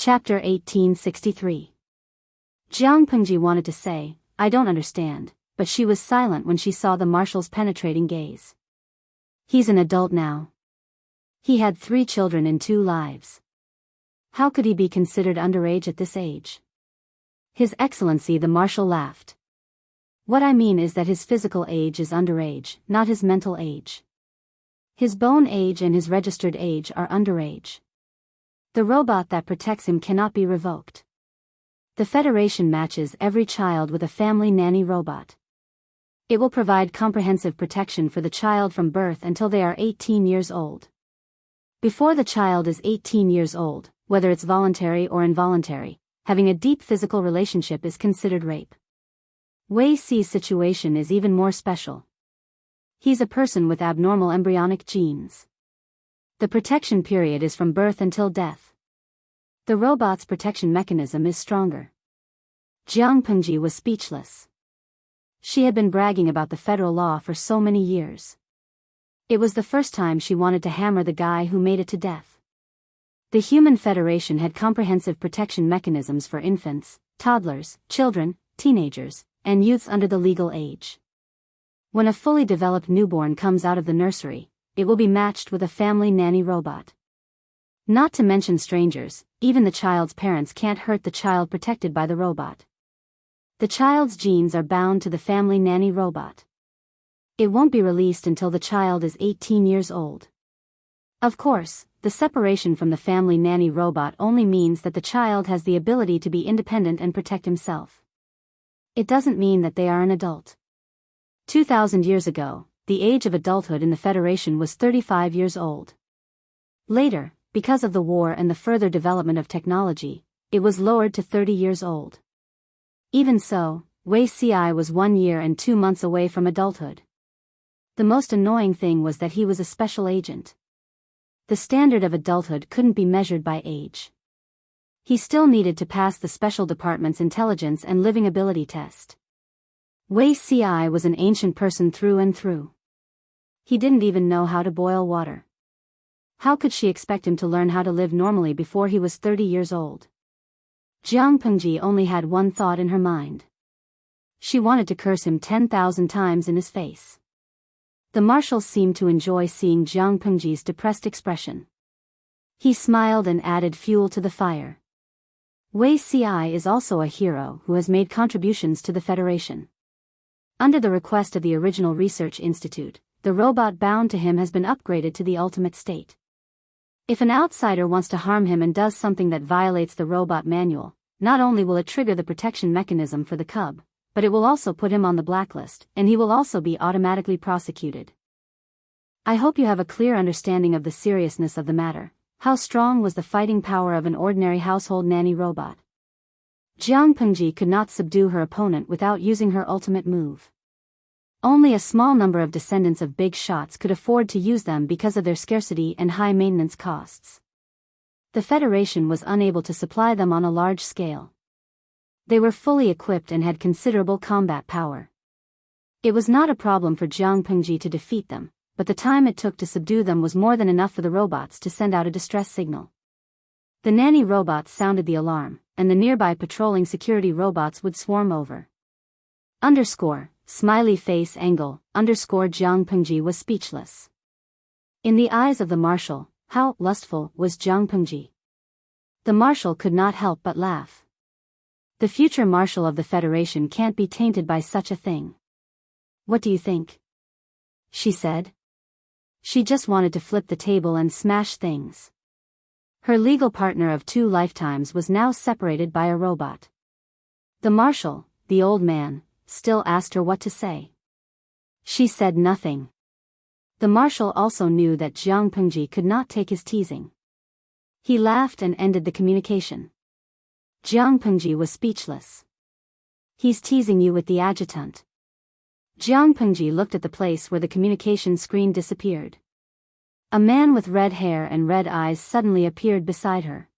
Chapter 1863. Jiang Pengji wanted to say, "I don't understand," but she was silent when she saw the marshal's penetrating gaze. He's an adult now. He had 3 children and 2 lives. How could he be considered underage at this age? His Excellency the Marshal laughed. What I mean is that his physical age is underage, not his mental age. His bone age and his registered age are underage. The robot that protects him cannot be revoked. The Federation matches every child with a family nanny robot. It will provide comprehensive protection for the child from birth until they are 18 years old. Before the child is 18 years old, whether it's voluntary or involuntary, having a deep physical relationship is considered rape. Wei Xi's situation is even more special. He's a person with abnormal embryonic genes. The protection period is from birth until death. The robot's protection mechanism is stronger. Jiang Pengji was speechless. She had been bragging about the federal law for so many years. It was the first time she wanted to hammer the guy who made it to death. The Human Federation had comprehensive protection mechanisms for infants, toddlers, children, teenagers, and youths under the legal age. When a fully developed newborn comes out of the nursery, it will be matched with a family nanny robot. Not to mention strangers, even the child's parents can't hurt the child protected by the robot. The child's genes are bound to the family nanny robot. It won't be released until the child is 18 years old. Of course, the separation from the family nanny robot only means that the child has the ability to be independent and protect himself. It doesn't mean that they are an adult. 2,000 years ago, the age of adulthood in the Federation was 35 years old. Later, because of the war and the further development of technology, it was lowered to 30 years old. Even so, Wei Xi was 1 year and 2 months away from adulthood. The most annoying thing was that he was a special agent. The standard of adulthood couldn't be measured by age. He still needed to pass the special department's intelligence and living ability test. Wei Xi was an ancient person through and through. He didn't even know how to boil water. How could she expect him to learn how to live normally before he was 30 years old? Jiang Pengji only had one thought in her mind. She wanted to curse him 10,000 times in his face. The marshal seemed to enjoy seeing Jiang Pengji's depressed expression. He smiled and added fuel to the fire. Wei Xi is also a hero who has made contributions to the Federation. Under the request of the original research institute, the robot bound to him has been upgraded to the ultimate state. If an outsider wants to harm him and does something that violates the robot manual, not only will it trigger the protection mechanism for the cub, but it will also put him on the blacklist, and he will also be automatically prosecuted. I hope you have a clear understanding of the seriousness of the matter. How strong was the fighting power of an ordinary household nanny robot? Jiang Pengji could not subdue her opponent without using her ultimate move. Only a small number of descendants of big shots could afford to use them because of their scarcity and high maintenance costs. The Federation was unable to supply them on a large scale. They were fully equipped and had considerable combat power. It was not a problem for Jiang Pengji to defeat them, but the time it took to subdue them was more than enough for the robots to send out a distress signal. The nanny robots sounded the alarm, and the nearby patrolling security robots would swarm over. Smiley face angle, Jiang Pengji was speechless. In the eyes of the marshal, how lustful was Jiang Pengji. The marshal could not help but laugh. The future marshal of the Federation can't be tainted by such a thing. What do you think? She said. She just wanted to flip the table and smash things. Her legal partner of 2 lifetimes was now separated by a robot. The marshal, the old man, still asked her what to say. She said nothing. The marshal also knew that Jiang Pengji could not take his teasing. He laughed and ended the communication. Jiang Pengji was speechless. He's teasing you with the adjutant. Jiang Pengji looked at the place where the communication screen disappeared. A man with red hair and red eyes suddenly appeared beside her.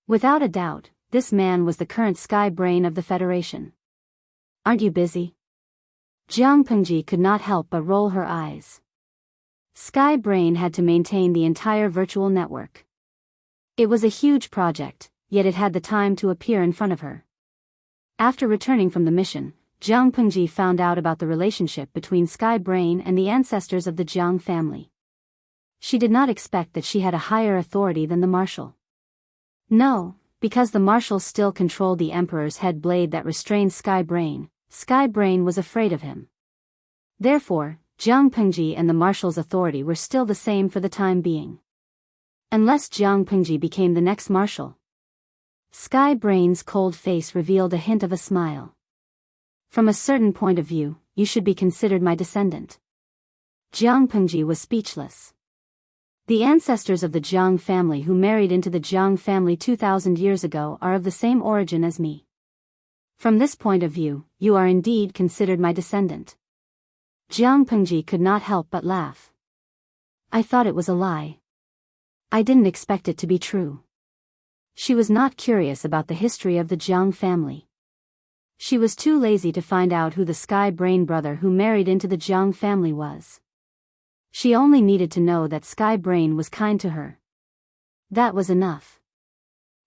Without a doubt, this man was the current sky brain of the Federation. Aren't you busy? Jiang Pengji could not help but roll her eyes. Sky Brain had to maintain the entire virtual network. It was a huge project, yet it had the time to appear in front of her. After returning from the mission, Jiang Pengji found out about the relationship between Sky Brain and the ancestors of the Jiang family. She did not expect that she had a higher authority than the marshal. No, because the marshal still controlled the emperor's head blade that restrained Sky Brain was afraid of him. Therefore, Jiang Pengji and the marshal's authority were still the same for the time being. Unless Jiang Pengji became the next marshal. Sky Brain's cold face revealed a hint of a smile. From a certain point of view, you should be considered my descendant. Jiang Pengji was speechless. The ancestors of the Jiang family who married into the Jiang family 2,000 years ago are of the same origin as me. From this point of view, you are indeed considered my descendant. Jiang Pengji could not help but laugh. I thought it was a lie. I didn't expect it to be true. She was not curious about the history of the Jiang family. She was too lazy to find out who the Sky Brain brother who married into the Jiang family was. She only needed to know that Sky Brain was kind to her. That was enough.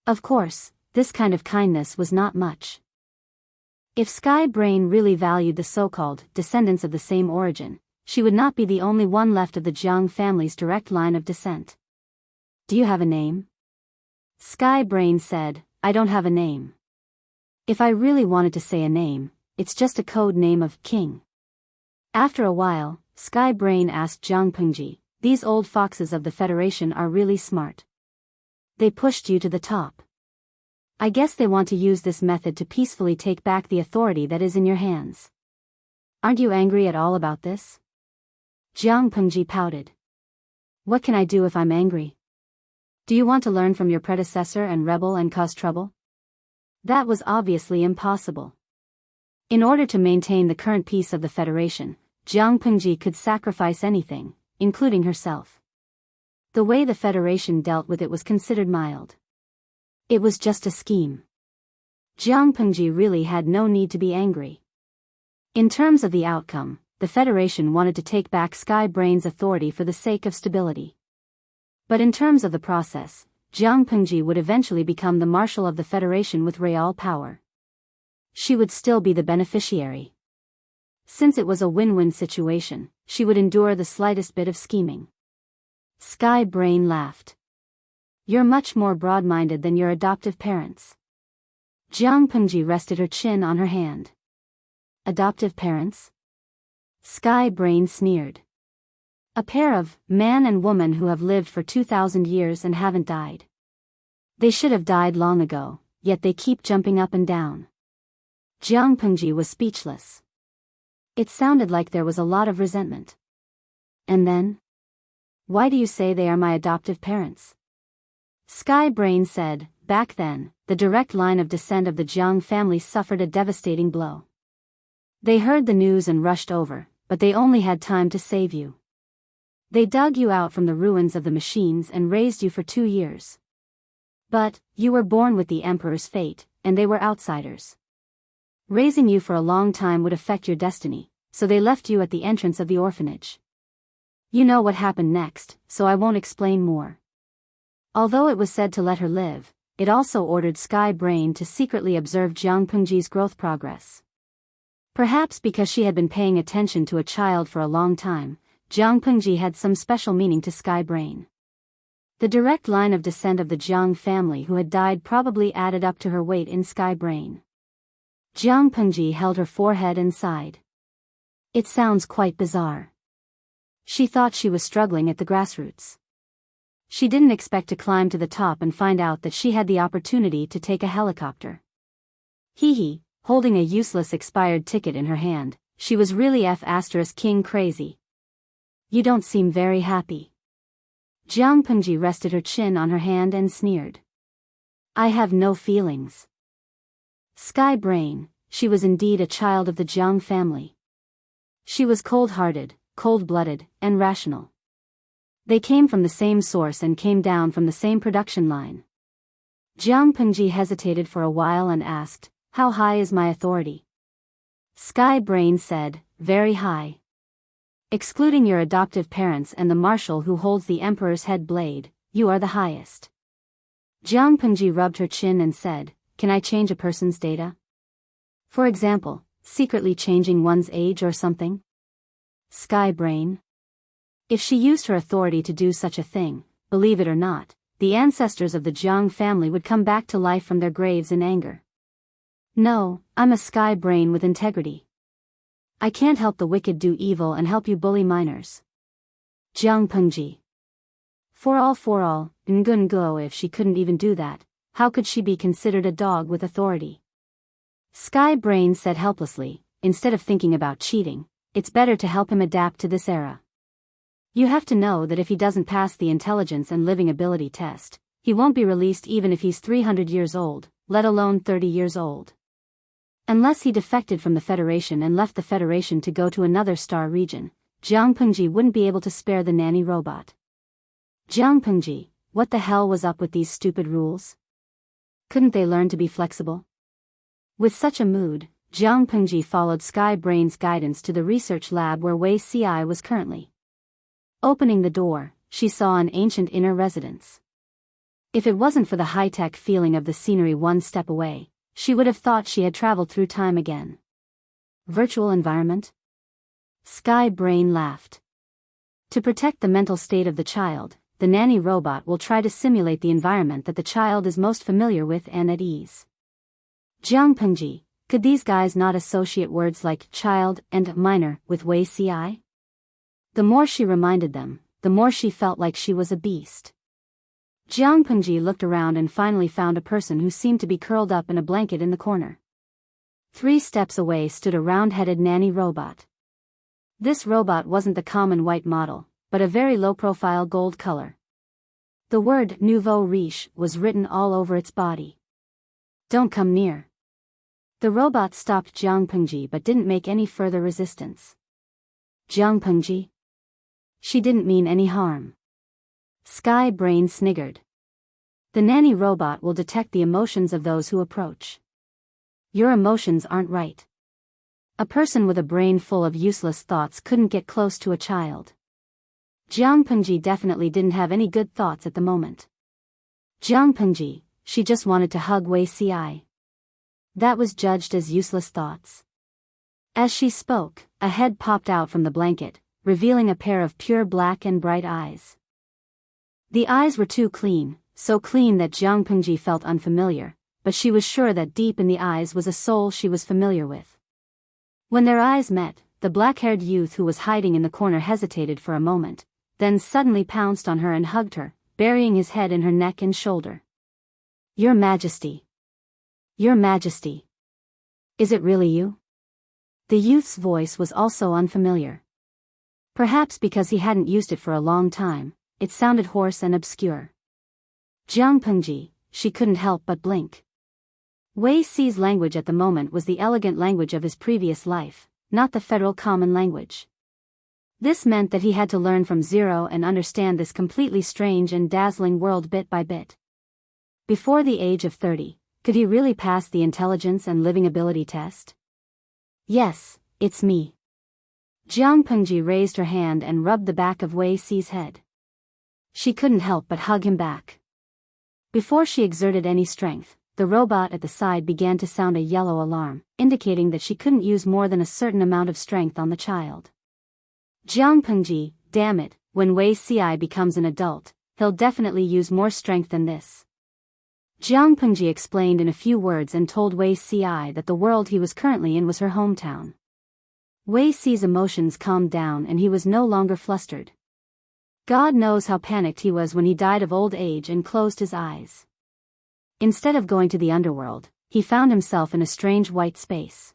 Of course, this kind of kindness was not much. If Sky Brain really valued the so-called descendants of the same origin, she would not be the only one left of the Jiang family's direct line of descent. Do you have a name? Sky Brain said, I don't have a name. If I really wanted to say a name, it's just a code name of King. After a while, Sky Brain asked Jiang Pengji, these old foxes of the Federation are really smart. They pushed you to the top. I guess they want to use this method to peacefully take back the authority that is in your hands. Aren't you angry at all about this? Jiang Pengji pouted. What can I do if I'm angry? Do you want to learn from your predecessor and rebel and cause trouble? That was obviously impossible. In order to maintain the current peace of the Federation, Jiang Pengji could sacrifice anything, including herself. The way the Federation dealt with it was considered mild. It was just a scheme. Jiang Pengji really had no need to be angry. In terms of the outcome, the Federation wanted to take back Sky Brain's authority for the sake of stability. But in terms of the process, Jiang Pengji would eventually become the marshal of the Federation with real power. She would still be the beneficiary. Since it was a win-win situation, she would endure the slightest bit of scheming. Sky Brain laughed. You're much more broad-minded than your adoptive parents. Jiang Pengji rested her chin on her hand. Adoptive parents? Sky Brain sneered. A pair of man and woman who have lived for 2,000 years and haven't died. They should have died long ago, yet they keep jumping up and down. Jiang Pengji was speechless. It sounded like there was a lot of resentment. And then? Why do you say they are my adoptive parents? Sky Brain said, back then, the direct line of descent of the Jiang family suffered a devastating blow. They heard the news and rushed over, but they only had time to save you. They dug you out from the ruins of the machines and raised you for 2 years. But, you were born with the Emperor's fate, and they were outsiders. Raising you for a long time would affect your destiny, so they left you at the entrance of the orphanage. You know what happened next, so I won't explain more. Although it was said to let her live, it also ordered Sky Brain to secretly observe Jiang Pengji's growth progress. Perhaps because she had been paying attention to a child for a long time, Jiang Pengji had some special meaning to Sky Brain. The direct line of descent of the Jiang family who had died probably added up to her weight in Sky Brain. Jiang Pengji held her forehead and sighed. It sounds quite bizarre. She thought she was struggling at the grassroots. She didn't expect to climb to the top and find out that she had the opportunity to take a helicopter. Hee, holding a useless expired ticket in her hand, she was really King crazy. You don't seem very happy. Jiang Pengji rested her chin on her hand and sneered. I have no feelings. Sky Brain, she was indeed a child of the Jiang family. She was cold-hearted, cold-blooded, and rational. They came from the same source and came down from the same production line. Jiang Pengji hesitated for a while and asked, how high is my authority? Sky Brain said, very high. Excluding your adoptive parents and the marshal who holds the Emperor's head blade, you are the highest. Jiang Pengji rubbed her chin and said, "Can I change a person's data? For example, secretly changing one's age or something?" Sky brain. If she used her authority to do such a thing, believe it or not, the ancestors of the Jiang family would come back to life from their graves in anger. "No, I'm a sky brain with integrity. I can't help the wicked do evil and help you bully minors." Jiang Pengji. For all, Ngun Guo, if she couldn't even do that, how could she be considered a dog with authority? Sky brain said helplessly, instead of thinking about cheating, it's better to help him adapt to this era. You have to know that if he doesn't pass the intelligence and living ability test, he won't be released even if he's 300 years old, let alone 30 years old. Unless he defected from the Federation and left the Federation to go to another star region, Jiang Pengji wouldn't be able to spare the nanny robot. Jiang Pengji, what the hell was up with these stupid rules? Couldn't they learn to be flexible? With such a mood, Jiang Pengji followed Sky Brain's guidance to the research lab where Wei Ci was currently. Opening the door, she saw an ancient inner residence. If it wasn't for the high-tech feeling of the scenery one step away, she would have thought she had traveled through time again. Virtual environment? Sky Brain laughed. To protect the mental state of the child, the nanny robot will try to simulate the environment that the child is most familiar with and at ease. Jiang Pengji, could these guys not associate words like child and minor with Wei Ci? The more she reminded them, the more she felt like she was a beast. Jiang Pengji looked around and finally found a person who seemed to be curled up in a blanket in the corner. 3 steps away stood a round-headed nanny robot. This robot wasn't the common white model, but a very low-profile gold color. The word nouveau riche was written all over its body. "Don't come near." The robot stopped Jiang Pengji but didn't make any further resistance. Jiang Pengji? She didn't mean any harm. Sky Brain sniggered. The nanny robot will detect the emotions of those who approach. Your emotions aren't right. A person with a brain full of useless thoughts couldn't get close to a child. Jiang Pengji definitely didn't have any good thoughts at the moment. Jiang Pengji, she just wanted to hug Wei Ci. That was judged as useless thoughts. As she spoke, a head popped out from the blanket, revealing a pair of pure black and bright eyes. The eyes were too clean, so clean that Jiang Pengji felt unfamiliar, but she was sure that deep in the eyes was a soul she was familiar with. When their eyes met, the black-haired youth who was hiding in the corner hesitated for a moment, then suddenly pounced on her and hugged her, burying his head in her neck and shoulder. "Your Majesty. Your Majesty. Is it really you?" The youth's voice was also unfamiliar. Perhaps because he hadn't used it for a long time, it sounded hoarse and obscure. Jiang Pengji, she couldn't help but blink. Wei Ci's language at the moment was the elegant language of his previous life, not the federal common language. This meant that he had to learn from zero and understand this completely strange and dazzling world bit by bit. Before the age of 30, could he really pass the intelligence and living ability test? "Yes, it's me." Jiang Pengji raised her hand and rubbed the back of Wei Ci's head. She couldn't help but hug him back. Before she exerted any strength, the robot at the side began to sound a yellow alarm, indicating that she couldn't use more than a certain amount of strength on the child. Jiang Pengji, damn it, when Wei Ci becomes an adult, he'll definitely use more strength than this. Jiang Pengji explained in a few words and told Wei Ci that the world he was currently in was her hometown. Wei Ci's emotions calmed down and he was no longer flustered. God knows how panicked he was when he died of old age and closed his eyes. Instead of going to the underworld, he found himself in a strange white space.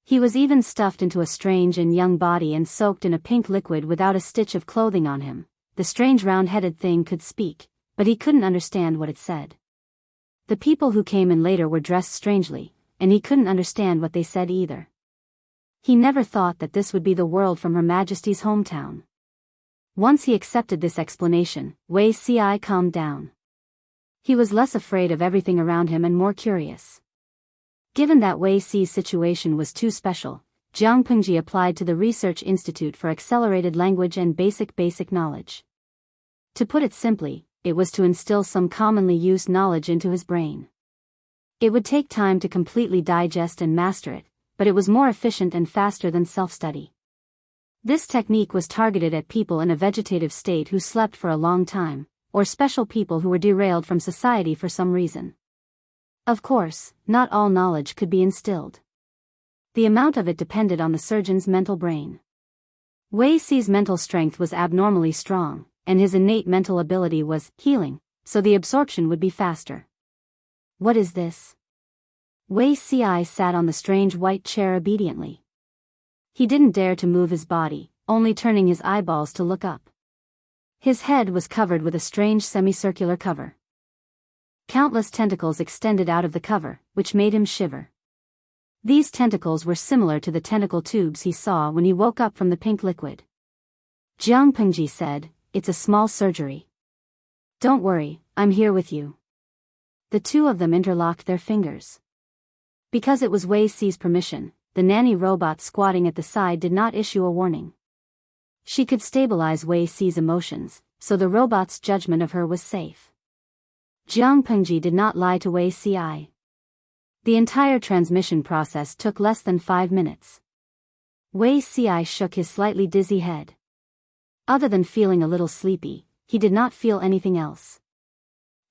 He was even stuffed into a strange and young body and soaked in a pink liquid without a stitch of clothing on him. The strange round-headed thing could speak, but he couldn't understand what it said. The people who came in later were dressed strangely, and he couldn't understand what they said either. He never thought that this would be the world from Her Majesty's hometown. Once he accepted this explanation, Wei Ci calmed down. He was less afraid of everything around him and more curious. Given that Wei Ci's situation was too special, Jiang Pengji applied to the Research Institute for Accelerated Language and Basic Knowledge. To put it simply, it was to instill some commonly used knowledge into his brain. It would take time to completely digest and master it, but it was more efficient and faster than self-study. This technique was targeted at people in a vegetative state who slept for a long time, or special people who were derailed from society for some reason. Of course, not all knowledge could be instilled. The amount of it depended on the surgeon's mental brain. Wei Si's mental strength was abnormally strong, and his innate mental ability was healing, so the absorption would be faster. What is this? Wei Si sat on the strange white chair obediently. He didn't dare to move his body, only turning his eyeballs to look up. His head was covered with a strange semicircular cover. Countless tentacles extended out of the cover, which made him shiver. These tentacles were similar to the tentacle tubes he saw when he woke up from the pink liquid. Jiang Pengji said, "It's a small surgery. Don't worry, I'm here with you." The two of them interlocked their fingers. Because it was Wei Si's permission, the nanny robot squatting at the side did not issue a warning. She could stabilize Wei Si's emotions, so the robot's judgment of her was safe. Jiang Pengji did not lie to Wei Si. The entire transmission process took less than 5 minutes. Wei Si shook his slightly dizzy head. Other than feeling a little sleepy, he did not feel anything else.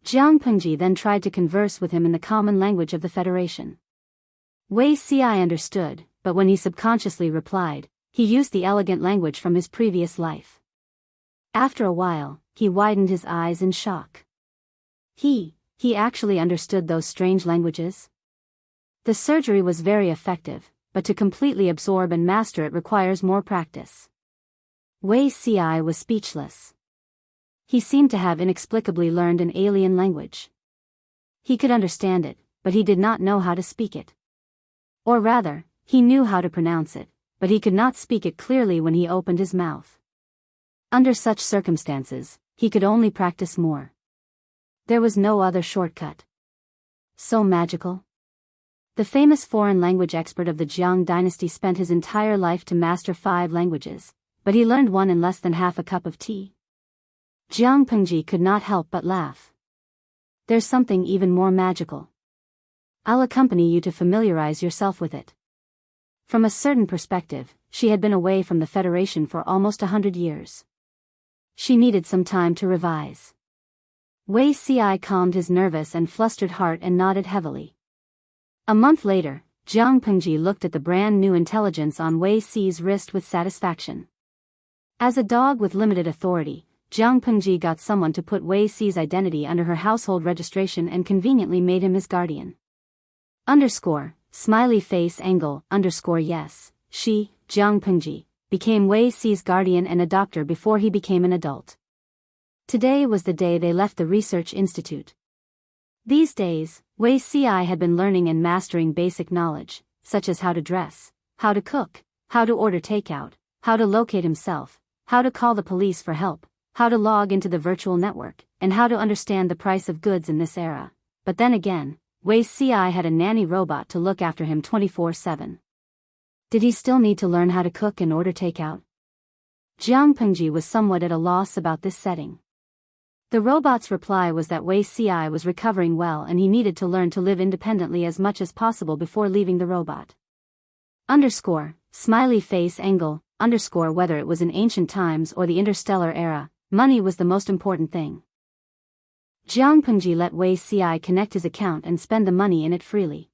Jiang Pengji then tried to converse with him in the common language of the Federation. Wei Si understood, but when he subconsciously replied, he used the elegant language from his previous life. After a while, he widened his eyes in shock. He actually understood those strange languages? The surgery was very effective, but to completely absorb and master it requires more practice. Wei Si was speechless. He seemed to have inexplicably learned an alien language. He could understand it, but he did not know how to speak it. Or rather, he knew how to pronounce it, but he could not speak it clearly when he opened his mouth. Under such circumstances, he could only practice more. There was no other shortcut. So magical. The famous foreign language expert of the Jiang dynasty spent his entire life to master 5 languages, but he learned one in less than half a cup of tea. Jiang Pengji could not help but laugh. There's something even more magical. I'll accompany you to familiarize yourself with it. From a certain perspective, she had been away from the Federation for almost 100 years. She needed some time to revise. Wei Si calmed his nervous and flustered heart and nodded heavily. A month later, Jiang Pengji looked at the brand new intelligence on Wei Si's wrist with satisfaction. As a dog with limited authority, Jiang Pengji got someone to put Wei Si's identity under her household registration and conveniently made him his guardian. Smiley face angle, yes, she, Jiang Pengji, became Wei Si's guardian and adopter before he became an adult. Today was the day they left the research institute. These days, Wei Si had been learning and mastering basic knowledge, such as how to dress, how to cook, how to order takeout, how to locate himself, how to call the police for help, how to log into the virtual network, and how to understand the price of goods in this era. But then again, Wei Si had a nanny robot to look after him 24/7. Did he still need to learn how to cook and order takeout? Jiang Pengji was somewhat at a loss about this setting. The robot's reply was that Wei Si was recovering well and he needed to learn to live independently as much as possible before leaving the robot. Smiley face angle, whether it was in ancient times or the interstellar era, money was the most important thing. Jiang Pengji let Wei Si connect his account and spend the money in it freely.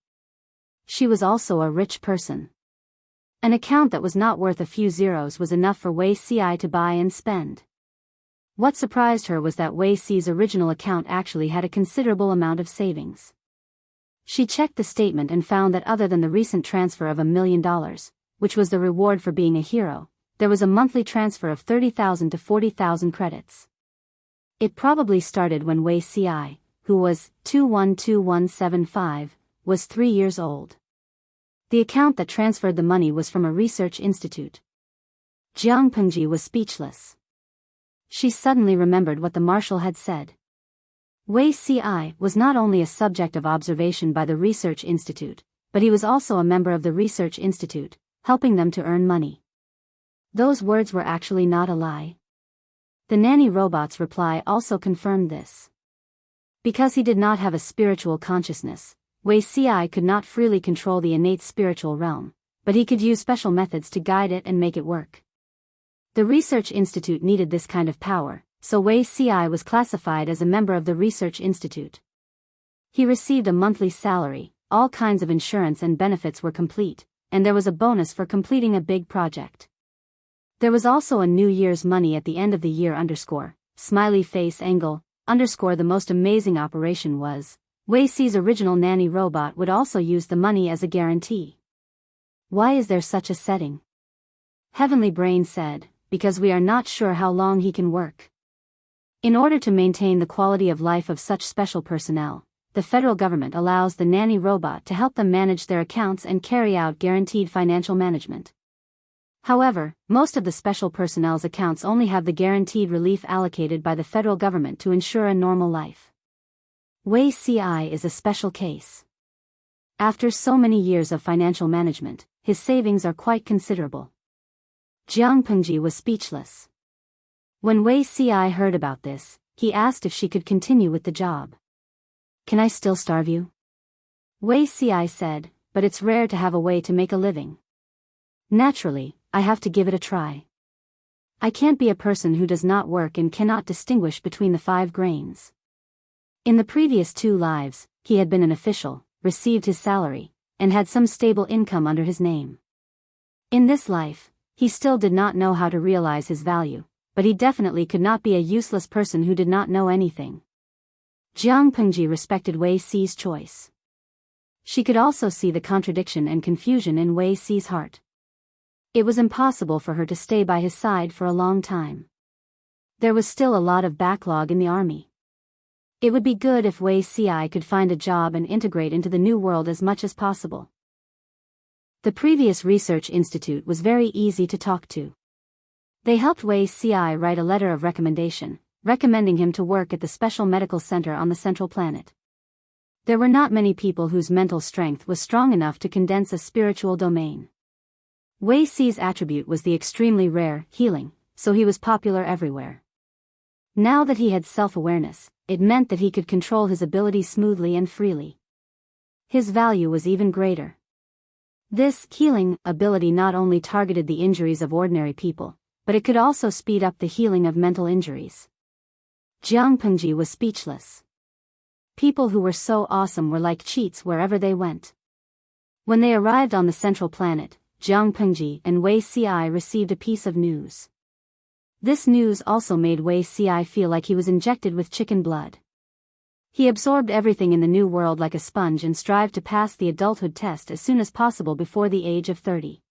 She was also a rich person. An account that was not worth a few zeros was enough for Wei Si to buy and spend. What surprised her was that Wei Si's original account actually had a considerable amount of savings. She checked the statement and found that other than the recent transfer of $1 million, which was the reward for being a hero, there was a monthly transfer of 30,000 to 40,000 credits. It probably started when Wei Si, who was 212175, was 3 years old. The account that transferred the money was from a research institute. Jiang Pengji was speechless. She suddenly remembered what the marshal had said. Wei Si was not only a subject of observation by the research institute, but he was also a member of the research institute, helping them to earn money. Those words were actually not a lie. The nanny robot's reply also confirmed this. Because he did not have a spiritual consciousness, Wei Ci could not freely control the innate spiritual realm, but he could use special methods to guide it and make it work. The research institute needed this kind of power, so Wei Ci was classified as a member of the research institute. He received a monthly salary, all kinds of insurance and benefits were complete, and there was a bonus for completing a big project. There was also a New Year's money at the end of the year _ smiley face angle _ the most amazing operation was, Wei Ci's original nanny robot would also use the money as a guarantee. Why is there such a setting? Heavenly Brain said, because we are not sure how long he can work. In order to maintain the quality of life of such special personnel, the federal government allows the nanny robot to help them manage their accounts and carry out guaranteed financial management. However, most of the special personnel's accounts only have the guaranteed relief allocated by the federal government to ensure a normal life. Wei Ci is a special case. After so many years of financial management, his savings are quite considerable. Jiang Pengji was speechless. When Wei Ci heard about this, he asked if she could continue with the job. Can I still starve you? Wei Ci said, but it's rare to have a way to make a living. Naturally, I have to give it a try. I can't be a person who does not work and cannot distinguish between the 5 grains. In the previous 2 lives, he had been an official, received his salary, and had some stable income under his name. In this life, he still did not know how to realize his value, but he definitely could not be a useless person who did not know anything. Jiang Pengji respected Wei Ci's choice. She could also see the contradiction and confusion in Wei Ci's heart. It was impossible for her to stay by his side for a long time. There was still a lot of backlog in the army. It would be good if Wei Ci could find a job and integrate into the new world as much as possible. The previous research institute was very easy to talk to. They helped Wei Ci write a letter of recommendation, recommending him to work at the special medical center on the central planet. There were not many people whose mental strength was strong enough to condense a spiritual domain. Wei Ci's attribute was the extremely rare healing, so he was popular everywhere. Now that he had self-awareness, it meant that he could control his abilities smoothly and freely. His value was even greater. This healing ability not only targeted the injuries of ordinary people, but it could also speed up the healing of mental injuries. Jiang Pengji was speechless. People who were so awesome were like cheats wherever they went. When they arrived on the central planet, Jiang Pengji and Wei Ci received a piece of news. This news also made Wei Ci feel like he was injected with chicken blood. He absorbed everything in the new world like a sponge and strived to pass the adulthood test as soon as possible before the age of 30.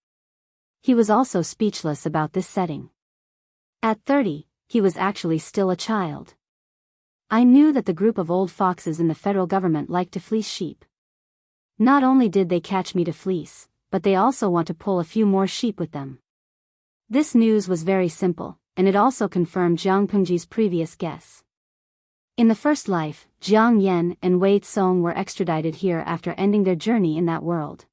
He was also speechless about this setting. At 30, he was actually still a child. I knew that the group of old foxes in the federal government liked to fleece sheep. Not only did they catch me to fleece, but they also want to pull a few more sheep with them. This news was very simple, and it also confirmed Jiang Pengji's previous guess. In the first life, Jiang Yan and Wei Tsong were extradited here after ending their journey in that world.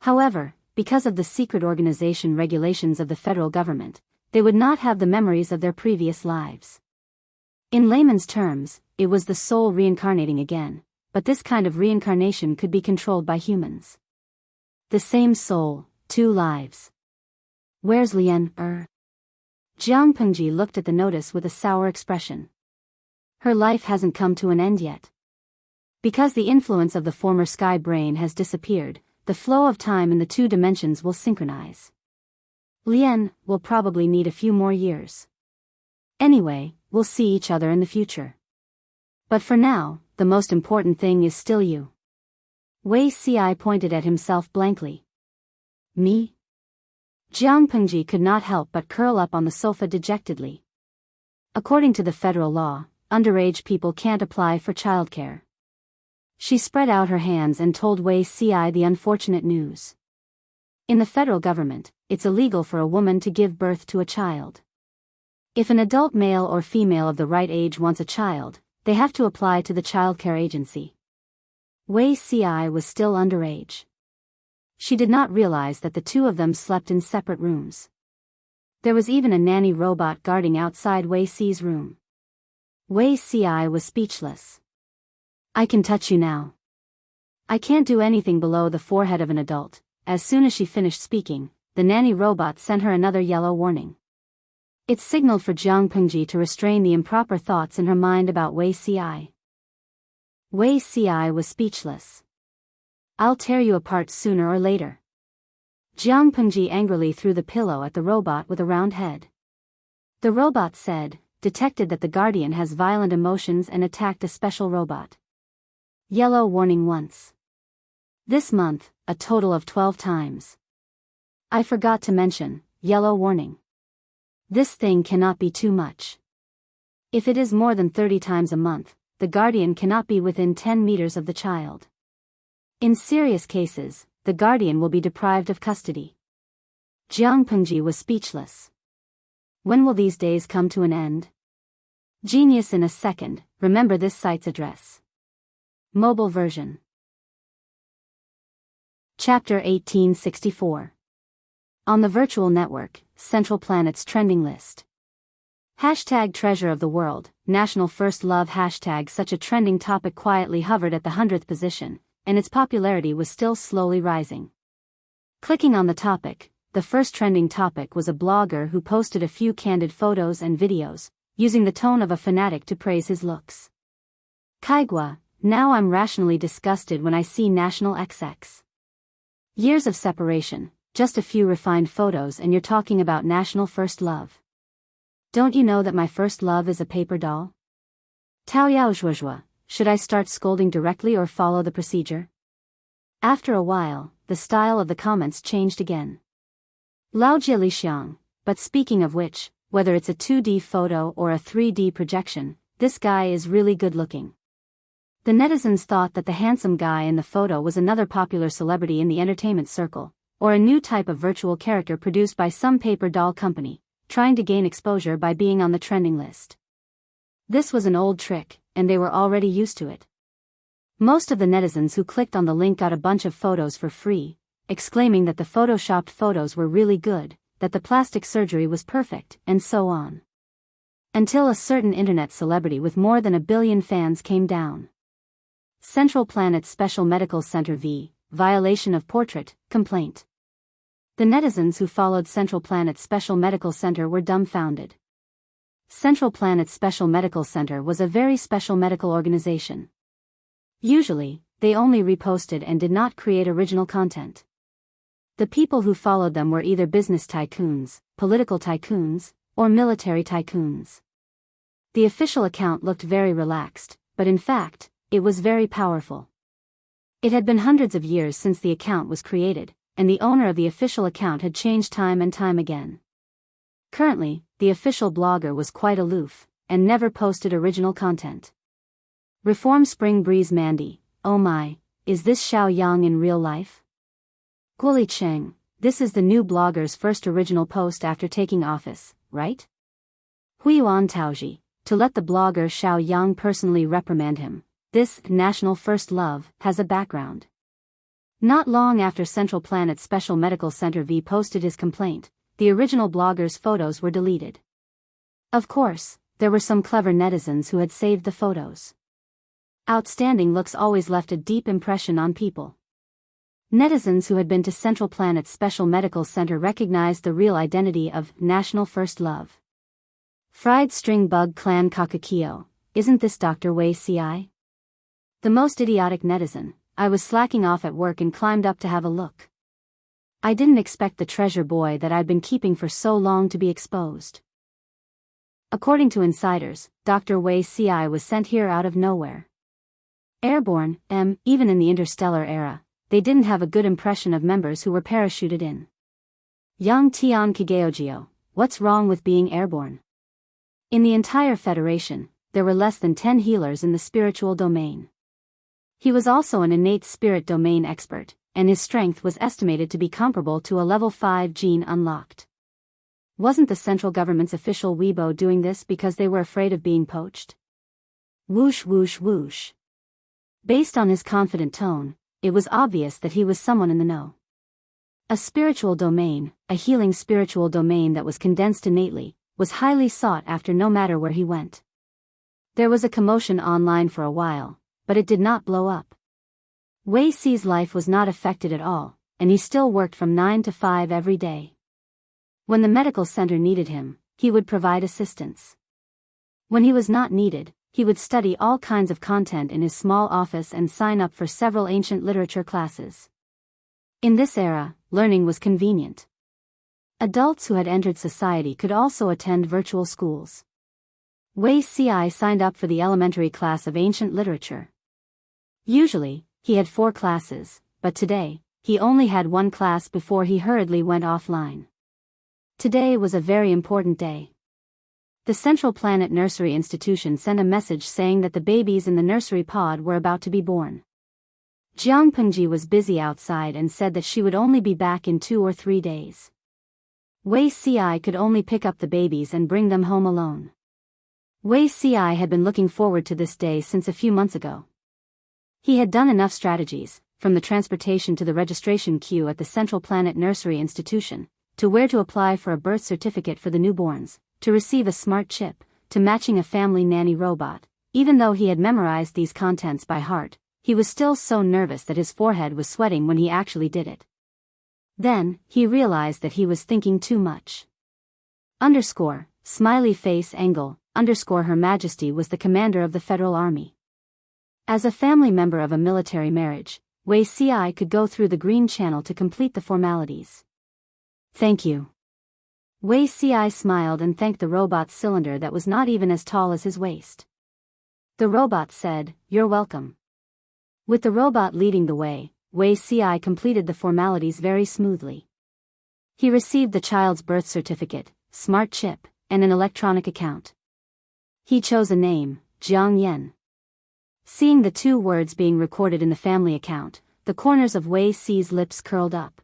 However, because of the secret organization regulations of the federal government, they would not have the memories of their previous lives. In layman's terms, it was the soul reincarnating again, but this kind of reincarnation could be controlled by humans. The same soul, 2 lives. Where's Lian? Jiang Pengji looked at the notice with a sour expression. Her life hasn't come to an end yet. Because the influence of the former sky brain has disappeared, the flow of time in the 2 dimensions will synchronize. Lian will probably need a few more years. Anyway, we'll see each other in the future. But for now, the most important thing is still you. Wei Ci pointed at himself blankly. Me? Jiang Pengji could not help but curl up on the sofa dejectedly. According to the federal law, underage people can't apply for childcare. She spread out her hands and told Wei Ci the unfortunate news. In the federal government, it's illegal for a woman to give birth to a child. If an adult male or female of the right age wants a child, they have to apply to the childcare agency. Wei Ci was still underage. She did not realize that the 2 of them slept in separate rooms. There was even a nanny robot guarding outside Wei Ci's room. Wei Ci was speechless. I can touch you now. I can't do anything below the forehead of an adult. As soon as she finished speaking, the nanny robot sent her another yellow warning. It signaled for Jiang Pengji to restrain the improper thoughts in her mind about Wei Ci. Wei Ci was speechless. I'll tear you apart sooner or later. Jiang Pengji angrily threw the pillow at the robot with a round head. The robot said, detected that the guardian has violent emotions and attacked a special robot. Yellow warning once. This month, a total of 12 times. I forgot to mention, yellow warning. This thing cannot be too much. If it is more than 30 times a month, the guardian cannot be within 10 meters of the child. In serious cases, the guardian will be deprived of custody. Jiang Pengji was speechless. When will these days come to an end? Genius in a second, remember this site's address. Mobile version. Chapter 1864. On the virtual network, Central Planet's trending list. Hashtag treasure of the world, national first love hashtag. Such a trending topic quietly hovered at the 100th position, and its popularity was still slowly rising. Clicking on the topic, the first trending topic was a blogger who posted a few candid photos and videos, using the tone of a fanatic to praise his looks. Kaigwa, now I'm rationally disgusted when I see National XX. Years of separation, just a few refined photos and you're talking about national first love. Don't you know that my first love is a paper doll? Tao yao zhuozhuo. Should I start scolding directly or follow the procedure? After a while, the style of the comments changed again. Lao jia li xiang, but speaking of which, whether it's a 2D photo or a 3D projection, this guy is really good looking. The netizens thought that the handsome guy in the photo was another popular celebrity in the entertainment circle, or a new type of virtual character produced by some paper doll company, trying to gain exposure by being on the trending list. This was an old trick, and they were already used to it. Most of the netizens who clicked on the link got a bunch of photos for free, exclaiming that the photoshopped photos were really good, that the plastic surgery was perfect, and so on. Until a certain internet celebrity with more than 1 billion fans came down. Central Planet's Special Medical Center v. Violation of portrait, complaint. The netizens who followed Central Planet's Special Medical Center were dumbfounded. Central Planet's Special Medical Center was a very special medical organization. Usually, they only reposted and did not create original content. The people who followed them were either business tycoons, political tycoons, or military tycoons. The official account looked very relaxed, but in fact, it was very powerful. It had been hundreds of years since the account was created, and the owner of the official account had changed time and time again. Currently, the official blogger was quite aloof, and never posted original content. Reform Spring Breeze Mandy, oh my, is this Xiao Yang in real life? Guoli Cheng, this is the new blogger's first original post after taking office, right? Huiyuan Taoji, to let the blogger Xiao Yang personally reprimand him, this national first love has a background. Not long after Central Planet's Special Medical Center V posted his complaint, the original blogger's photos were deleted. Of course, there were some clever netizens who had saved the photos. Outstanding looks always left a deep impression on people. Netizens who had been to Central Planet's Special Medical Center recognized the real identity of national first love. Fried String Bug Clan Kakakio, isn't this Dr. Wei Ci? The most idiotic netizen, I was slacking off at work and climbed up to have a look. I didn't expect the treasure boy that I'd been keeping for so long to be exposed. According to insiders, Dr. Wei Ci was sent here out of nowhere. Airborne, even in the interstellar era, they didn't have a good impression of members who were parachuted in. Yang Tian Kigeojio, what's wrong with being airborne? In the entire Federation, there were less than 10 healers in the spiritual domain. He was also an innate spirit domain expert, and his strength was estimated to be comparable to a level 5 gene unlocked. Wasn't the central government's official Weibo doing this because they were afraid of being poached? Whoosh whoosh whoosh. Based on his confident tone, it was obvious that he was someone in the know. A spiritual domain, a healing spiritual domain that was condensed innately, was highly sought after no matter where he went. There was a commotion online for a while, but it did not blow up. Wei Si's life was not affected at all, and he still worked from 9 to 5 every day. When the medical center needed him, he would provide assistance. When he was not needed, he would study all kinds of content in his small office and sign up for several ancient literature classes. In this era, learning was convenient. Adults who had entered society could also attend virtual schools. Wei Si signed up for the elementary class of ancient literature. Usually, he had 4 classes, but today, he only had 1 class before he hurriedly went offline. Today was a very important day. The Central Planet Nursery Institution sent a message saying that the babies in the nursery pod were about to be born. Jiang Pengji was busy outside and said that she would only be back in 2 or 3 days. Wei Si could only pick up the babies and bring them home alone. Wei Si had been looking forward to this day since a few months ago. He had done enough strategies, from the transportation to the registration queue at the Central Planet Nursery Institution, to where to apply for a birth certificate for the newborns, to receive a smart chip, to matching a family nanny robot. Even though he had memorized these contents by heart, he was still so nervous that his forehead was sweating when he actually did it. Then, he realized that he was thinking too much. Smiley face angle, Her Majesty was the commander of the Federal Army. As a family member of a military marriage, Wei Si could go through the green channel to complete the formalities. Thank you. Wei Si smiled and thanked the robot's cylinder that was not even as tall as his waist. The robot said, "You're welcome." With the robot leading the way, Wei Si completed the formalities very smoothly. He received the child's birth certificate, smart chip, and an electronic account. He chose a name, Jiang Yan. Seeing the 2 words being recorded in the family account, the corners of Wei Si's lips curled up.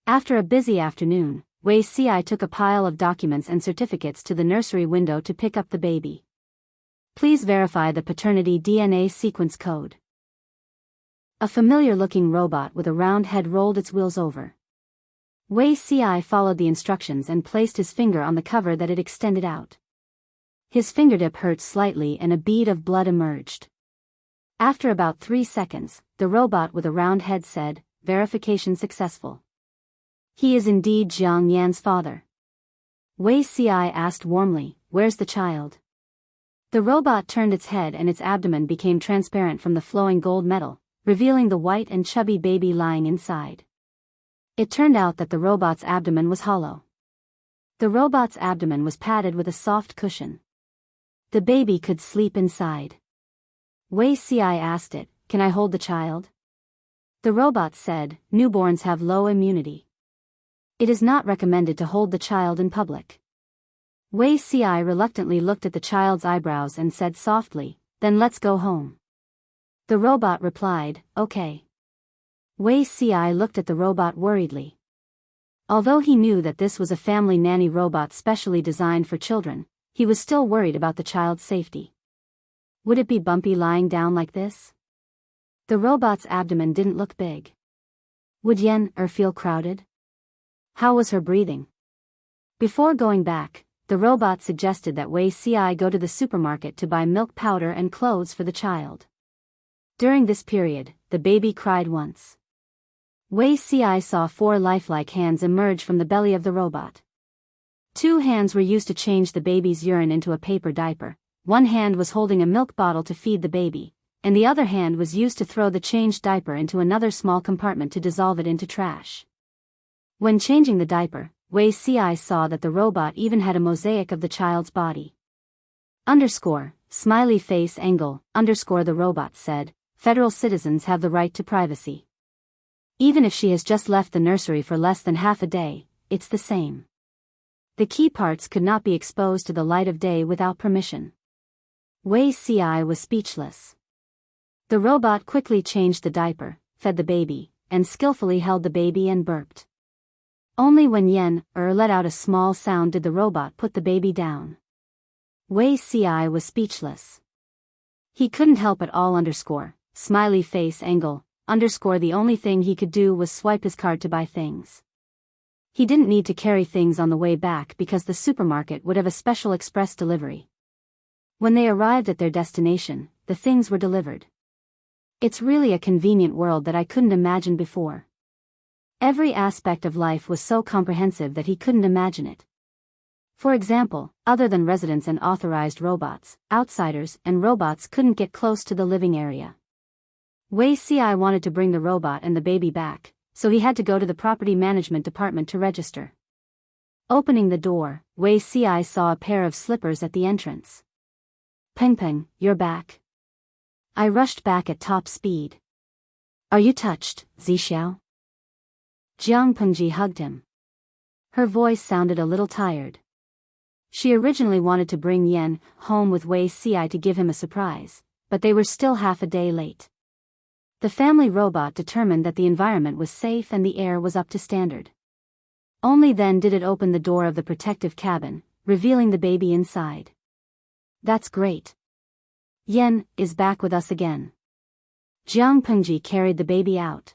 After a busy afternoon, Wei Si took a pile of documents and certificates to the nursery window to pick up the baby. Please verify the paternity DNA sequence code. A familiar-looking robot with a round head rolled its wheels over. Wei Si followed the instructions and placed his finger on the cover that it extended out. His fingertip hurt slightly and a bead of blood emerged. After about 3 seconds, the robot with a round head said, "Verification successful. He is indeed Jiang Yan's father." Wei Si asked warmly, "Where's the child?" The robot turned its head and its abdomen became transparent from the flowing gold metal, revealing the white and chubby baby lying inside. It turned out that the robot's abdomen was hollow. The robot's abdomen was padded with a soft cushion. The baby could sleep inside. Wei Si asked it, "Can I hold the child?" The robot said, "Newborns have low immunity. It is not recommended to hold the child in public." Wei Si reluctantly looked at the child's eyebrows and said softly, "Then let's go home." The robot replied, "Okay." Wei Si looked at the robot worriedly. Although he knew that this was a family nanny robot specially designed for children, he was still worried about the child's safety. Would it be bumpy lying down like this? The robot's abdomen didn't look big. Would Yen feel crowded? How was her breathing? Before going back, the robot suggested that Wei Si go to the supermarket to buy milk powder and clothes for the child. During this period, the baby cried once. Wei Si saw 4 lifelike hands emerge from the belly of the robot. 2 hands were used to change the baby's urine into a paper diaper, 1 hand was holding a milk bottle to feed the baby, and the other hand was used to throw the changed diaper into another small compartment to dissolve it into trash. When changing the diaper, Wei Si saw that the robot even had a mosaic of the child's body. Smiley face angle, the robot said, "Federal citizens have the right to privacy. Even if she has just left the nursery for less than half a day, it's the same. The key parts could not be exposed to the light of day without permission." Wei Si was speechless. The robot quickly changed the diaper, fed the baby, and skillfully held the baby and burped. Only when Yen let out a small sound did the robot put the baby down. Wei Si was speechless. He couldn't help at all. Smiley face angle, The only thing he could do was swipe his card to buy things. He didn't need to carry things on the way back because the supermarket would have a special express delivery. When they arrived at their destination, the things were delivered. It's really a convenient world that I couldn't imagine before. Every aspect of life was so comprehensive that he couldn't imagine it. For example, other than residents and authorized robots, outsiders and robots couldn't get close to the living area. Wei Ci wanted to bring the robot and the baby back, so he had to go to the property management department to register. Opening the door, Wei Ci saw a pair of slippers at the entrance. "Peng Peng, you're back." I rushed back at top speed. "Are you touched, Zixiao?" Jiang Pengji hugged him. Her voice sounded a little tired. She originally wanted to bring Yan home with Wei Ci to give him a surprise, but they were still half a day late. The family robot determined that the environment was safe and the air was up to standard. Only then did it open the door of the protective cabin, revealing the baby inside. "That's great. Yan is back with us again." Jiang Pengji carried the baby out.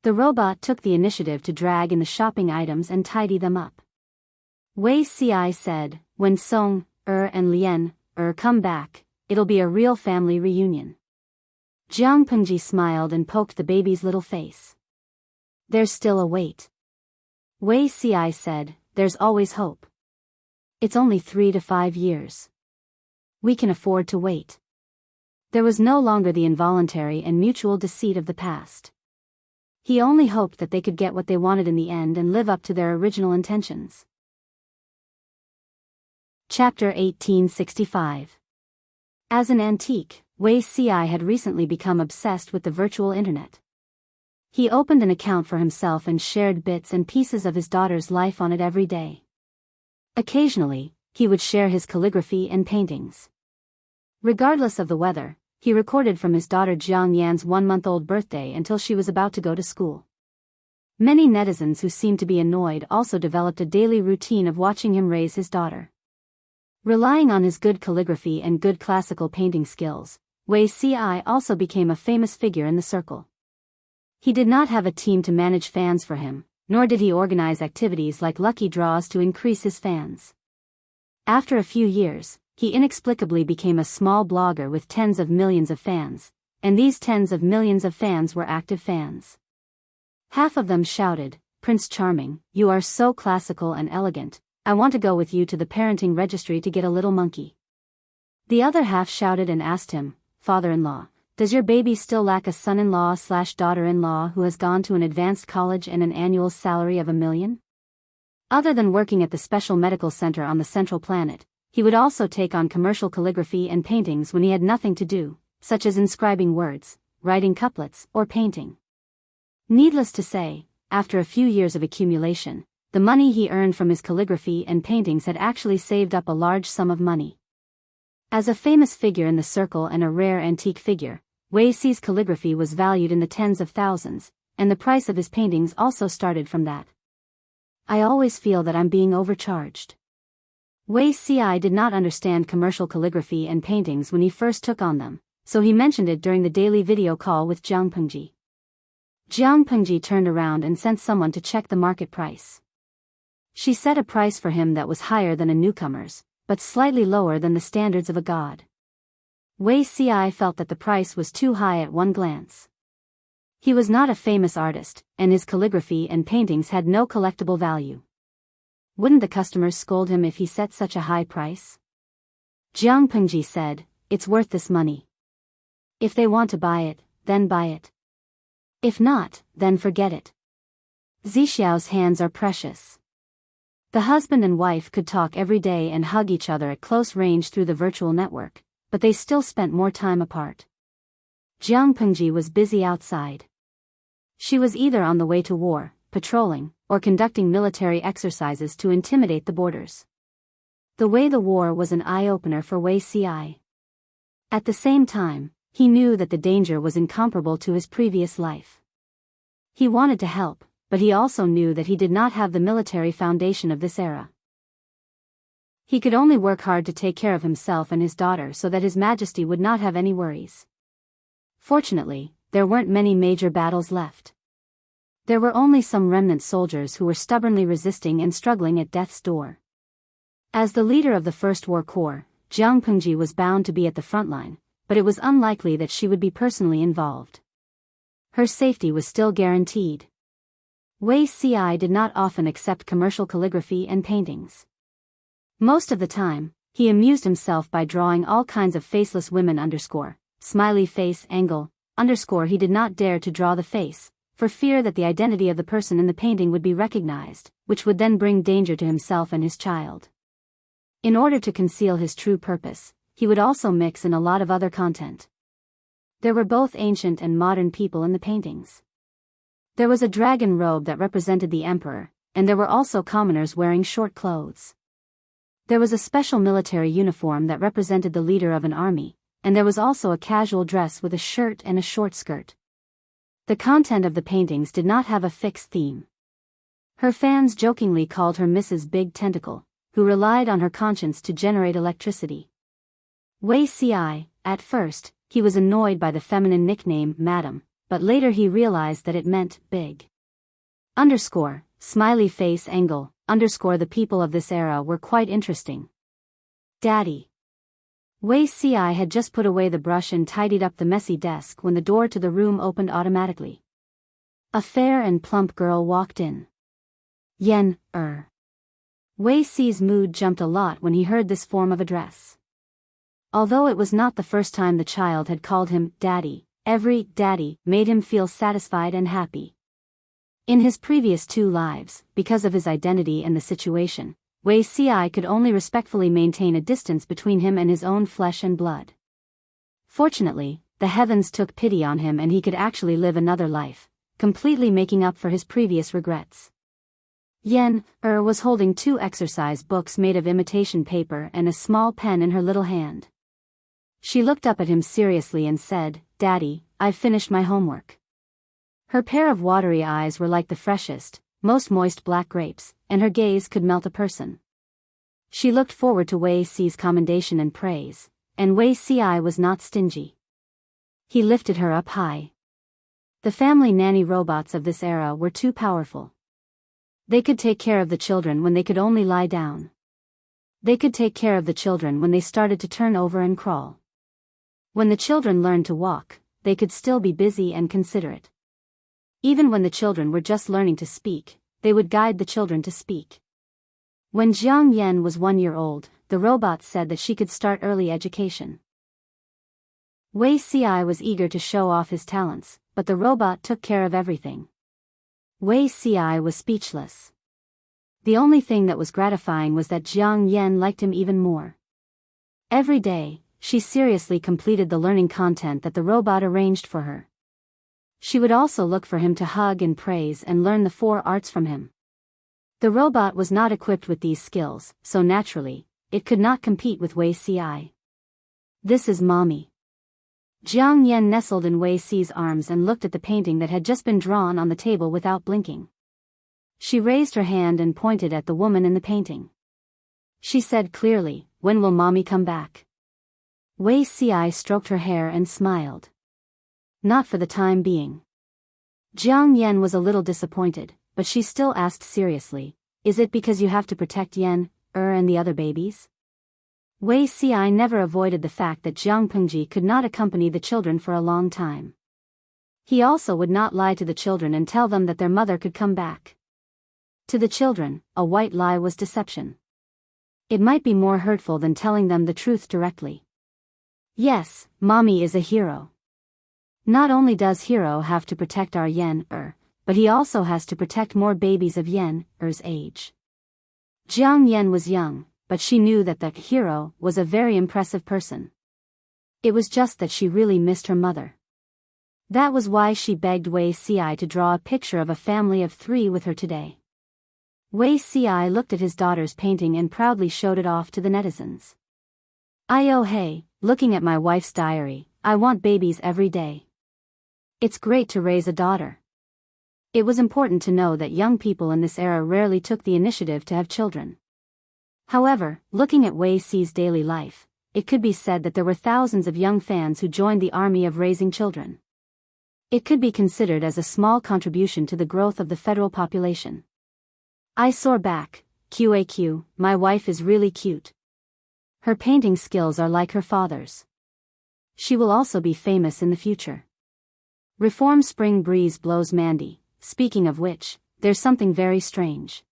The robot took the initiative to drag in the shopping items and tidy them up. Wei Ci said, "When Song, and Lian, come back, it'll be a real family reunion." Jiang Pengji smiled and poked the baby's little face. "There's still a wait." Wei Ci said, "There's always hope. It's only 3 to 5 years. We can afford to wait." There was no longer the involuntary and mutual deceit of the past. He only hoped that they could get what they wanted in the end and live up to their original intentions. Chapter 1865. As an antique, Wei Ci had recently become obsessed with the virtual internet. He opened an account for himself and shared bits and pieces of his daughter's life on it every day. Occasionally, he would share his calligraphy and paintings. Regardless of the weather, he recorded from his daughter Jiang Yan's 1-month-old birthday until she was about to go to school. Many netizens who seemed to be annoyed also developed a daily routine of watching him raise his daughter. Relying on his good calligraphy and good classical painting skills, Wei Ci also became a famous figure in the circle. He did not have a team to manage fans for him, nor did he organize activities like lucky draws to increase his fans. After a few years, he inexplicably became a small blogger with tens of millions of fans, and these tens of millions of fans were active fans. Half of them shouted, "Prince Charming, you are so classical and elegant, I want to go with you to the parenting registry to get a little monkey." The other half shouted and asked him, "Father-in-law, does your baby still lack a son-in-law/daughter-in-law who has gone to an advanced college and an annual salary of $1 million?" Other than working at the special medical center on the central planet, he would also take on commercial calligraphy and paintings when he had nothing to do, such as inscribing words, writing couplets, or painting. Needless to say, after a few years of accumulation, the money he earned from his calligraphy and paintings had actually saved up a large sum of money. As a famous figure in the circle and a rare antique figure, Wei Ci's calligraphy was valued in the tens of thousands, and the price of his paintings also started from that. "I always feel that I'm being overcharged." Wei Ci did not understand commercial calligraphy and paintings when he first took on them, so he mentioned it during the daily video call with Jiang Pengji. Jiang Pengji turned around and sent someone to check the market price. She set a price for him that was higher than a newcomer's, but slightly lower than the standards of a god. Wei Ci felt that the price was too high at one glance. He was not a famous artist, and his calligraphy and paintings had no collectible value. Wouldn't the customers scold him if he set such a high price? Jiang Pengji said, "It's worth this money. If they want to buy it, then buy it. If not, then forget it." Zixiao's hands are precious. The husband and wife could talk every day and hug each other at close range through the virtual network, but they still spent more time apart. Jiang Pengji was busy outside. She was either on the way to war, patrolling, or conducting military exercises to intimidate the borders. The way the war was an eye-opener for Wei Ci. At the same time, he knew that the danger was incomparable to his previous life. He wanted to help, but he also knew that he did not have the military foundation of this era. He could only work hard to take care of himself and his daughter so that His Majesty would not have any worries. Fortunately, there weren't many major battles left. There were only some remnant soldiers who were stubbornly resisting and struggling at death's door. As the leader of the First War Corps, Jiang Pengji was bound to be at the front line, but it was unlikely that she would be personally involved. Her safety was still guaranteed. Wei Ci did not often accept commercial calligraphy and paintings. Most of the time, he amused himself by drawing all kinds of faceless women smiley face angle, he did not dare to draw the face, for fear that the identity of the person in the painting would be recognized, which would then bring danger to himself and his child. In order to conceal his true purpose, he would also mix in a lot of other content. There were both ancient and modern people in the paintings. There was a dragon robe that represented the emperor, and there were also commoners wearing short clothes. There was a special military uniform that represented the leader of an army, and there was also a casual dress with a shirt and a short skirt. The content of the paintings did not have a fixed theme. Her fans jokingly called her Mrs. Big Tentacle, who relied on her conscience to generate electricity. Wei Ci, at first, he was annoyed by the feminine nickname Madam, but later he realized that it meant big. Smiley face angle, the people of this era were quite interesting. Daddy. Wei Ci had just put away the brush and tidied up the messy desk when the door to the room opened automatically. A fair and plump girl walked in. Yen, Wei Ci's mood jumped a lot when he heard this form of address. Although it was not the first time the child had called him Daddy, every Daddy made him feel satisfied and happy. In his previous 2 lives, because of his identity and the situation, Wei Ci could only respectfully maintain a distance between him and his own flesh and blood. Fortunately, the heavens took pity on him and he could actually live another life, completely making up for his previous regrets. Yen, was holding 2 exercise books made of imitation paper and a small pen in her little hand. She looked up at him seriously and said, Daddy, I've finished my homework. Her pair of watery eyes were like the freshest, most moist black grapes, and her gaze could melt a person. She looked forward to Wei Ci's commendation and praise, and Wei Ci was not stingy. He lifted her up high. The family nanny robots of this era were too powerful. They could take care of the children when they could only lie down. They could take care of the children when they started to turn over and crawl. When the children learned to walk, they could still be busy and considerate. Even when the children were just learning to speak, they would guide the children to speak. When Jiang Yen was 1 year old, the robot said that she could start early education. Wei Ci was eager to show off his talents, but the robot took care of everything. Wei Ci was speechless. The only thing that was gratifying was that Jiang Yen liked him even more. Every day, she seriously completed the learning content that the robot arranged for her. She would also look for him to hug and praise and learn the 4 arts from him. The robot was not equipped with these skills, so naturally, it could not compete with Wei Ci. This is Mommy. Jiang Yen nestled in Wei Ci's arms and looked at the painting that had just been drawn on the table without blinking. She raised her hand and pointed at the woman in the painting. She said clearly, "When will Mommy come back?" Wei Ci stroked her hair and smiled. Not for the time being. Jiang Yen was a little disappointed, but she still asked seriously, "Is it because you have to protect Yen, and the other babies?" Wei Ci never avoided the fact that Jiang Pengji could not accompany the children for a long time. He also would not lie to the children and tell them that their mother could come back. To the children, a white lie was deception. It might be more hurtful than telling them the truth directly. Yes, Mommy is a hero. Not only does Hero have to protect our Yen, but he also has to protect more babies of Yen's age. Jiang Yen was young, but she knew that the Hero was a very impressive person. It was just that she really missed her mother. That was why she begged Wei Ci to draw a picture of a family of 3 with her today. Wei Ci looked at his daughter's painting and proudly showed it off to the netizens. "Oh hey, looking at my wife's diary, I want babies every day. It's great to raise a daughter." It was important to know that young people in this era rarely took the initiative to have children. However, looking at Wei Ci's daily life, it could be said that there were thousands of young fans who joined the army of raising children. It could be considered as a small contribution to the growth of the federal population. I soar back, QAQ, my wife is really cute. Her painting skills are like her father's. She will also be famous in the future. Reform spring breeze blows Mandy, speaking of which, there's something very strange.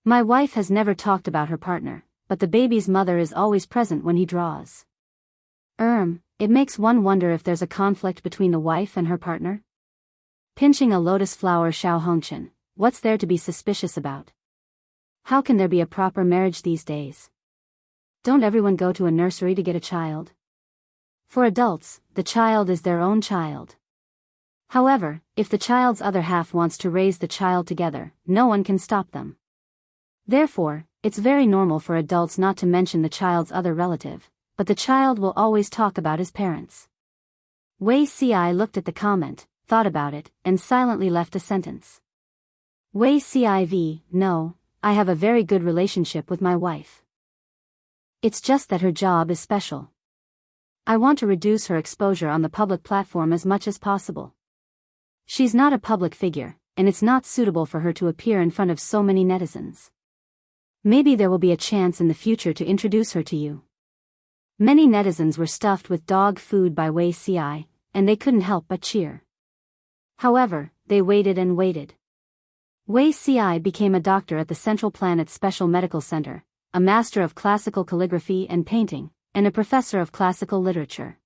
My wife has never talked about her partner, but the baby's mother is always present when he draws. It makes one wonder if there's a conflict between the wife and her partner? Pinching a lotus flower Xiao Hongchen, what's there to be suspicious about? How can there be a proper marriage these days? Don't everyone go to a nursery to get a child? For adults, the child is their own child. However, if the child's other half wants to raise the child together, no one can stop them. Therefore, it's very normal for adults not to mention the child's other relative, but the child will always talk about his parents. Wei Ci looked at the comment, thought about it, and silently left a sentence. Wei Civ, no, I have a very good relationship with my wife. It's just that her job is special. I want to reduce her exposure on the public platform as much as possible. She's not a public figure, and it's not suitable for her to appear in front of so many netizens. Maybe there will be a chance in the future to introduce her to you. Many netizens were stuffed with dog food by Wei Ci, and they couldn't help but cheer. However, they waited and waited. Wei Ci became a doctor at the Central Planet Special Medical Center, a master of classical calligraphy and painting, and a professor of classical literature.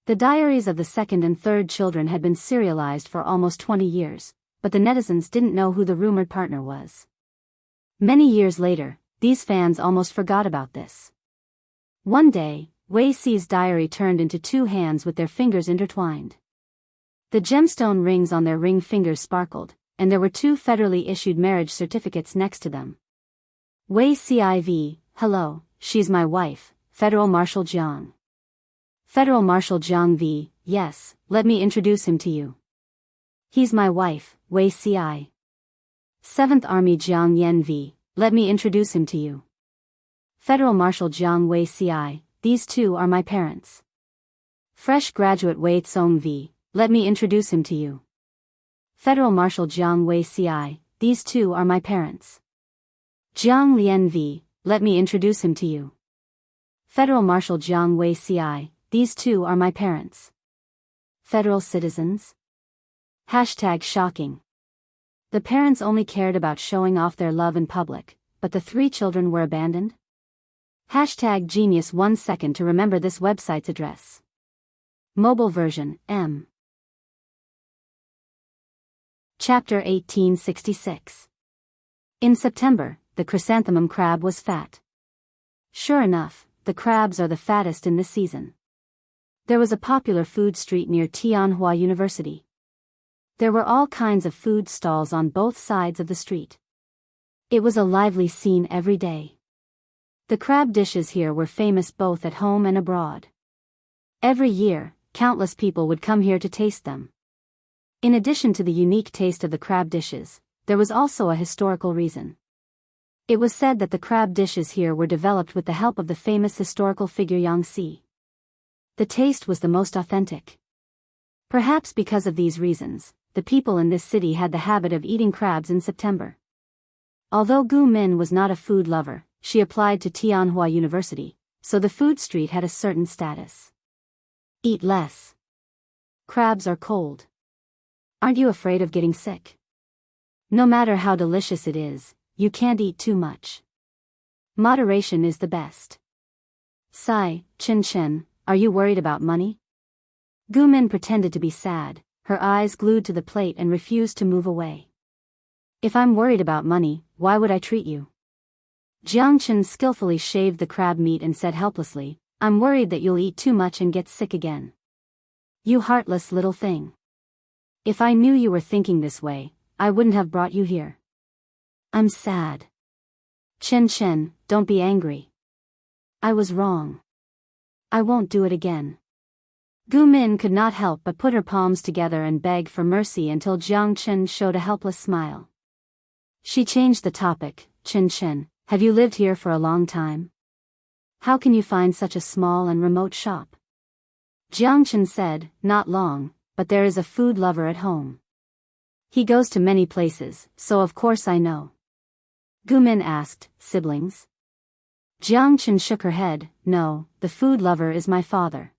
The diaries of the second and third children had been serialized for almost 20 years, but the netizens didn't know who the rumored partner was. Many years later, these fans almost forgot about this. One day, Wei Ci's diary turned into two hands with their fingers intertwined. The gemstone rings on their ring fingers sparkled, and there were two federally issued marriage certificates next to them. Wei Civ, hello, she's my wife, Federal Marshal Jiang. Federal Marshal Jiang V, yes, let me introduce him to you. He's my wife, Wei Ci. 7th Army Jiang Yan V, let me introduce him to you. Federal Marshal Jiang Wei Ci, these two are my parents. Fresh graduate Wei Tsong V, let me introduce him to you. Federal Marshal Jiang Wei Ci, these two are my parents. Jiang Lian V, let me introduce him to you. Federal Marshal Jiang Wei Ci, these two are my parents. Federal citizens? #shocking. The parents only cared about showing off their love in public, but the three children were abandoned? #genius 1 second to remember this website's address. Mobile version, M. Chapter 1866. In September, the chrysanthemum crab was fat. Sure enough, the crabs are the fattest in this season. There was a popular food street near Tianhua University. There were all kinds of food stalls on both sides of the street. It was a lively scene every day. The crab dishes here were famous both at home and abroad. Every year, countless people would come here to taste them. In addition to the unique taste of the crab dishes, there was also a historical reason. It was said that the crab dishes here were developed with the help of the famous historical figure Yang Si. The taste was the most authentic. Perhaps because of these reasons, the people in this city had the habit of eating crabs in September. Although Gu Min was not a food lover, she applied to Tianhua University, so the food street had a certain status. Eat less. Crabs are cold. Aren't you afraid of getting sick? No matter how delicious it is, you can't eat too much. Moderation is the best. Sigh, Chin Chin, are you worried about money? Gu Min pretended to be sad, her eyes glued to the plate and refused to move away. If I'm worried about money, why would I treat you? Jiang Chen skillfully shaved the crab meat and said helplessly, I'm worried that you'll eat too much and get sick again. You heartless little thing. If I knew you were thinking this way, I wouldn't have brought you here. I'm sad. Chen Chen, don't be angry. I was wrong. I won't do it again. Gu Min could not help but put her palms together and beg for mercy until Jiang Chen showed a helpless smile. She changed the topic. Chen Chen, have you lived here for a long time? How can you find such a small and remote shop? Jiang Chen said, not long, but there is a food lover at home. He goes to many places, so of course I know. Gumin asked, siblings? Jiang Chen shook her head, no, the food lover is my father.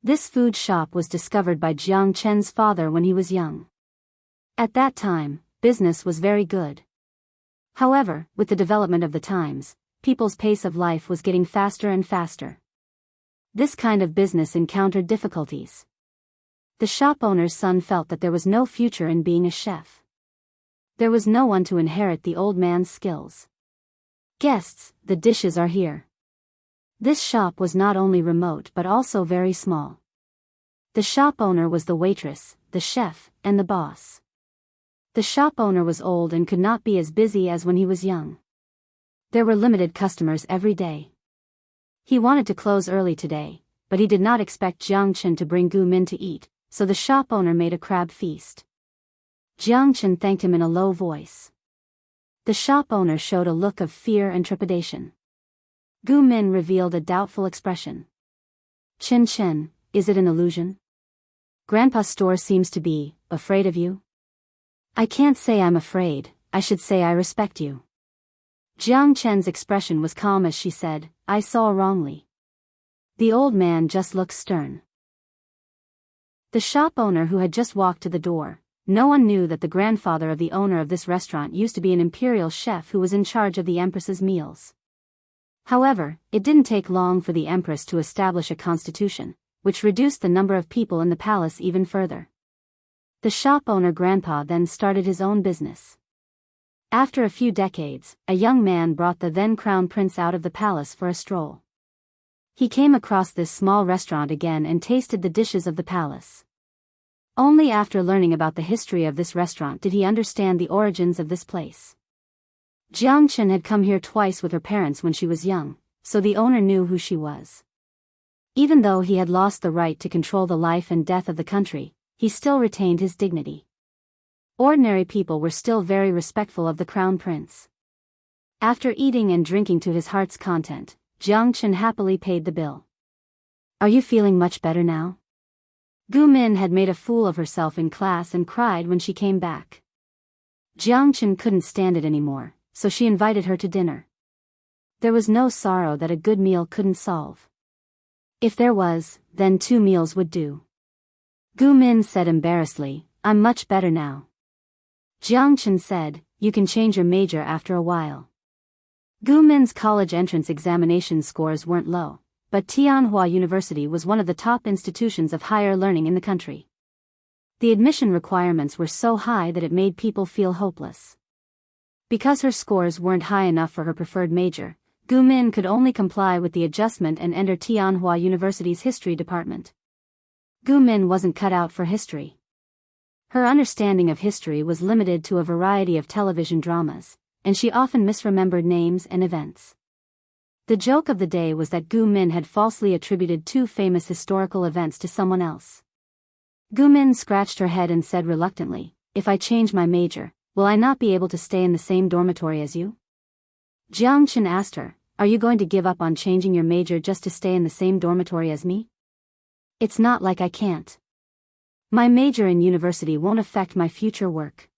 This food shop was discovered by Jiang Chen's father when he was young. At that time, business was very good. However, with the development of the times, people's pace of life was getting faster and faster. This kind of business encountered difficulties. The shop owner's son felt that there was no future in being a chef. There was no one to inherit the old man's skills. Guests, the dishes are here. This shop was not only remote but also very small. The shop owner was the waitress, the chef, and the boss. The shop owner was old and could not be as busy as when he was young. There were limited customers every day. He wanted to close early today, but he did not expect Jiang Chen to bring Gu Min to eat, so the shop owner made a crab feast. Jiang Chen thanked him in a low voice. The shop owner showed a look of fear and trepidation. Gu Min revealed a doubtful expression. Chen, is it an illusion? Grandpa's store seems to be afraid of you. I can't say I'm afraid, I should say I respect you. Jiang Chen's expression was calm as she said, I saw wrongly. The old man just looked stern. The shop owner who had just walked to the door, no one knew that the grandfather of the owner of this restaurant used to be an imperial chef who was in charge of the Empress's meals. However, it didn't take long for the Empress to establish a constitution, which reduced the number of people in the palace even further. The shop owner grandpa then started his own business. After a few decades, a young man brought the then crown prince out of the palace for a stroll. He came across this small restaurant again and tasted the dishes of the palace. Only after learning about the history of this restaurant did he understand the origins of this place. Jiang Chen had come here twice with her parents when she was young, so the owner knew who she was. Even though he had lost the right to control the life and death of the country, he still retained his dignity. Ordinary people were still very respectful of the crown prince. After eating and drinking to his heart's content, Jiang Chen happily paid the bill. Are you feeling much better now? Gu Min had made a fool of herself in class and cried when she came back. Jiang Chen couldn't stand it anymore, so she invited her to dinner. There was no sorrow that a good meal couldn't solve. If there was, then 2 meals would do. Gu Min said embarrassedly, I'm much better now. Jiang Chen said, you can change your major after a while. Gu Min's college entrance examination scores weren't low, but Tianhua University was one of the top institutions of higher learning in the country. The admission requirements were so high that it made people feel hopeless. Because her scores weren't high enough for her preferred major, Gu Min could only comply with the adjustment and enter Tianhua University's history department. Gu Min wasn't cut out for history. Her understanding of history was limited to a variety of television dramas, and she often misremembered names and events. The joke of the day was that Gu Min had falsely attributed 2 famous historical events to someone else. Gu Min scratched her head and said reluctantly, if I change my major, will I not be able to stay in the same dormitory as you? Jiang Chen asked her, are you going to give up on changing your major just to stay in the same dormitory as me? It's not like I can't. My major in university won't affect my future work.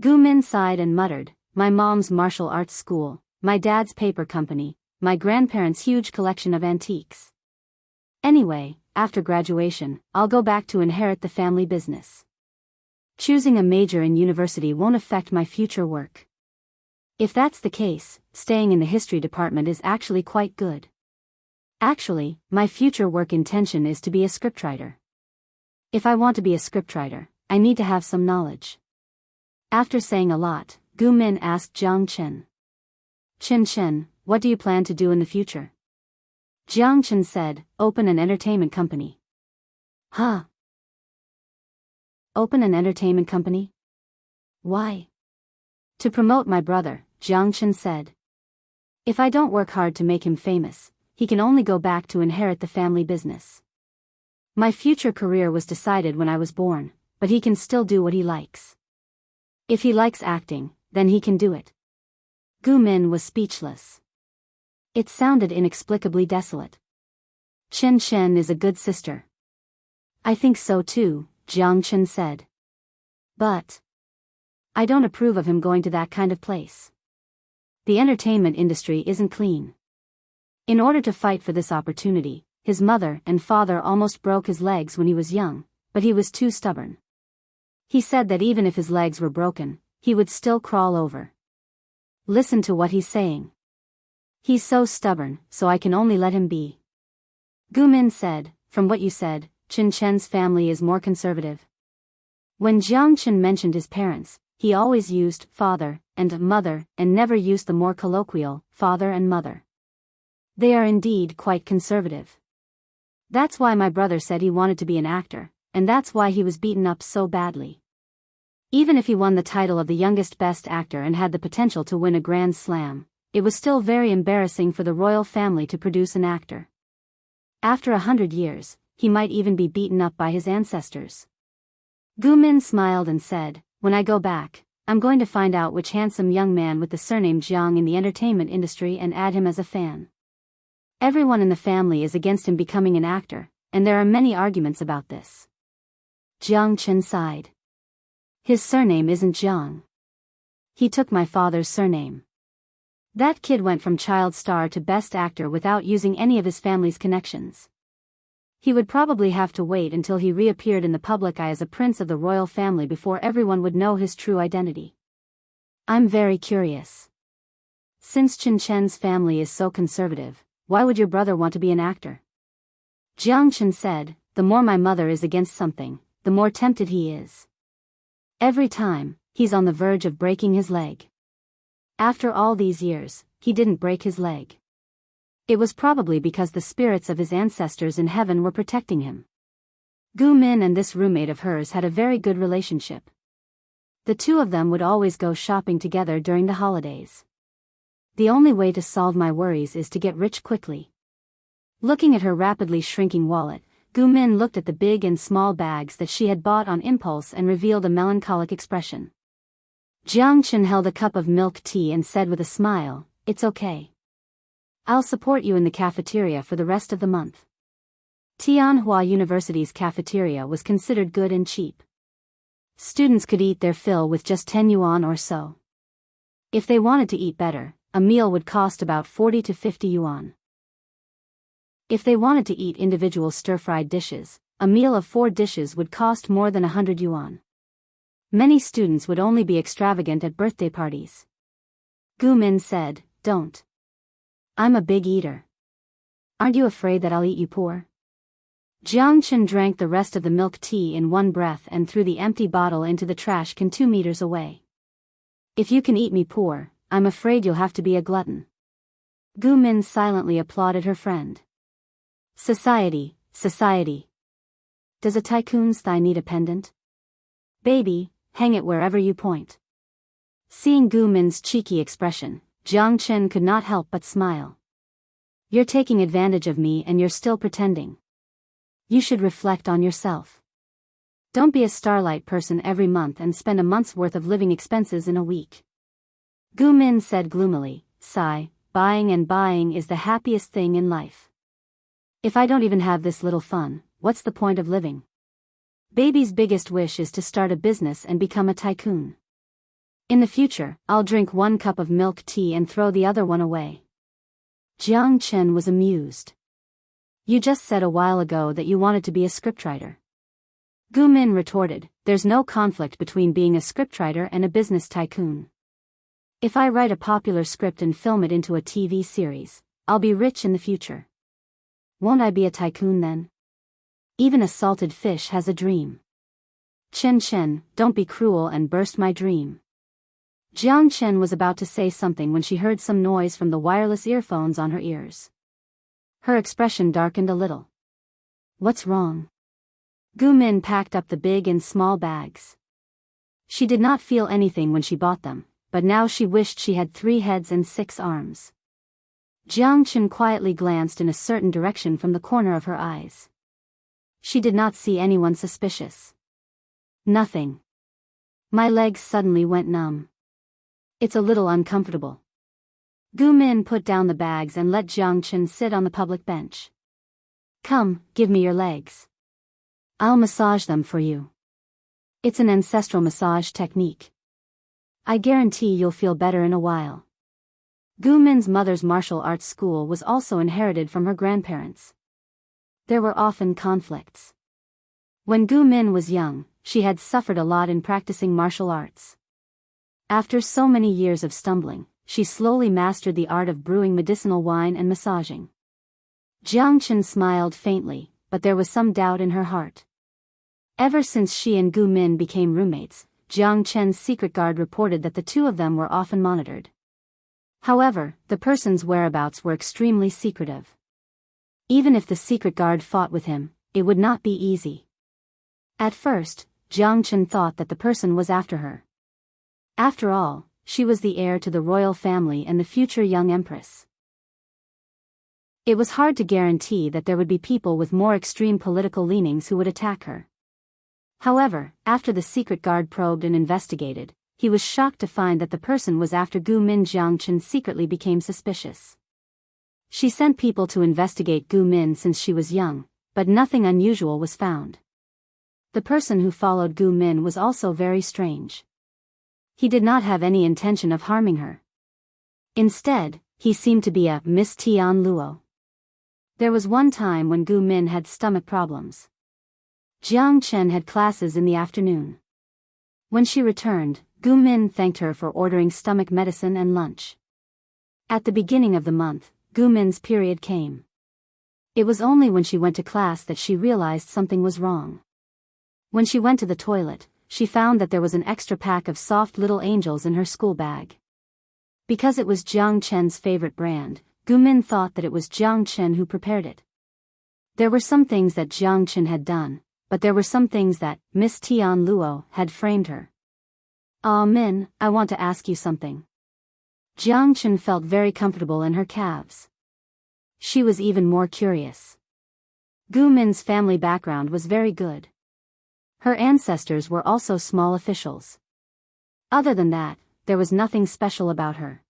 Gu Min sighed and muttered, my mom's martial arts school, my dad's paper company, my grandparents' huge collection of antiques. Anyway, after graduation, I'll go back to inherit the family business. Choosing a major in university won't affect my future work. If that's the case, staying in the history department is actually quite good. Actually, my future work intention is to be a scriptwriter. If I want to be a scriptwriter, I need to have some knowledge. After saying a lot, Gu Min asked Jiang Chen. Chen, what do you plan to do in the future? Jiang Chen said, open an entertainment company. Huh? Open an entertainment company? Why? To promote my brother, Jiang Chen said. If I don't work hard to make him famous, he can only go back to inherit the family business. My future career was decided when I was born, but he can still do what he likes. If he likes acting, then he can do it. Gu Min was speechless. It sounded inexplicably desolate. Chen is a good sister. I think so too, Jiang Chen said. But I don't approve of him going to that kind of place. The entertainment industry isn't clean. In order to fight for this opportunity, his mother and father almost broke his legs when he was young, but he was too stubborn. He said that even if his legs were broken, he would still crawl over. Listen to what he's saying. He's so stubborn, so I can only let him be. Gu Min said, from what you said, Chen Chen's family is more conservative. When Jiang Chen mentioned his parents, he always used father and mother and never used the more colloquial father and mother. They are indeed quite conservative. That's why my brother said he wanted to be an actor, and that's why he was beaten up so badly. Even if he won the title of the youngest best actor and had the potential to win a Grand Slam, it was still very embarrassing for the royal family to produce an actor. After 100 years, he might even be beaten up by his ancestors. Gu Min smiled and said, when I go back, I'm going to find out which handsome young man with the surname Jiang in the entertainment industry and add him as a fan. Everyone in the family is against him becoming an actor, and there are many arguments about this. Jiang Chen sighed. His surname isn't Jiang. He took my father's surname. That kid went from child star to best actor without using any of his family's connections. He would probably have to wait until he reappeared in the public eye as a prince of the royal family before everyone would know his true identity. I'm very curious. Since Chen Chen's family is so conservative, why would your brother want to be an actor? Jiang Chen said, the more my mother is against something, the more tempted he is. Every time, he's on the verge of breaking his leg. After all these years, he didn't break his leg. It was probably because the spirits of his ancestors in heaven were protecting him. Gu Min and this roommate of hers had a very good relationship. The two of them would always go shopping together during the holidays. The only way to solve my worries is to get rich quickly. Looking at her rapidly shrinking wallet, Gu Min looked at the big and small bags that she had bought on impulse and revealed a melancholic expression. Jiang Chen held a cup of milk tea and said with a smile, it's okay. I'll support you in the cafeteria for the rest of the month. Tianhua University's cafeteria was considered good and cheap. Students could eat their fill with just 10 yuan or so. If they wanted to eat better, a meal would cost about 40 to 50 yuan. If they wanted to eat individual stir-fried dishes, a meal of 4 dishes would cost more than 100 yuan. Many students would only be extravagant at birthday parties. Gu Min said, don't. I'm a big eater. Aren't you afraid that I'll eat you poor? Jiang Chen drank the rest of the milk tea in one breath and threw the empty bottle into the trash can 2 meters away. If you can eat me poor, I'm afraid you'll have to be a glutton. Gu Min silently applauded her friend. Society, society. Does a tycoon's thigh need a pendant? Baby, hang it wherever you point. Seeing Gu Min's cheeky expression, Jiang Chen could not help but smile. You're taking advantage of me and you're still pretending. You should reflect on yourself. Don't be a starlight person every month and spend a month's worth of living expenses in a week. Gu Min said gloomily, sigh, buying and buying is the happiest thing in life. If I don't even have this little fun, what's the point of living? Baby's biggest wish is to start a business and become a tycoon. In the future, I'll drink 1 cup of milk tea and throw the other one away. Jiang Chen was amused. You just said a while ago that you wanted to be a scriptwriter. Gu Min retorted, there's no conflict between being a scriptwriter and a business tycoon. If I write a popular script and film it into a TV series, I'll be rich in the future. Won't I be a tycoon then? Even a salted fish has a dream. Chen, don't be cruel and burst my dream. Jiang Chen was about to say something when she heard some noise from the wireless earphones on her ears. Her expression darkened a little. What's wrong? Gu Min packed up the big and small bags. She did not feel anything when she bought them, but now she wished she had 3 heads and 6 arms. Jiang Chen quietly glanced in a certain direction from the corner of her eyes. She did not see anyone suspicious. Nothing. My legs suddenly went numb. It's a little uncomfortable. Gu Min put down the bags and let Jiang Chen sit on the public bench. Come, give me your legs. I'll massage them for you. It's an ancestral massage technique. I guarantee you'll feel better in a while. Gu Min's mother's martial arts school was also inherited from her grandparents. There were often conflicts. When Gu Min was young, she had suffered a lot in practicing martial arts. After so many years of stumbling, she slowly mastered the art of brewing medicinal wine and massaging. Jiang Chen smiled faintly, but there was some doubt in her heart. Ever since she and Gu Min became roommates, Jiang Chen's secret guard reported that the two of them were often monitored. However, the person's whereabouts were extremely secretive. Even if the secret guard fought with him, it would not be easy. At first, Jiang Chen thought that the person was after her. After all, she was the heir to the royal family and the future young empress. It was hard to guarantee that there would be people with more extreme political leanings who would attack her. However, after the secret guard probed and investigated, he was shocked to find that the person was after Gu Min. Jiang Chen secretly became suspicious. She sent people to investigate Gu Min since she was young, but nothing unusual was found. The person who followed Gu Min was also very strange. He did not have any intention of harming her. Instead, he seemed to be a Miss Tian Luo. There was one time when Gu Min had stomach problems. Jiang Chen had classes in the afternoon. When she returned, Gu Min thanked her for ordering stomach medicine and lunch. At the beginning of the month, Gu Min's period came. It was only when she went to class that she realized something was wrong. When she went to the toilet, she found that there was an extra pack of soft little angels in her school bag. Because it was Jiang Chen's favorite brand, Gu Min thought that it was Jiang Chen who prepared it. There were some things that Jiang Chen had done, but there were some things that Miss Tian Luo had framed her. Min, I want to ask you something. Jiang Chen felt very comfortable in her calves. She was even more curious. Gu Min's family background was very good. Her ancestors were also small officials. Other than that, there was nothing special about her.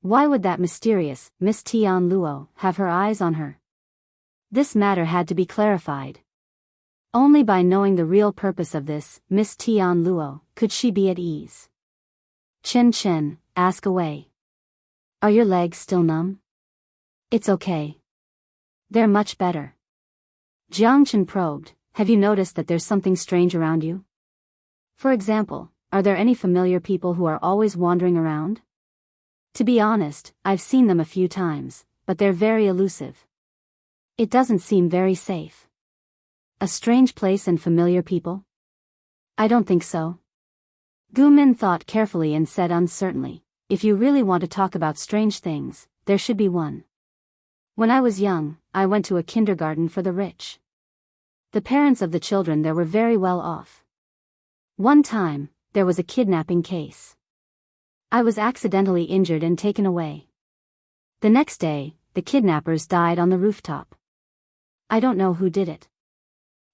Why would that mysterious Miss Tian Luo have her eyes on her? This matter had to be clarified. Only by knowing the real purpose of this Miss Tian Luo could she be at ease. Chen, ask away. Are your legs still numb? It's okay. They're much better. Jiang Chen probed, have you noticed that there's something strange around you? For example, are there any familiar people who are always wandering around? To be honest, I've seen them a few times, but they're very elusive. It doesn't seem very safe. A strange place and familiar people? I don't think so. Gu Min thought carefully and said uncertainly, if you really want to talk about strange things, there should be one. When I was young, I went to a kindergarten for the rich. The parents of the children there were very well off. One time, there was a kidnapping case. I was accidentally injured and taken away. The next day, the kidnappers died on the rooftop. I don't know who did it.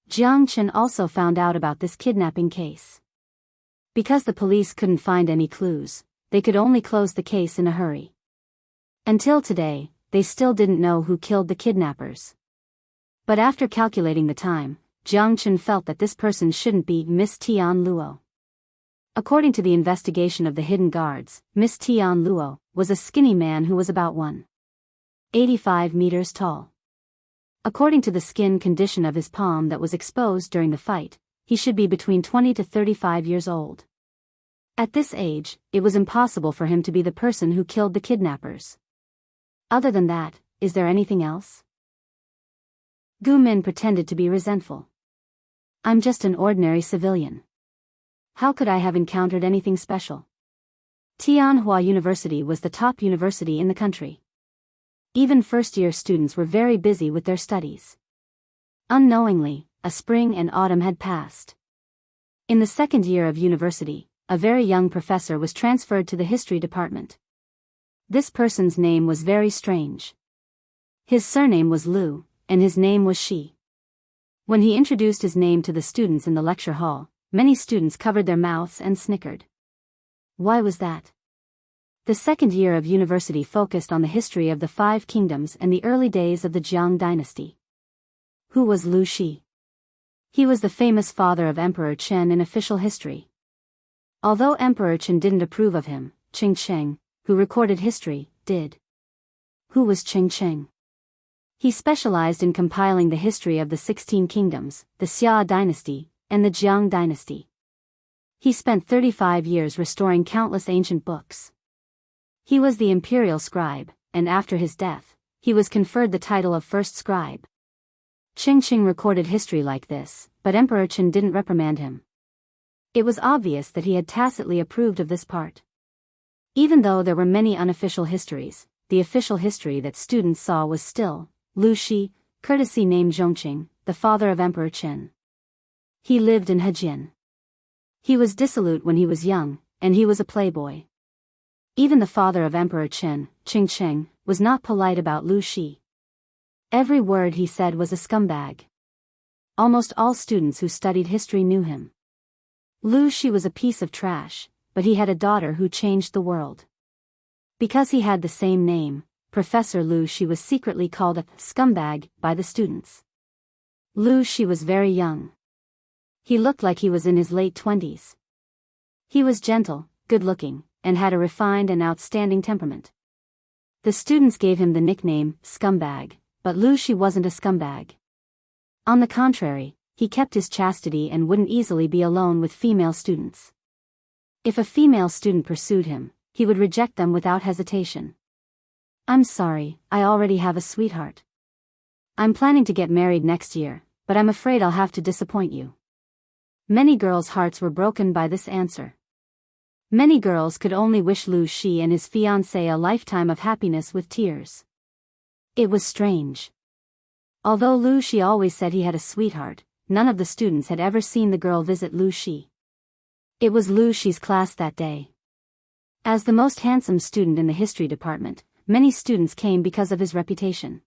Jiang Chen also found out about this kidnapping case. Because the police couldn't find any clues, they could only close the case in a hurry. Until today, they still didn't know who killed the kidnappers. But after calculating the time, Jiang Chen felt that this person shouldn't be Miss Tian Luo. According to the investigation of the hidden guards, Miss Tian Luo was a skinny man who was about 1.85 meters tall. According to the skin condition of his palm that was exposed during the fight, he should be between 20 to 35 years old. At this age, it was impossible for him to be the person who killed the kidnappers. Other than that, is there anything else? Gu Min pretended to be resentful. I'm just an ordinary civilian. How could I have encountered anything special? Tianhua University was the top university in the country. Even first-year students were very busy with their studies. Unknowingly, a spring and autumn had passed. In the second year of university, a very young professor was transferred to the history department. This person's name was very strange. His surname was Liu, and his name was Shi. When he introduced his name to the students in the lecture hall, many students covered their mouths and snickered. Why was that? The second year of university focused on the history of the Five Kingdoms and the early days of the Jiang dynasty. Who was Liu Shi? He was the famous father of Emperor Chen in official history. Although Emperor Chen didn't approve of him, Qing Sheng, who recorded history, did. Who was Qing Sheng? He specialized in compiling the history of the 16 kingdoms, the Xia dynasty, and the Jiang dynasty. He spent 35 years restoring countless ancient books. He was the imperial scribe, and after his death, he was conferred the title of first scribe. Qing Sheng recorded history like this, but Emperor Chen didn't reprimand him. It was obvious that he had tacitly approved of this part. Even though there were many unofficial histories, the official history that students saw was still, Lu Shi, courtesy named Zhongqing, the father of Emperor Chen. He lived in Hejin. He was dissolute when he was young, and he was a playboy. Even the father of Emperor Chen, Qing Sheng, was not polite about Lu Shi. Every word he said was a scumbag. Almost all students who studied history knew him. Lu Shi was a piece of trash, but he had a daughter who changed the world. Because he had the same name, Professor Lu Shi was secretly called a scumbag by the students. Lu Shi was very young. He looked like he was in his late 20s. He was gentle, good-looking, and had a refined and outstanding temperament. The students gave him the nickname scumbag, but Lu Shi wasn't a scumbag. On the contrary, he kept his chastity and wouldn't easily be alone with female students. If a female student pursued him, he would reject them without hesitation. "I'm sorry, I already have a sweetheart. I'm planning to get married next year, but I'm afraid I'll have to disappoint you." Many girls' hearts were broken by this answer. Many girls could only wish Lu Shi and his fiancée a lifetime of happiness with tears. It was strange. Although Lu Shi always said he had a sweetheart, none of the students had ever seen the girl visit Lu Shi. It was Lu Shi's class that day. As the most handsome student in the history department, many students came because of his reputation.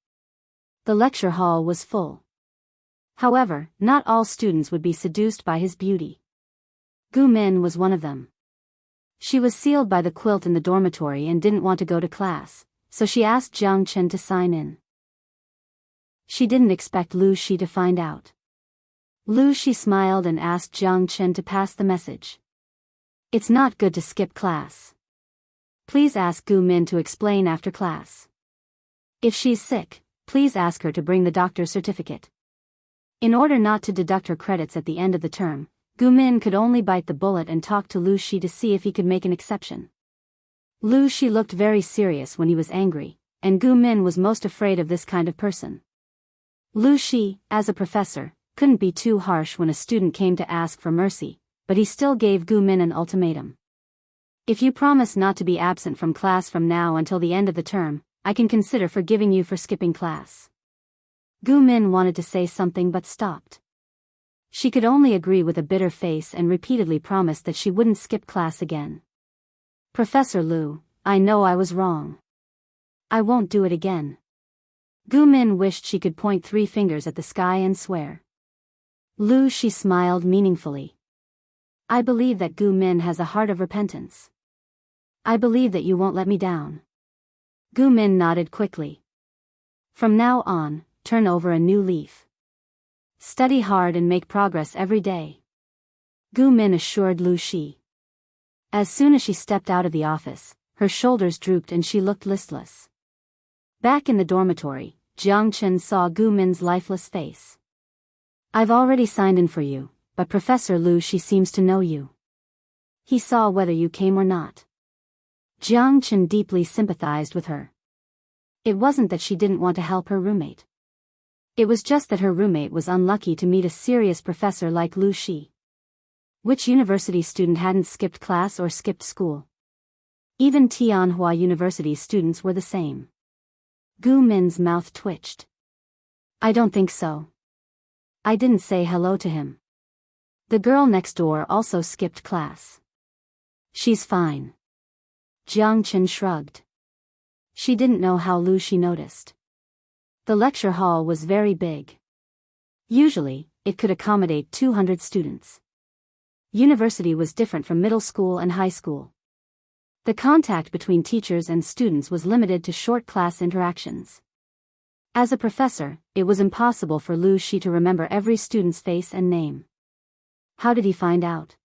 The lecture hall was full. However, not all students would be seduced by his beauty. Gu Min was one of them. She was sealed by the quilt in the dormitory and didn't want to go to class, so she asked Jiang Chen to sign in. She didn't expect Lu Shi to find out. Lu Shi smiled and asked Jiang Chen to pass the message. "It's not good to skip class. Please ask Gu Min to explain after class. If she's sick, please ask her to bring the doctor's certificate." In order not to deduct her credits at the end of the term, Gu Min could only bite the bullet and talk to Lu Shi to see if he could make an exception. Lu Shi looked very serious when he was angry, and Gu Min was most afraid of this kind of person. Lu Shi, as a professor, couldn't be too harsh when a student came to ask for mercy, but he still gave Gu Min an ultimatum. "If you promise not to be absent from class from now until the end of the term, I can consider forgiving you for skipping class." Gu Min wanted to say something but stopped. She could only agree with a bitter face and repeatedly promised that she wouldn't skip class again. "Professor Lu, I know I was wrong. I won't do it again." Gu Min wished she could point 3 fingers at the sky and swear. Lu Shi smiled meaningfully. "I believe that Gu Min has a heart of repentance. I believe that you won't let me down." Gu Min nodded quickly. "From now on, turn over a new leaf. Study hard and make progress every day," Gu Min assured Lu Shi. As soon as she stepped out of the office, her shoulders drooped and she looked listless. Back in the dormitory, Jiang Chen saw Gu Min's lifeless face. "I've already signed in for you, but Professor Lu Shi seems to know you. He saw whether you came or not." Jiang Chen deeply sympathized with her. It wasn't that she didn't want to help her roommate. It was just that her roommate was unlucky to meet a serious professor like Lu Shi. Which university student hadn't skipped class or skipped school? Even Tianhua University students were the same. Gu Min's mouth twitched. "I don't think so. I didn't say hello to him. The girl next door also skipped class. She's fine." Jiang Chen shrugged. She didn't know how Lu Shi noticed. The lecture hall was very big. Usually, it could accommodate 200 students. University was different from middle school and high school. The contact between teachers and students was limited to short class interactions. As a professor, it was impossible for Lu Shi to remember every student's face and name. How did he find out?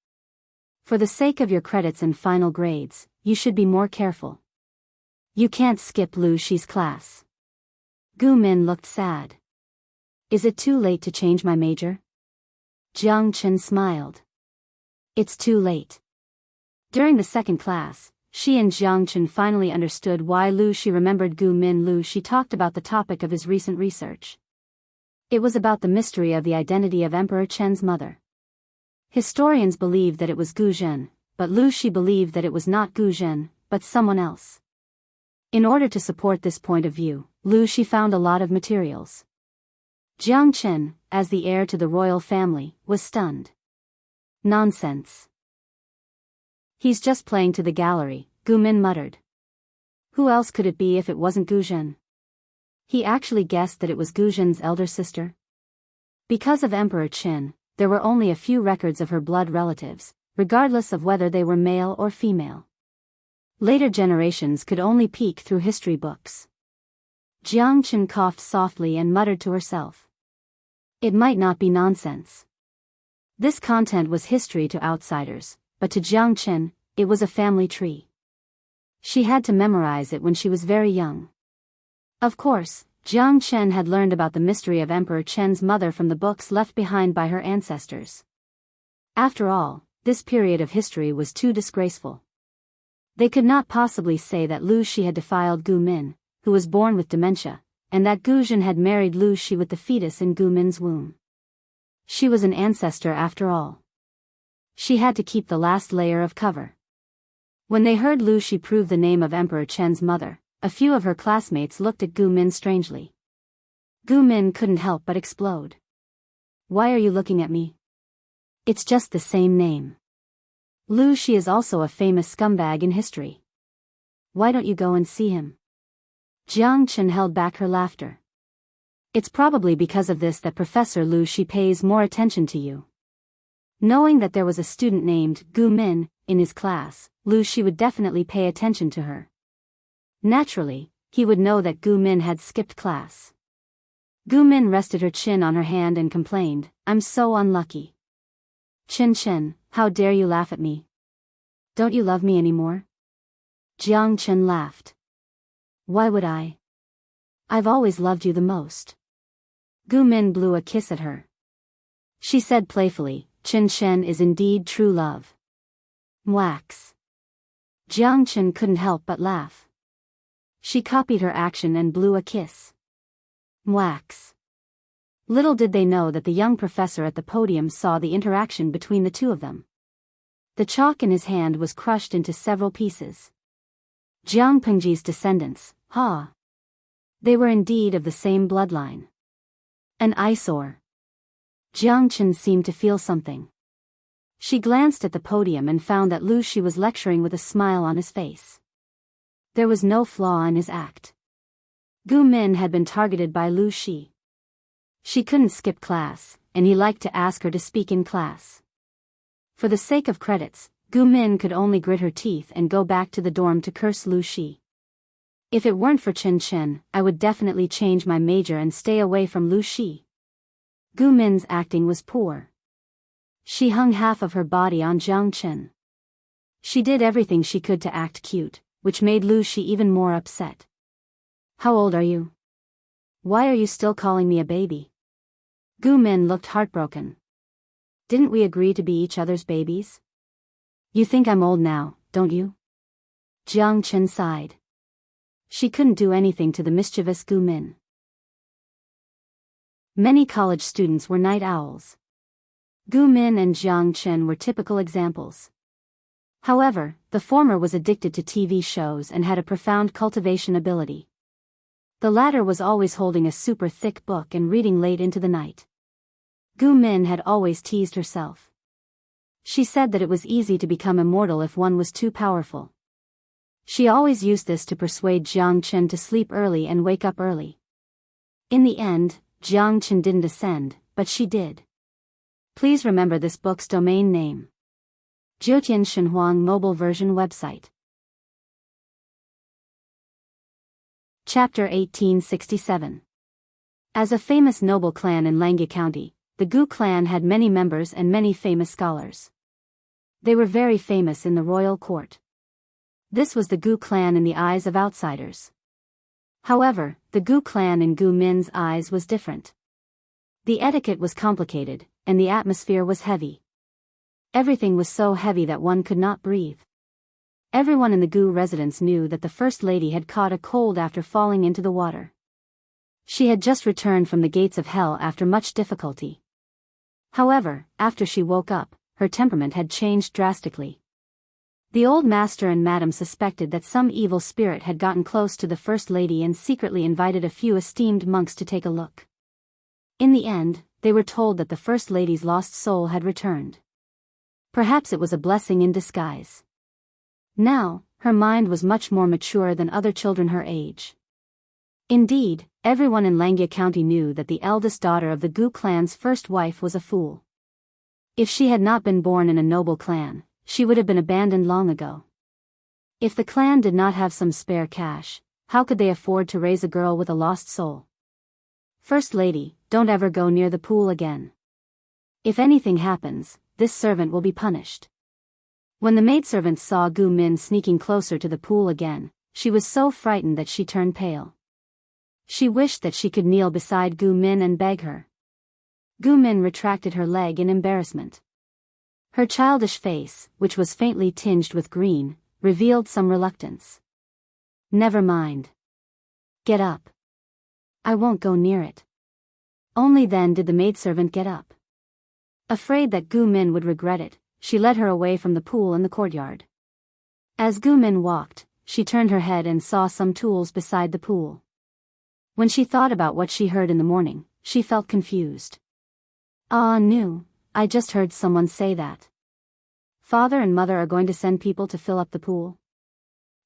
For the sake of your credits and final grades, you should be more careful. You can't skip Lu Shi's class. Gu Min looked sad. Is it too late to change my major? Jiang Chen smiled. It's too late. During the second class, she and Jiang Chen finally understood why Lu Shi remembered Gu Min. Lu Shi talked about the topic of his recent research. It was about the mystery of the identity of Emperor Chen's mother. Historians believed that it was Gu Zhen, but Lu Shi believed that it was not Gu Zhen, but someone else. In order to support this point of view, Lu Shi found a lot of materials. Jiang Chen, as the heir to the royal family, was stunned. Nonsense. He's just playing to the gallery, Gu Min muttered. Who else could it be if it wasn't Gu Zhen? He actually guessed that it was Gu Zhen's elder sister. Because of Emperor Chen, there were only a few records of her blood relatives, regardless of whether they were male or female. Later generations could only peek through history books. Jiang Chen coughed softly and muttered to herself. It might not be nonsense. This content was history to outsiders, but to Jiang Chen, it was a family tree. She had to memorize it when she was very young. Of course, Jiang Chen had learned about the mystery of Emperor Chen's mother from the books left behind by her ancestors. After all, this period of history was too disgraceful. They could not possibly say that Lu Shi had defiled Gu Min, who was born with dementia, and that Gu Zhen had married Lu Shi with the fetus in Gu Min's womb. She was an ancestor after all. She had to keep the last layer of cover. When they heard Lu Shi prove the name of Emperor Chen's mother, a few of her classmates looked at Gu Min strangely. Gu Min couldn't help but explode. Why are you looking at me? It's just the same name. Lu Shi is also a famous scumbag in history. Why don't you go and see him? Jiang Chen held back her laughter. It's probably because of this that Professor Lu Shi pays more attention to you. Knowing that there was a student named Gu Min in his class, Lu Shi would definitely pay attention to her. Naturally, he would know that Gu Min had skipped class. Gu Min rested her chin on her hand and complained, I'm so unlucky. Chen, how dare you laugh at me? Don't you love me anymore? Jiang Chen laughed. Why would I? I've always loved you the most. Gu Min blew a kiss at her. She said playfully, Chen is indeed true love. Mwax. Jiang Chen couldn't help but laugh. She copied her action and blew a kiss. Mwax. Little did they know that the young professor at the podium saw the interaction between the two of them. The chalk in his hand was crushed into several pieces. Jiang Pengji's descendants, ha! They were indeed of the same bloodline. An eyesore. Jiang Chen seemed to feel something. She glanced at the podium and found that Lu Shi was lecturing with a smile on his face. There was no flaw in his act. Gu Min had been targeted by Lu Shi. She couldn't skip class, and he liked to ask her to speak in class. For the sake of credits, Gu Min could only grit her teeth and go back to the dorm to curse Lu Shi. If it weren't for Chen, I would definitely change my major and stay away from Lu Shi. Gu Min's acting was poor. She hung half of her body on Jiang Chen. She did everything she could to act cute, which made Lu Shi even more upset. How old are you? Why are you still calling me a baby? Gu Min looked heartbroken. Didn't we agree to be each other's babies? You think I'm old now, don't you? Jiang Chen sighed. She couldn't do anything to the mischievous Gu Min. Many college students were night owls. Gu Min and Jiang Chen were typical examples. However, the former was addicted to TV shows and had a profound cultivation ability. The latter was always holding a super thick book and reading late into the night. Gu Min had always teased herself. She said that it was easy to become immortal if one was too powerful. She always used this to persuade Jiang Chen to sleep early and wake up early. In the end, Jiang Chen didn't ascend, but she did. Please remember this book's domain name. Jiutian Shenhuang mobile version website. Chapter 1867. As a famous noble clan in Langya County, the Gu clan had many members and many famous scholars. They were very famous in the royal court. This was the Gu clan in the eyes of outsiders. However, the Gu clan in Gu Min's eyes was different. The etiquette was complicated, and the atmosphere was heavy. Everything was so heavy that one could not breathe. Everyone in the Gu residence knew that the First Lady had caught a cold after falling into the water. She had just returned from the gates of hell after much difficulty. However, after she woke up, her temperament had changed drastically. The old master and madam suspected that some evil spirit had gotten close to the First Lady and secretly invited a few esteemed monks to take a look. In the end, they were told that the First Lady's lost soul had returned. Perhaps it was a blessing in disguise. Now, her mind was much more mature than other children her age. Indeed, everyone in Langya County knew that the eldest daughter of the Gu clan's first wife was a fool. If she had not been born in a noble clan, she would have been abandoned long ago. If the clan did not have some spare cash, how could they afford to raise a girl with a lost soul? First Lady, don't ever go near the pool again. If anything happens, this servant will be punished. When the maidservant saw Gu Min sneaking closer to the pool again, she was so frightened that she turned pale. She wished that she could kneel beside Gu Min and beg her. Gu Min retracted her leg in embarrassment. Her childish face, which was faintly tinged with green, revealed some reluctance. Never mind. Get up. I won't go near it. Only then did the maidservant get up. Afraid that Gu Min would regret it, she led her away from the pool in the courtyard. As Gu Min walked, she turned her head and saw some tools beside the pool. When she thought about what she heard in the morning, she felt confused. Ah, no, I just heard someone say that Father and Mother are going to send people to fill up the pool.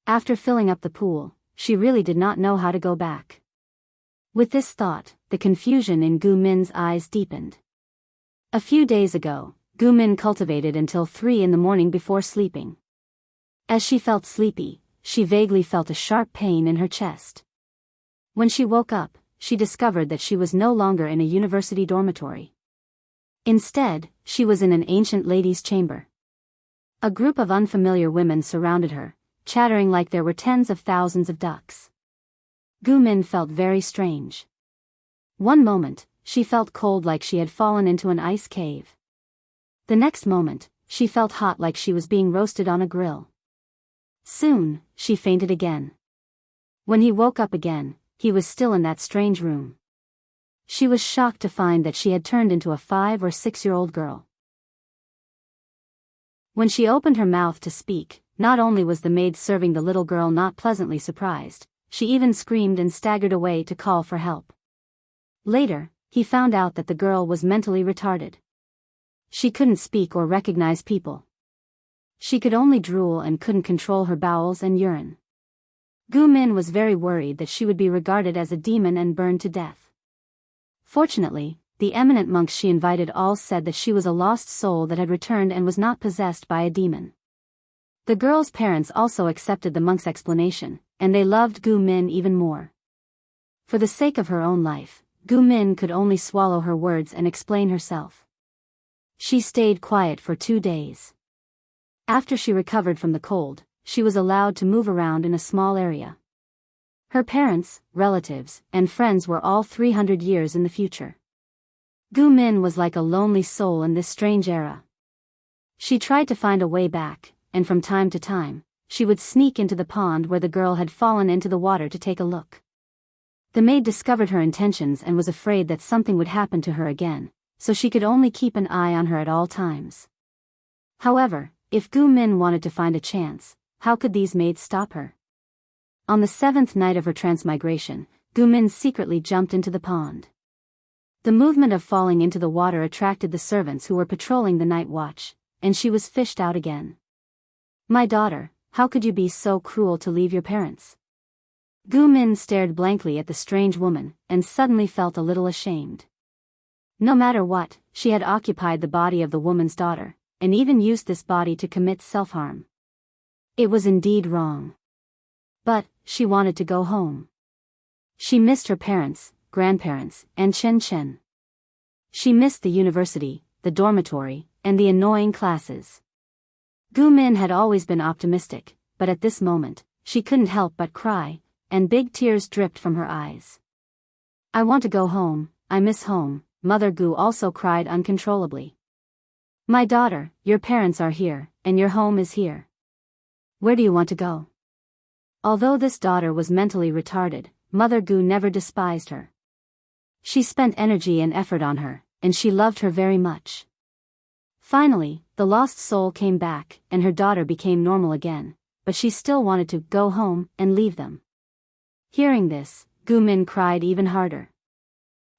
After filling up the pool, she really did not know how to go back. With this thought, the confusion in Gu Min's eyes deepened. A few days ago, Gu Min cultivated until 3 in the morning before sleeping. As she felt sleepy, she vaguely felt a sharp pain in her chest. When she woke up, she discovered that she was no longer in a university dormitory. Instead, she was in an ancient lady's chamber. A group of unfamiliar women surrounded her, chattering like there were tens of thousands of ducks. Gu Min felt very strange. One moment, she felt cold like she had fallen into an ice cave. The next moment, she felt hot like she was being roasted on a grill. Soon, she fainted again. When he woke up again, he was still in that strange room. She was shocked to find that she had turned into a 5 or 6-year-old girl. When she opened her mouth to speak, not only was the maid serving the little girl not pleasantly surprised, she even screamed and staggered away to call for help. Later, he found out that the girl was mentally retarded. She couldn't speak or recognize people. She could only drool and couldn't control her bowels and urine. Gu Min was very worried that she would be regarded as a demon and burned to death. Fortunately, the eminent monks she invited all said that she was a lost soul that had returned and was not possessed by a demon. The girl's parents also accepted the monk's explanation, and they loved Gu Min even more. For the sake of her own life, Gu Min could only swallow her words and explain herself. She stayed quiet for 2 days. After she recovered from the cold, she was allowed to move around in a small area. Her parents, relatives, and friends were all 300 years in the future. Gu Min was like a lonely soul in this strange era. She tried to find a way back, and from time to time, she would sneak into the pond where the girl had fallen into the water to take a look. The maid discovered her intentions and was afraid that something would happen to her again, so she could only keep an eye on her at all times. However, if Gu Min wanted to find a chance, how could these maids stop her? On the 7th night of her transmigration, Gu Min secretly jumped into the pond. The movement of falling into the water attracted the servants who were patrolling the night watch, and she was fished out again. "My daughter, how could you be so cruel to leave your parents?" Gu Min stared blankly at the strange woman, and suddenly felt a little ashamed. No matter what, she had occupied the body of the woman's daughter, and even used this body to commit self-harm. It was indeed wrong. But, she wanted to go home. She missed her parents, grandparents, and Chen Chen. She missed the university, the dormitory, and the annoying classes. Gu Min had always been optimistic, but at this moment, she couldn't help but cry, and big tears dripped from her eyes. I want to go home, I miss home, Mother Gu also cried uncontrollably. My daughter, your parents are here, and your home is here. Where do you want to go? Although this daughter was mentally retarded, Mother Gu never despised her. She spent energy and effort on her, and she loved her very much. Finally, the lost soul came back, and her daughter became normal again, but she still wanted to go home and leave them. Hearing this, Gu Min cried even harder.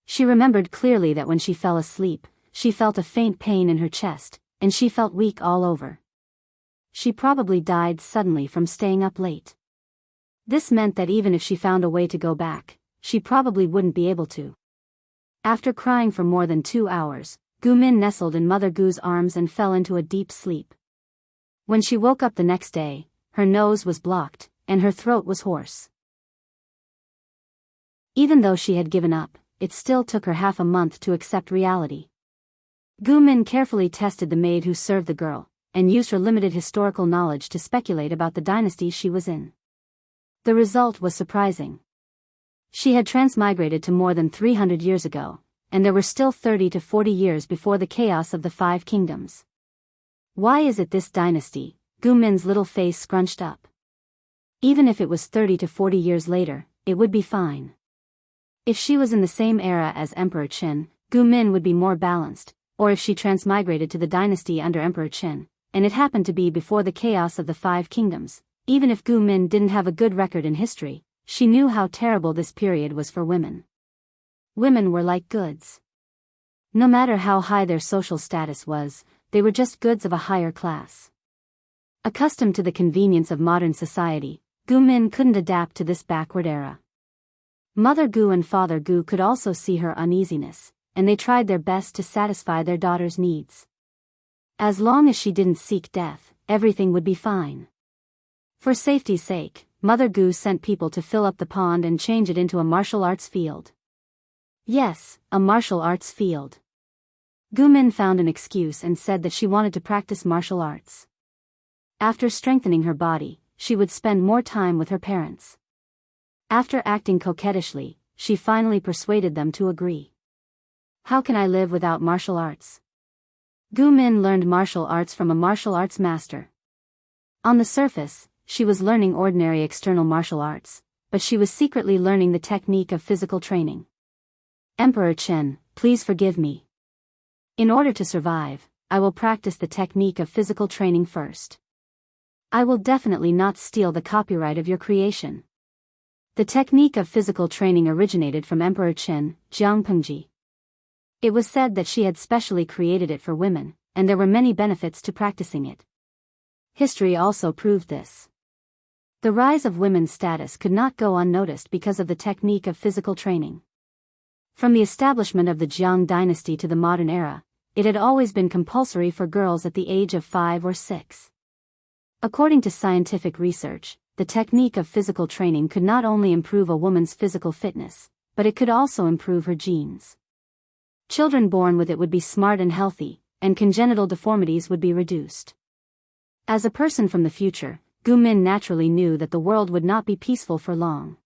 She remembered clearly that when she fell asleep, she felt a faint pain in her chest, and she felt weak all over. She probably died suddenly from staying up late. This meant that even if she found a way to go back, she probably wouldn't be able to. After crying for more than 2 hours, Gu Min nestled in Mother Gu's arms and fell into a deep sleep. When she woke up the next day, her nose was blocked, and her throat was hoarse. Even though she had given up, it still took her half a month to accept reality. Gu Min carefully tested the maid who served the girl, and used her limited historical knowledge to speculate about the dynasty she was in. The result was surprising. She had transmigrated to more than 300 years ago, and there were still 30 to 40 years before the chaos of the 5 kingdoms. Why is it this dynasty? Gu Min's little face scrunched up. Even if it was 30 to 40 years later, it would be fine. If she was in the same era as Emperor Qin, Gu Min would be more balanced, or if she transmigrated to the dynasty under Emperor Qin, and it happened to be before the chaos of the 5 kingdoms, even if Gu Min didn't have a good record in history, she knew how terrible this period was for women. Women were like goods. No matter how high their social status was, they were just goods of a higher class. Accustomed to the convenience of modern society, Gu Min couldn't adapt to this backward era. Mother Gu and Father Gu could also see her uneasiness, and they tried their best to satisfy their daughter's needs. As long as she didn't seek death, everything would be fine. For safety's sake, Mother Gu sent people to fill up the pond and change it into a martial arts field. Yes, a martial arts field. Gu Min found an excuse and said that she wanted to practice martial arts. After strengthening her body, she would spend more time with her parents. After acting coquettishly, she finally persuaded them to agree. How can I live without martial arts? Gu Min learned martial arts from a martial arts master. On the surface, she was learning ordinary external martial arts, but she was secretly learning the technique of physical training. Emperor Chen, please forgive me. In order to survive, I will practice the technique of physical training first. I will definitely not steal the copyright of your creation. The technique of physical training originated from Emperor Chen, Jiangpengji. It was said that she had specially created it for women, and there were many benefits to practicing it. History also proved this. The rise of women's status could not go unnoticed because of the technique of physical training. From the establishment of the Jiang dynasty to the modern era, it had always been compulsory for girls at the age of 5 or 6. According to scientific research, the technique of physical training could not only improve a woman's physical fitness, but it could also improve her genes. Children born with it would be smart and healthy, and congenital deformities would be reduced. As a person from the future, Gu Min naturally knew that the world would not be peaceful for long.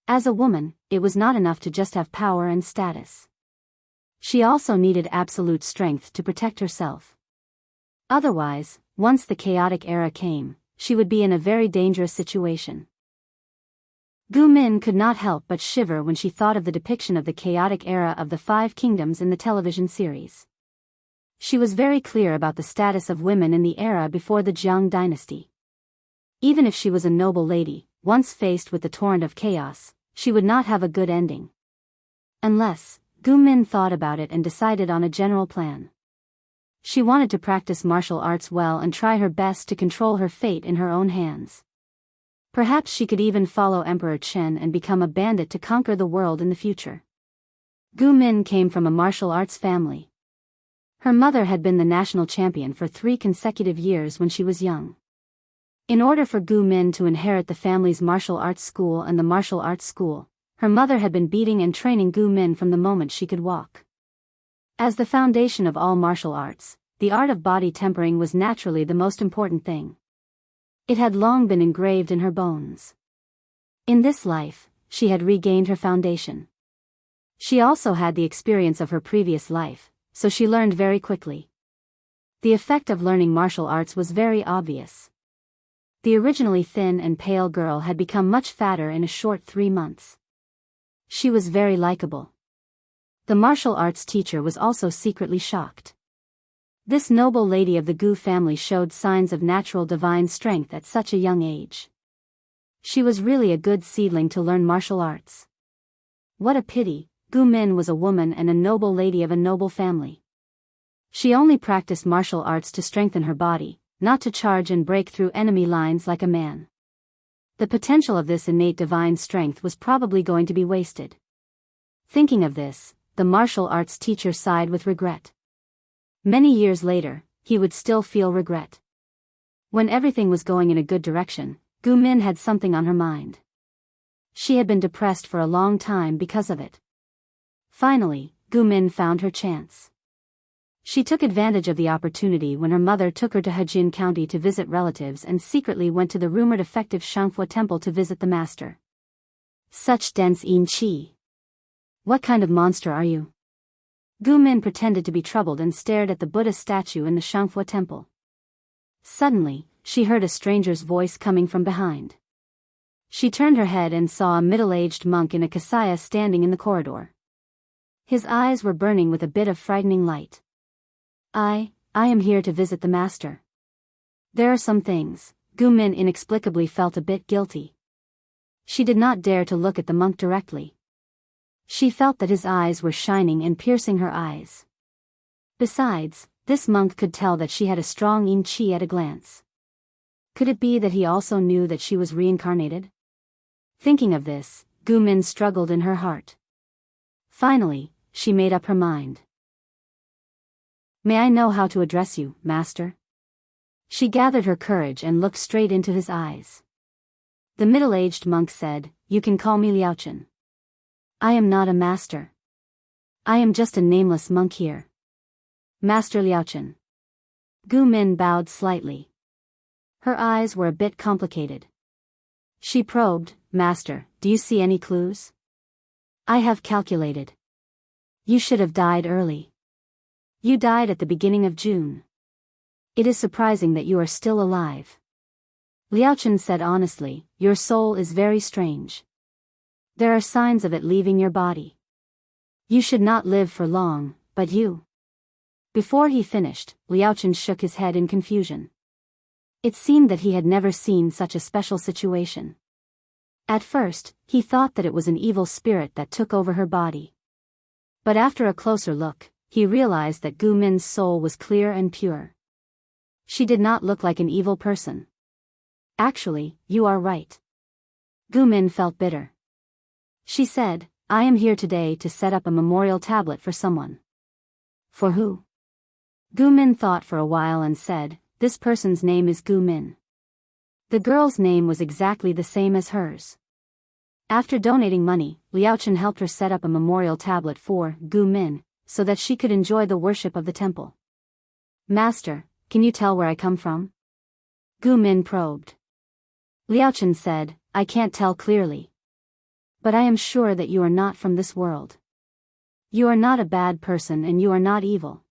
As a woman, it was not enough to just have power and status. She also needed absolute strength to protect herself. Otherwise, once the chaotic era came, she would be in a very dangerous situation. Gu Min could not help but shiver when she thought of the depiction of the chaotic era of the 5 kingdoms in the television series. She was very clear about the status of women in the era before the Jiang dynasty. Even if she was a noble lady, once faced with the torrent of chaos, she would not have a good ending. Unless, Gu Min thought about it and decided on a general plan. She wanted to practice martial arts well and try her best to control her fate in her own hands. Perhaps she could even follow Emperor Chen and become a bandit to conquer the world in the future. Gu Min came from a martial arts family. Her mother had been the national champion for 3 consecutive years when she was young. In order for Gu Min to inherit the family's martial arts school and the martial arts school, Her mother had been beating and training Gu Min from the moment she could walk. As the foundation of all martial arts, the art of body tempering was naturally the most important thing. It had long been engraved in her bones. In this life, she had regained her foundation. She also had the experience of her previous life, so she learned very quickly. The effect of learning martial arts was very obvious. The originally thin and pale girl had become much fatter in a short 3 months. She was very likable. The martial arts teacher was also secretly shocked. This noble lady of the Gu family showed signs of natural divine strength at such a young age. She was really a good seedling to learn martial arts. What a pity, Gu Min was a woman and a noble lady of a noble family. She only practiced martial arts to strengthen her body, not to charge and break through enemy lines like a man. The potential of this innate divine strength was probably going to be wasted. Thinking of this, the martial arts teacher sighed with regret. Many years later, he would still feel regret. When everything was going in a good direction, Gu Min had something on her mind. She had been depressed for a long time because of it. Finally, Gu Min found her chance. She took advantage of the opportunity when her mother took her to Hejin County to visit relatives and secretly went to the rumored effective Shangfu temple to visit the master. Such dense yin qi. What kind of monster are you? Gu Min pretended to be troubled and stared at the Buddha statue in the Shangfu temple. Suddenly, she heard a stranger's voice coming from behind. She turned her head and saw a middle-aged monk in a kasaya standing in the corridor. His eyes were burning with a bit of frightening light. I am here to visit the master. There are some things. Gu Min inexplicably felt a bit guilty. She did not dare to look at the monk directly. She felt that his eyes were shining and piercing her eyes. Besides, this monk could tell that she had a strong yin qi at a glance. Could it be that he also knew that she was reincarnated? Thinking of this, Gu Min struggled in her heart. Finally, she made up her mind. May I know how to address you, master? She gathered her courage and looked straight into his eyes. The middle-aged monk said, "You can call me Liaochen. I am not a master. I am just a nameless monk here." Master Liaochen. Gu Min bowed slightly. Her eyes were a bit complicated. She probed, "Master, do you see any clues?" "I have calculated. You should have died early. You died at the beginning of June. It is surprising that you are still alive." Liaochen said honestly, "Your soul is very strange. There are signs of it leaving your body. You should not live for long, but you..." Before he finished, Liaochen shook his head in confusion. It seemed that he had never seen such a special situation. At first, he thought that it was an evil spirit that took over her body. But after a closer look, he realized that Gu Min's soul was clear and pure. She did not look like an evil person. "Actually, you are right." Gu Min felt bitter. She said, "I am here today to set up a memorial tablet for someone." "For who?" Gu Min thought for a while and said, "This person's name is Gu Min." The girl's name was exactly the same as hers. After donating money, Liaochen helped her set up a memorial tablet for Gu Min, so that she could enjoy the worship of the temple. "Master, can you tell where I come from?" Gu Min probed. Liaochen said, "I can't tell clearly. But I am sure that you are not from this world. You are not a bad person and you are not evil."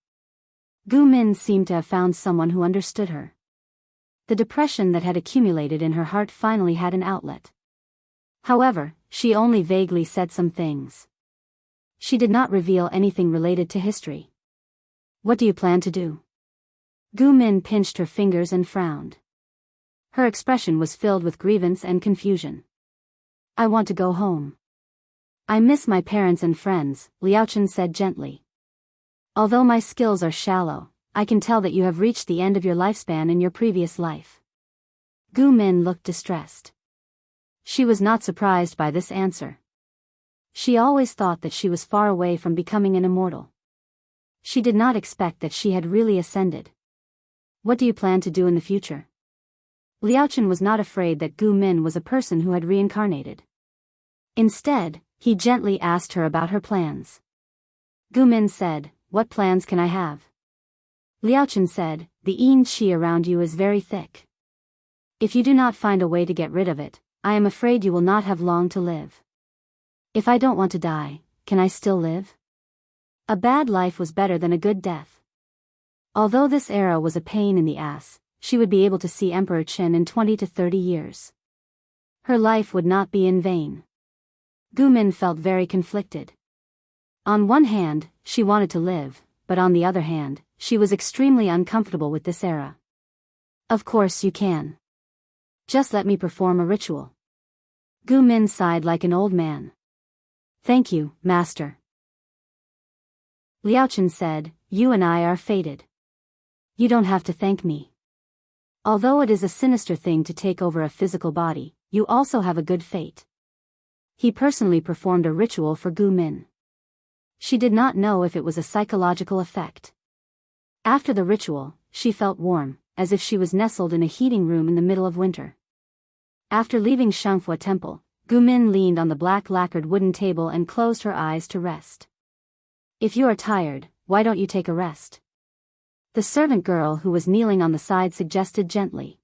Gu Min seemed to have found someone who understood her. The depression that had accumulated in her heart finally had an outlet. However, she only vaguely said some things. She did not reveal anything related to history. "What do you plan to do?" Gu Min pinched her fingers and frowned. Her expression was filled with grievance and confusion. "I want to go home. I miss my parents and friends," Liaochen said gently. "Although my skills are shallow, I can tell that you have reached the end of your lifespan in your previous life." Gu Min looked distressed. She was not surprised by this answer. She always thought that she was far away from becoming an immortal. She did not expect that she had really ascended. "What do you plan to do in the future?" Liaochen was not afraid that Gu Min was a person who had reincarnated. Instead, He gently asked her about her plans. Gu Min said, "What plans can I have?" Liao Chen said, "The yin qi around you is very thick. If you do not find a way to get rid of it, I am afraid you will not have long to live. If I don't want to die, can I still live? A bad life was better than a good death." Although this era was a pain in the ass, she would be able to see Emperor Chen in 20 to 30 years. Her life would not be in vain. Gu Min felt very conflicted. On one hand, she wanted to live, but on the other hand, she was extremely uncomfortable with this era. "Of course you can. Just let me perform a ritual." Gu Min sighed like an old man. "Thank you, master." Liao Chen said, "You and I are fated. You don't have to thank me. Although it is a sinister thing to take over a physical body, you also have a good fate." He personally performed a ritual for Gu Min. She did not know if it was a psychological effect. After the ritual, she felt warm, as if she was nestled in a heating room in the middle of winter. After leaving Shangfua Temple, Gu Min leaned on the black lacquered wooden table and closed her eyes to rest. "If you are tired, why don't you take a rest?" The servant girl who was kneeling on the side suggested gently.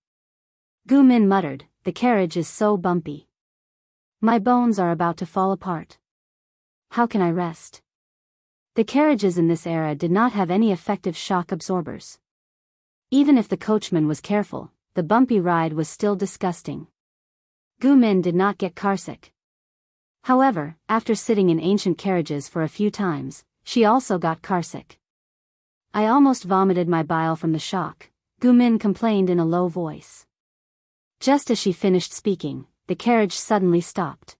Gu Min muttered, "The carriage is so bumpy. My bones are about to fall apart. How can I rest?" The carriages in this era did not have any effective shock absorbers. Even if the coachman was careful, the bumpy ride was still disgusting. Gu Min did not get carsick. However, after sitting in ancient carriages for a few times, she also got carsick. "I almost vomited my bile from the shock," Gu Min complained in a low voice. Just as she finished speaking, the carriage suddenly stopped.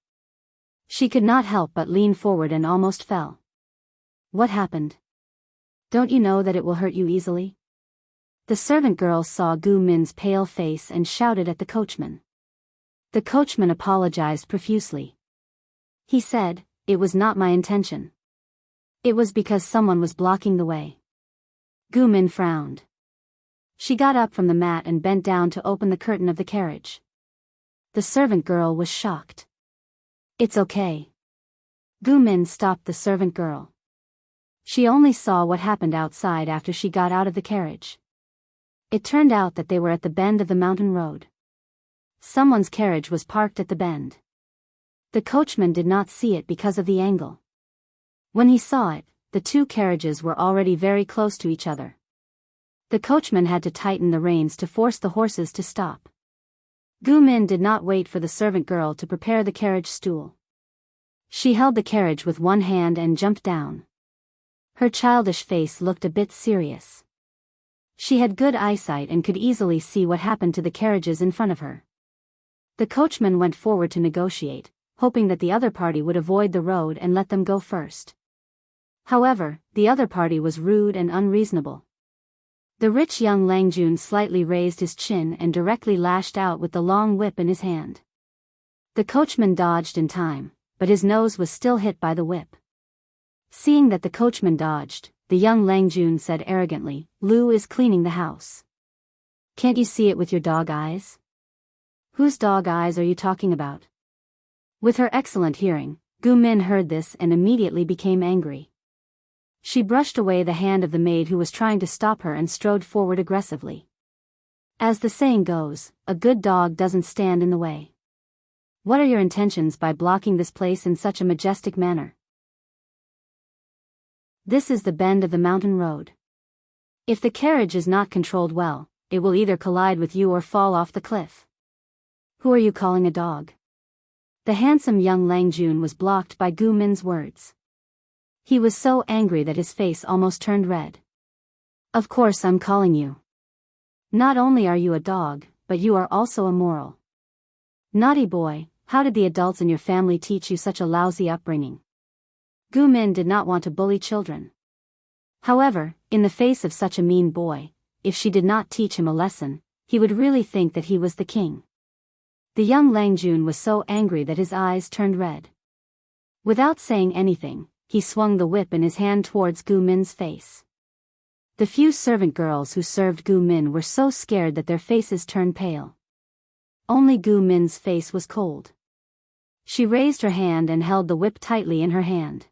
She could not help but lean forward and almost fell. "What happened? Don't you know that it will hurt you easily?" The servant girl saw Gu Min's pale face and shouted at the coachman. The coachman apologized profusely. He said, "It was not my intention. It was because someone was blocking the way." Gu Min frowned. She got up from the mat and bent down to open the curtain of the carriage. The servant girl was shocked. "It's okay." Gu Min stopped the servant girl. She only saw what happened outside after she got out of the carriage. It turned out that they were at the bend of the mountain road. Someone's carriage was parked at the bend. The coachman did not see it because of the angle. When he saw it, the two carriages were already very close to each other. The coachman had to tighten the reins to force the horses to stop. Gu Min did not wait for the servant girl to prepare the carriage stool. She held the carriage with one hand and jumped down. Her childish face looked a bit serious. She had good eyesight and could easily see what happened to the carriages in front of her. The coachman went forward to negotiate, hoping that the other party would avoid the road and let them go first. However, the other party was rude and unreasonable. The rich young Langjun slightly raised his chin and directly lashed out with the long whip in his hand. The coachman dodged in time, but his nose was still hit by the whip. Seeing that the coachman dodged, the young Langjun said arrogantly, "Lu is cleaning the house. Can't you see it with your dog eyes?" "Whose dog eyes are you talking about?" With her excellent hearing, Gu Min heard this and immediately became angry. She brushed away the hand of the maid who was trying to stop her and strode forward aggressively. As the saying goes, a good dog doesn't stand in the way. What are your intentions by blocking this place in such a majestic manner? This is the bend of the mountain road. If the carriage is not controlled well, it will either collide with you or fall off the cliff. Who are you calling a dog? The handsome young Langjun was blocked by Gu Min's words. He was so angry that his face almost turned red. Of course I'm calling you. Not only are you a dog, but you are also immoral. Naughty boy, how did the adults in your family teach you such a lousy upbringing? Gu Min did not want to bully children. However, in the face of such a mean boy, if she did not teach him a lesson, he would really think that he was the king. The young Langjun was so angry that his eyes turned red. Without saying anything, he swung the whip in his hand towards Gu Min's face. The few servant girls who served Gu Min were so scared that their faces turned pale. Only Gu Min's face was cold. She raised her hand and held the whip tightly in her hand.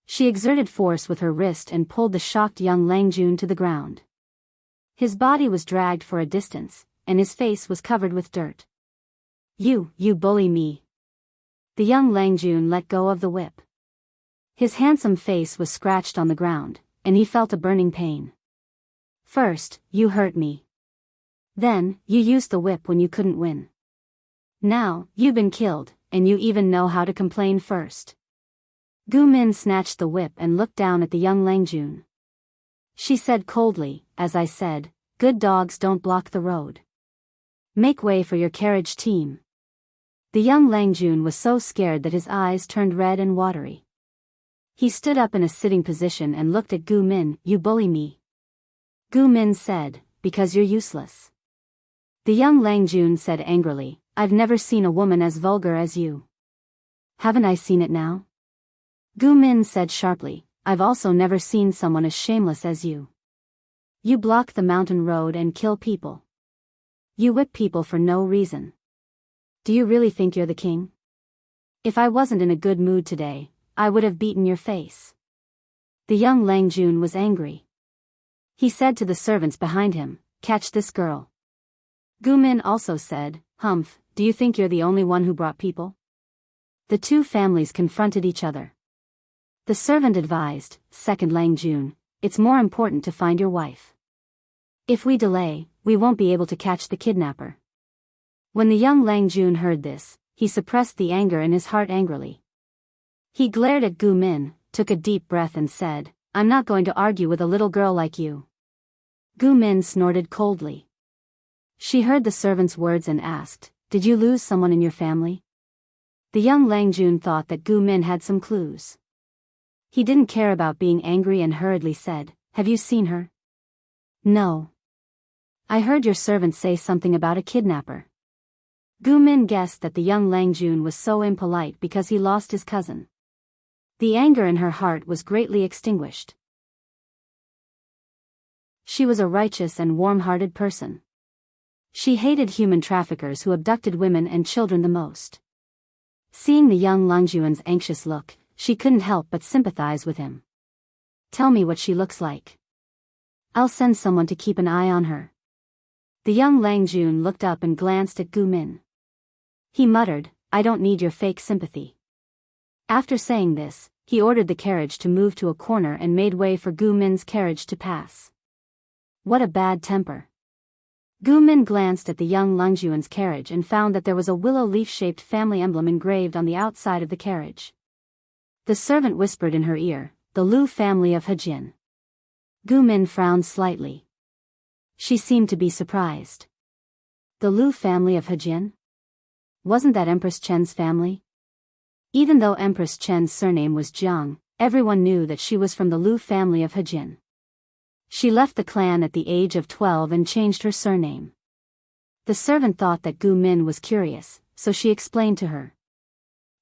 She exerted force with her wrist and pulled the shocked young Langjun to the ground. His body was dragged for a distance, and his face was covered with dirt. You bully me." The young Langjun let go of the whip. His handsome face was scratched on the ground, and he felt a burning pain. "First, you hurt me. Then, you used the whip when you couldn't win. Now, you've been killed, and you even know how to complain first." Gu Min snatched the whip and looked down at the young Langjun. She said coldly, "As I said, good dogs don't block the road. Make way for your carriage team." The young Langjun was so scared that his eyes turned red and watery. He stood up in a sitting position and looked at Gu Min. "You bully me." Gu Min said, "Because you're useless." The young Langjun said angrily, "I've never seen a woman as vulgar as you." "Haven't I seen it now?" Gu Min said sharply, "I've also never seen someone as shameless as you. You block the mountain road and kill people. You whip people for no reason. Do you really think you're the king? If I wasn't in a good mood today, I would have beaten your face." The young Langjun was angry. He said to the servants behind him, "Catch this girl." Gu Min also said, "Humph, do you think you're the only one who brought people?" The two families confronted each other. The servant advised, "Second Langjun, it's more important to find your wife. If we delay, we won't be able to catch the kidnapper." When the young Langjun heard this, he suppressed the anger in his heart angrily. He glared at Gu Min, took a deep breath and said, "I'm not going to argue with a little girl like you." Gu Min snorted coldly. She heard the servant's words and asked, "Did you lose someone in your family?" The young Langjun thought that Gu Min had some clues. He didn't care about being angry and hurriedly said, "Have you seen her?" "No. I heard your servant say something about a kidnapper." Gu Min guessed that the young Langjun was so impolite because he lost his cousin. The anger in her heart was greatly extinguished. She was a righteous and warm-hearted person. She hated human traffickers who abducted women and children the most. Seeing the young Langjun's anxious look, she couldn't help but sympathize with him. "Tell me what she looks like. I'll send someone to keep an eye on her." The young Langjun looked up and glanced at Gu Min. He muttered, "I don't need your fake sympathy." After saying this, he ordered the carriage to move to a corner and made way for Gu Min's carriage to pass. What a bad temper. Gu Min glanced at the young Langjun's carriage and found that there was a willow leaf-shaped family emblem engraved on the outside of the carriage. The servant whispered in her ear, "The Lu family of Hejin." Gu Min frowned slightly. She seemed to be surprised. The Lu family of Hejin? Wasn't that Empress Chen's family? Even though Empress Chen's surname was Jiang, everyone knew that she was from the Lu family of Hejin. She left the clan at the age of 12 and changed her surname. The servant thought that Gu Min was curious, so she explained to her.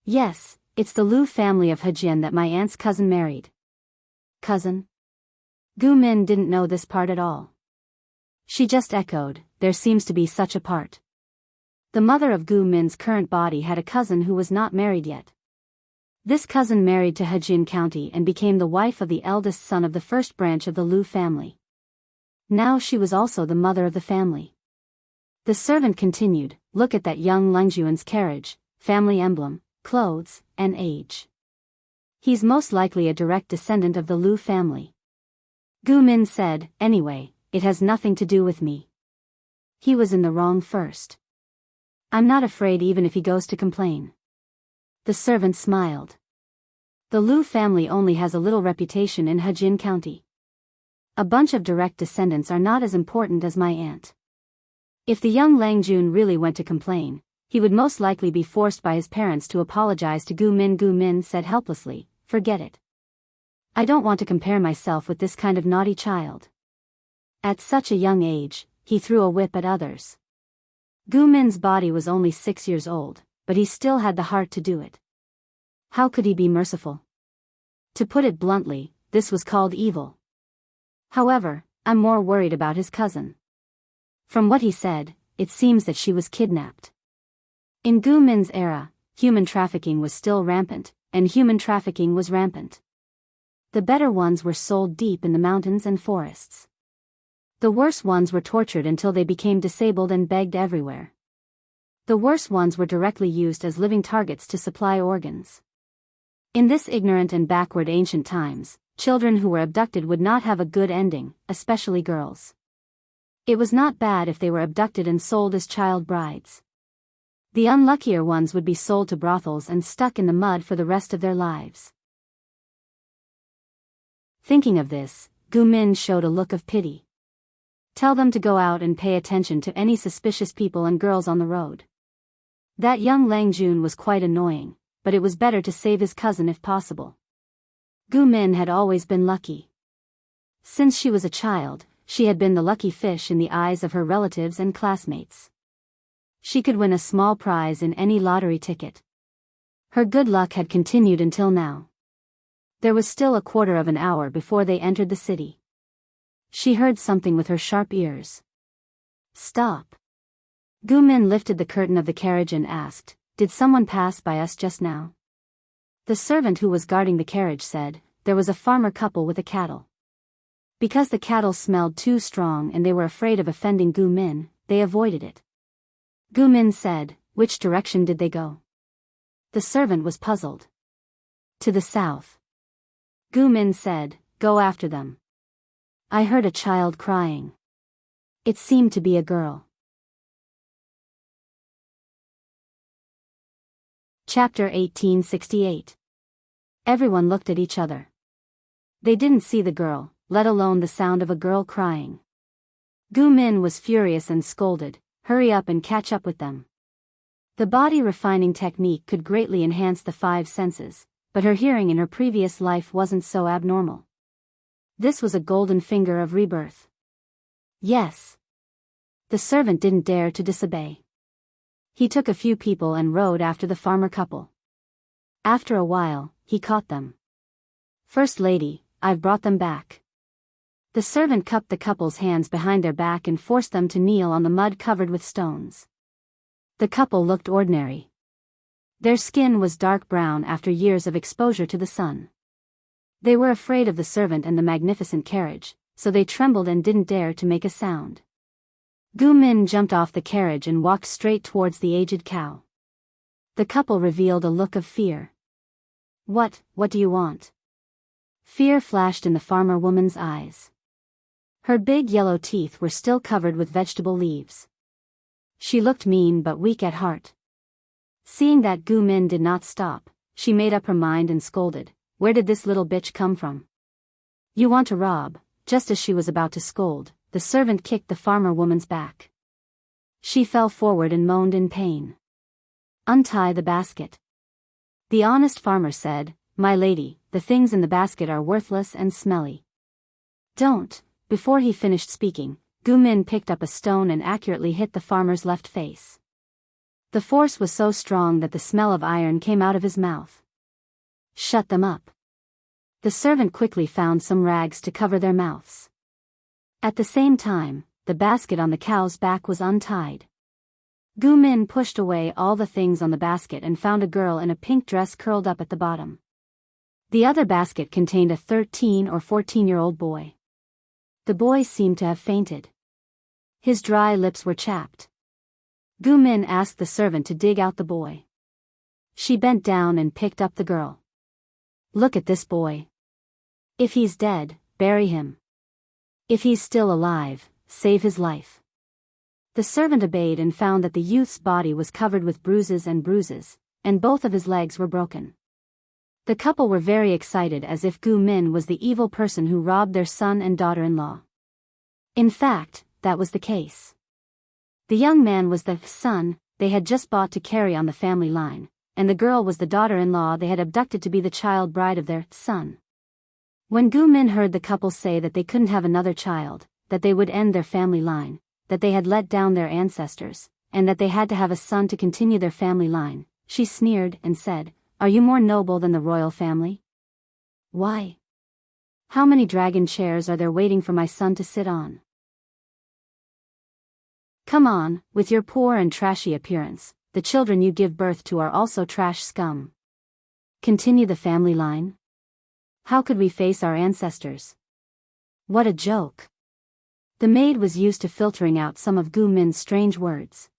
"Yes, it's the Lu family of Hejin that my aunt's cousin married." "Cousin?" Gu Min didn't know this part at all. She just echoed, "There seems to be such a part." The mother of Gu Min's current body had a cousin who was not married yet. This cousin married to Hejin County and became the wife of the eldest son of the first branch of the Lu family. Now she was also the mother of the family. The servant continued, "Look at that young Langjun's carriage, family emblem, clothes, and age. He's most likely a direct descendant of the Lu family." Gu Min said, "Anyway, it has nothing to do with me. He was in the wrong first. I'm not afraid even if he goes to complain." The servant smiled. The Lu family only has a little reputation in Hejin County. A bunch of direct descendants are not as important as my aunt. If the young Langjun really went to complain, he would most likely be forced by his parents to apologize to Gu Min. Gu Min said helplessly, "Forget it. I don't want to compare myself with this kind of naughty child." At such a young age, he threw a whip at others. Gu Min's body was only 6 years old, but he still had the heart to do it. How could he be merciful? To put it bluntly, this was called evil. However, I'm more worried about his cousin. From what he said, it seems that she was kidnapped. In Gu Min's era, human trafficking was still rampant, and human trafficking was rampant. The better ones were sold deep in the mountains and forests. The worse ones were tortured until they became disabled and begged everywhere. The worse ones were directly used as living targets to supply organs. In this ignorant and backward ancient times, children who were abducted would not have a good ending, especially girls. It was not bad if they were abducted and sold as child brides. The unluckier ones would be sold to brothels and stuck in the mud for the rest of their lives. Thinking of this, Gu Min showed a look of pity. Tell them to go out and pay attention to any suspicious people and girls on the road. That young Lang Jun was quite annoying, but it was better to save his cousin if possible. Gu Min had always been lucky. Since she was a child, she had been the lucky fish in the eyes of her relatives and classmates. She could win a small prize in any lottery ticket. Her good luck had continued until now. There was still a quarter of an hour before they entered the city. She heard something with her sharp ears. Stop. Gu Min lifted the curtain of the carriage and asked, "Did someone pass by us just now?" The servant who was guarding the carriage said, "There was a farmer couple with a cattle." Because the cattle smelled too strong and they were afraid of offending Gu Min, they avoided it. Gu Min said, "Which direction did they go?" The servant was puzzled. "To the south." Gu Min said, "Go after them." I heard a child crying. It seemed to be a girl. Chapter 1868. Everyone looked at each other. They didn't see the girl, let alone the sound of a girl crying. Gu Min was furious and scolded, "Hurry up and catch up with them." The body refining technique could greatly enhance the five senses, but her hearing in her previous life wasn't so abnormal. This was a golden finger of rebirth. Yes. The servant didn't dare to disobey. He took a few people and rode after the farmer couple. After a while, he caught them. "First lady, I've brought them back." The servant cupped the couple's hands behind their back and forced them to kneel on the mud covered with stones. The couple looked ordinary. Their skin was dark brown after years of exposure to the sun. They were afraid of the servant and the magnificent carriage, so they trembled and didn't dare to make a sound. Gu Min jumped off the carriage and walked straight towards the aged cow. The couple revealed a look of fear. What do you want?" Fear flashed in the farmer woman's eyes. Her big yellow teeth were still covered with vegetable leaves. She looked mean but weak at heart. Seeing that Gu Min did not stop, she made up her mind and scolded, "Where did this little bitch come from?" "You want to rob?" Just as she was about to scold, the servant kicked the farmer woman's back. She fell forward and moaned in pain. "Untie the basket." The honest farmer said, "My lady, the things in the basket are worthless and smelly." "Don't." Before he finished speaking, Gu Min picked up a stone and accurately hit the farmer's left face. The force was so strong that the smell of iron came out of his mouth. "Shut them up." The servant quickly found some rags to cover their mouths. At the same time, the basket on the cow's back was untied. Gu Min pushed away all the things on the basket and found a girl in a pink dress curled up at the bottom. The other basket contained a 13 or 14-year-old boy. The boy seemed to have fainted. His dry lips were chapped. Gu Min asked the servant to dig out the boy. She bent down and picked up the girl. "Look at this boy. If he's dead, bury him. If he's still alive, save his life." The servant obeyed and found that the youth's body was covered with bruises, and both of his legs were broken. The couple were very excited as if Gu Min was the evil person who robbed their son and daughter-in-law. In fact, that was the case. The young man was the son they had just bought to carry on the family line, and the girl was the daughter-in-law they had abducted to be the child bride of their son. When Gu Min heard the couple say that they couldn't have another child, that they would end their family line, that they had let down their ancestors, and that they had to have a son to continue their family line, she sneered and said, "Are you more noble than the royal family? Why? How many dragon chairs are there waiting for my son to sit on? Come on, with your poor and trashy appearance, the children you give birth to are also trash scum. Continue the family line? How could we face our ancestors? What a joke. The maid was used to filtering out some of Gu Min's strange words.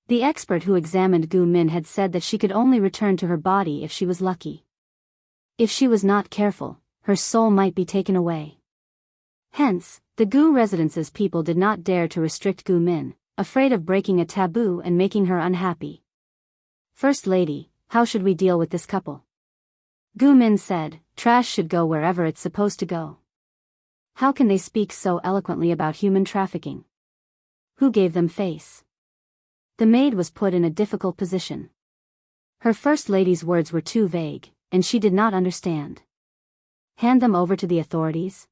The expert who examined Gu Min had said that she could only return to her body if she was lucky. If she was not careful, her soul might be taken away. Hence, the Gu residence's people did not dare to restrict Gu Min, afraid of breaking a taboo and making her unhappy. First Lady, how should we deal with this couple? Gu Min said, trash should go wherever it's supposed to go. How can they speak so eloquently about human trafficking? Who gave them face? The maid was put in a difficult position. Her First Lady's words were too vague, and she did not understand. Hand them over to the authorities?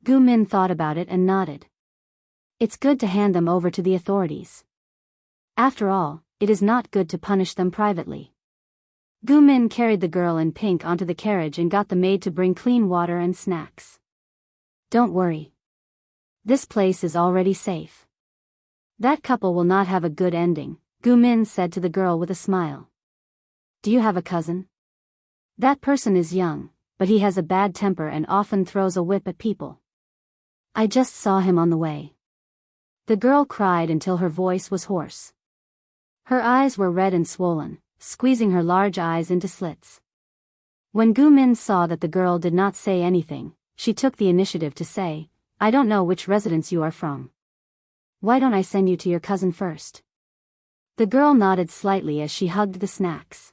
Gu Min thought about it and nodded. It's good to hand them over to the authorities. After all, it is not good to punish them privately. Gu Min carried the girl in pink onto the carriage and got the maid to bring clean water and snacks. Don't worry. This place is already safe. That couple will not have a good ending, Gu Min said to the girl with a smile. Do you have a cousin? That person is young, but he has a bad temper and often throws a whip at people. I just saw him on the way. The girl cried until her voice was hoarse. Her eyes were red and swollen, squeezing her large eyes into slits. When Gu Min saw that the girl did not say anything, she took the initiative to say, I don't know which residence you are from. Why don't I send you to your cousin first? The girl nodded slightly as she hugged the snacks.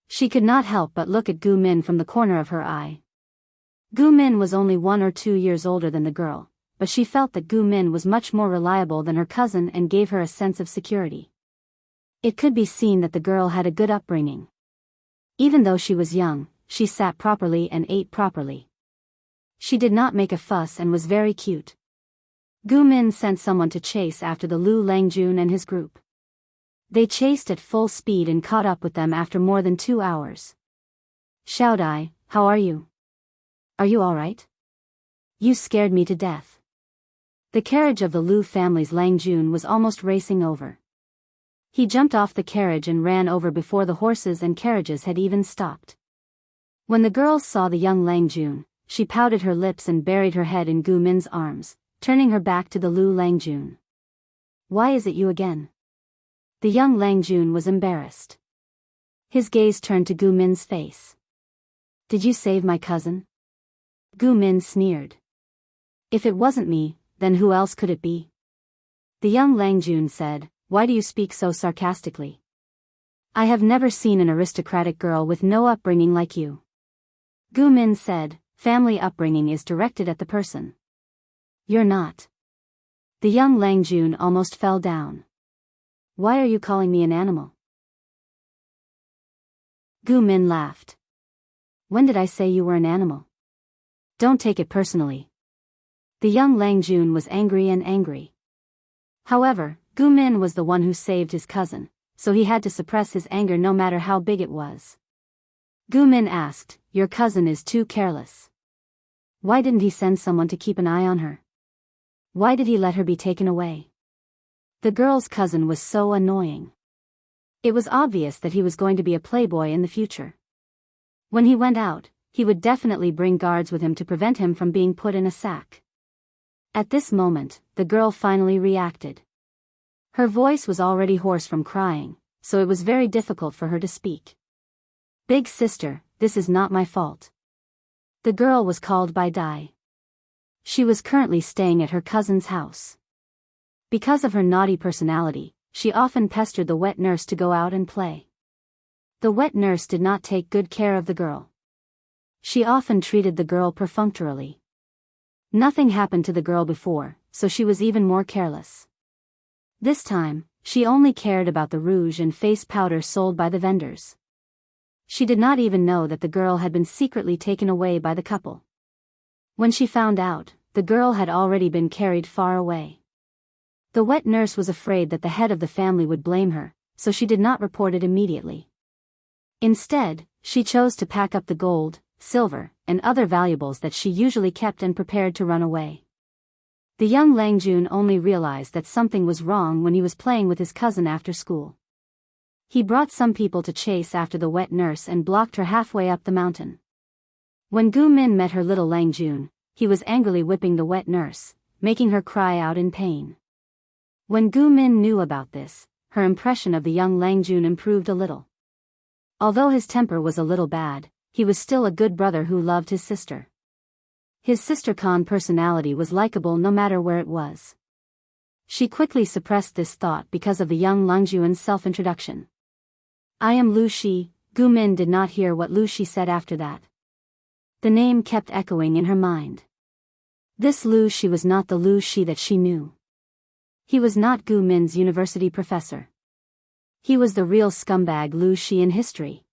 She could not help but look at Gu Min from the corner of her eye. Gu Min was only 1 or 2 years older than the girl, but she felt that Gu Min was much more reliable than her cousin and gave her a sense of security. It could be seen that the girl had a good upbringing. Even though she was young, she sat properly and ate properly. She did not make a fuss and was very cute. Gu Min sent someone to chase after the Lu Langjun and his group. They chased at full speed and caught up with them after more than 2 hours. Xiao Dai, how are you? Are you all right? You scared me to death. The carriage of the Lu family's Langjun was almost racing over. He jumped off the carriage and ran over before the horses and carriages had even stopped. When the girls saw the young Langjun, she pouted her lips and buried her head in Gu Min's arms, turning her back to the Lu Langjun. Why is it you again? The young Langjun was embarrassed. His gaze turned to Gu Min's face. Did you save my cousin? Gu Min sneered. If it wasn't me, then who else could it be? The young Langjun said, why do you speak so sarcastically? I have never seen an aristocratic girl with no upbringing like you. Gu Min said, family upbringing is directed at the person. You're not. The young Langjun almost fell down. Why are you calling me an animal? Gu Min laughed. When did I say you were an animal? Don't take it personally. The young Langjun was angry and angry. However, Gu Min was the one who saved his cousin, so he had to suppress his anger no matter how big it was. Gu Min asked, your cousin is too careless. Why didn't he send someone to keep an eye on her? Why did he let her be taken away? The girl's cousin was so annoying. It was obvious that he was going to be a playboy in the future. When he went out, he would definitely bring guards with him to prevent him from being put in a sack. At this moment, the girl finally reacted. Her voice was already hoarse from crying, so it was very difficult for her to speak. Big sister, this is not my fault. The girl was called by Dai. She was currently staying at her cousin's house. Because of her naughty personality, she often pestered the wet nurse to go out and play. The wet nurse did not take good care of the girl. She often treated the girl perfunctorily. Nothing happened to the girl before, so she was even more careless. This time, she only cared about the rouge and face powder sold by the vendors. She did not even know that the girl had been secretly taken away by the couple. When she found out, the girl had already been carried far away. The wet nurse was afraid that the head of the family would blame her, so she did not report it immediately. Instead, she chose to pack up the gold, silver, and other valuables that she usually kept and prepared to run away. The young Langjun only realized that something was wrong when he was playing with his cousin after school. He brought some people to chase after the wet nurse and blocked her halfway up the mountain. When Gu Min met her little Lang Jun, he was angrily whipping the wet nurse, making her cry out in pain. When Gu Min knew about this, her impression of the young Lang Jun improved a little. Although his temper was a little bad, he was still a good brother who loved his sister. His sister Khan personality was likable no matter where it was. She quickly suppressed this thought because of the young Lang Jun's self-introduction. I am Lu Shi. Gu Min did not hear what Lu Shi said after that. The name kept echoing in her mind. This Lu Shi was not the Lu Shi that she knew. He was not Gu Min's university professor. He was the real scumbag Lu Shi in history.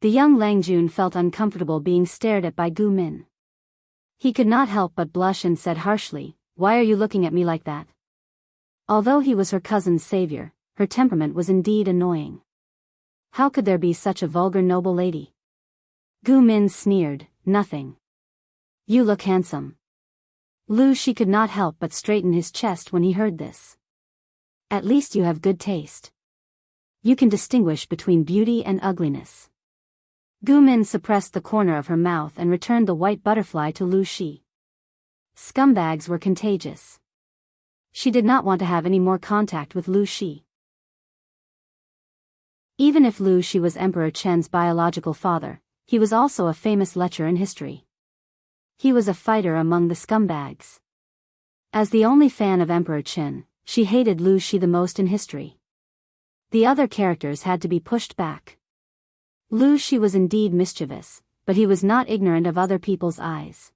The young Lang Jun felt uncomfortable being stared at by Gu Min. He could not help but blush and said harshly, "Why are you looking at me like that?" Although he was her cousin's savior, her temperament was indeed annoying. How could there be such a vulgar noble lady? Gu Min sneered, "Nothing. You look handsome." Lu Shi could not help but straighten his chest when he heard this. At least you have good taste. You can distinguish between beauty and ugliness. Gu Min suppressed the corner of her mouth and returned the white butterfly to Lu Shi. Scumbags were contagious. She did not want to have any more contact with Lu Shi. Even if Lu Shi was Emperor Chen's biological father, he was also a famous lecher in history. He was a fighter among the scumbags. As the only fan of Emperor Chen, she hated Lu Shi the most in history. The other characters had to be pushed back. Lu Shi was indeed mischievous, but he was not ignorant of other people's eyes.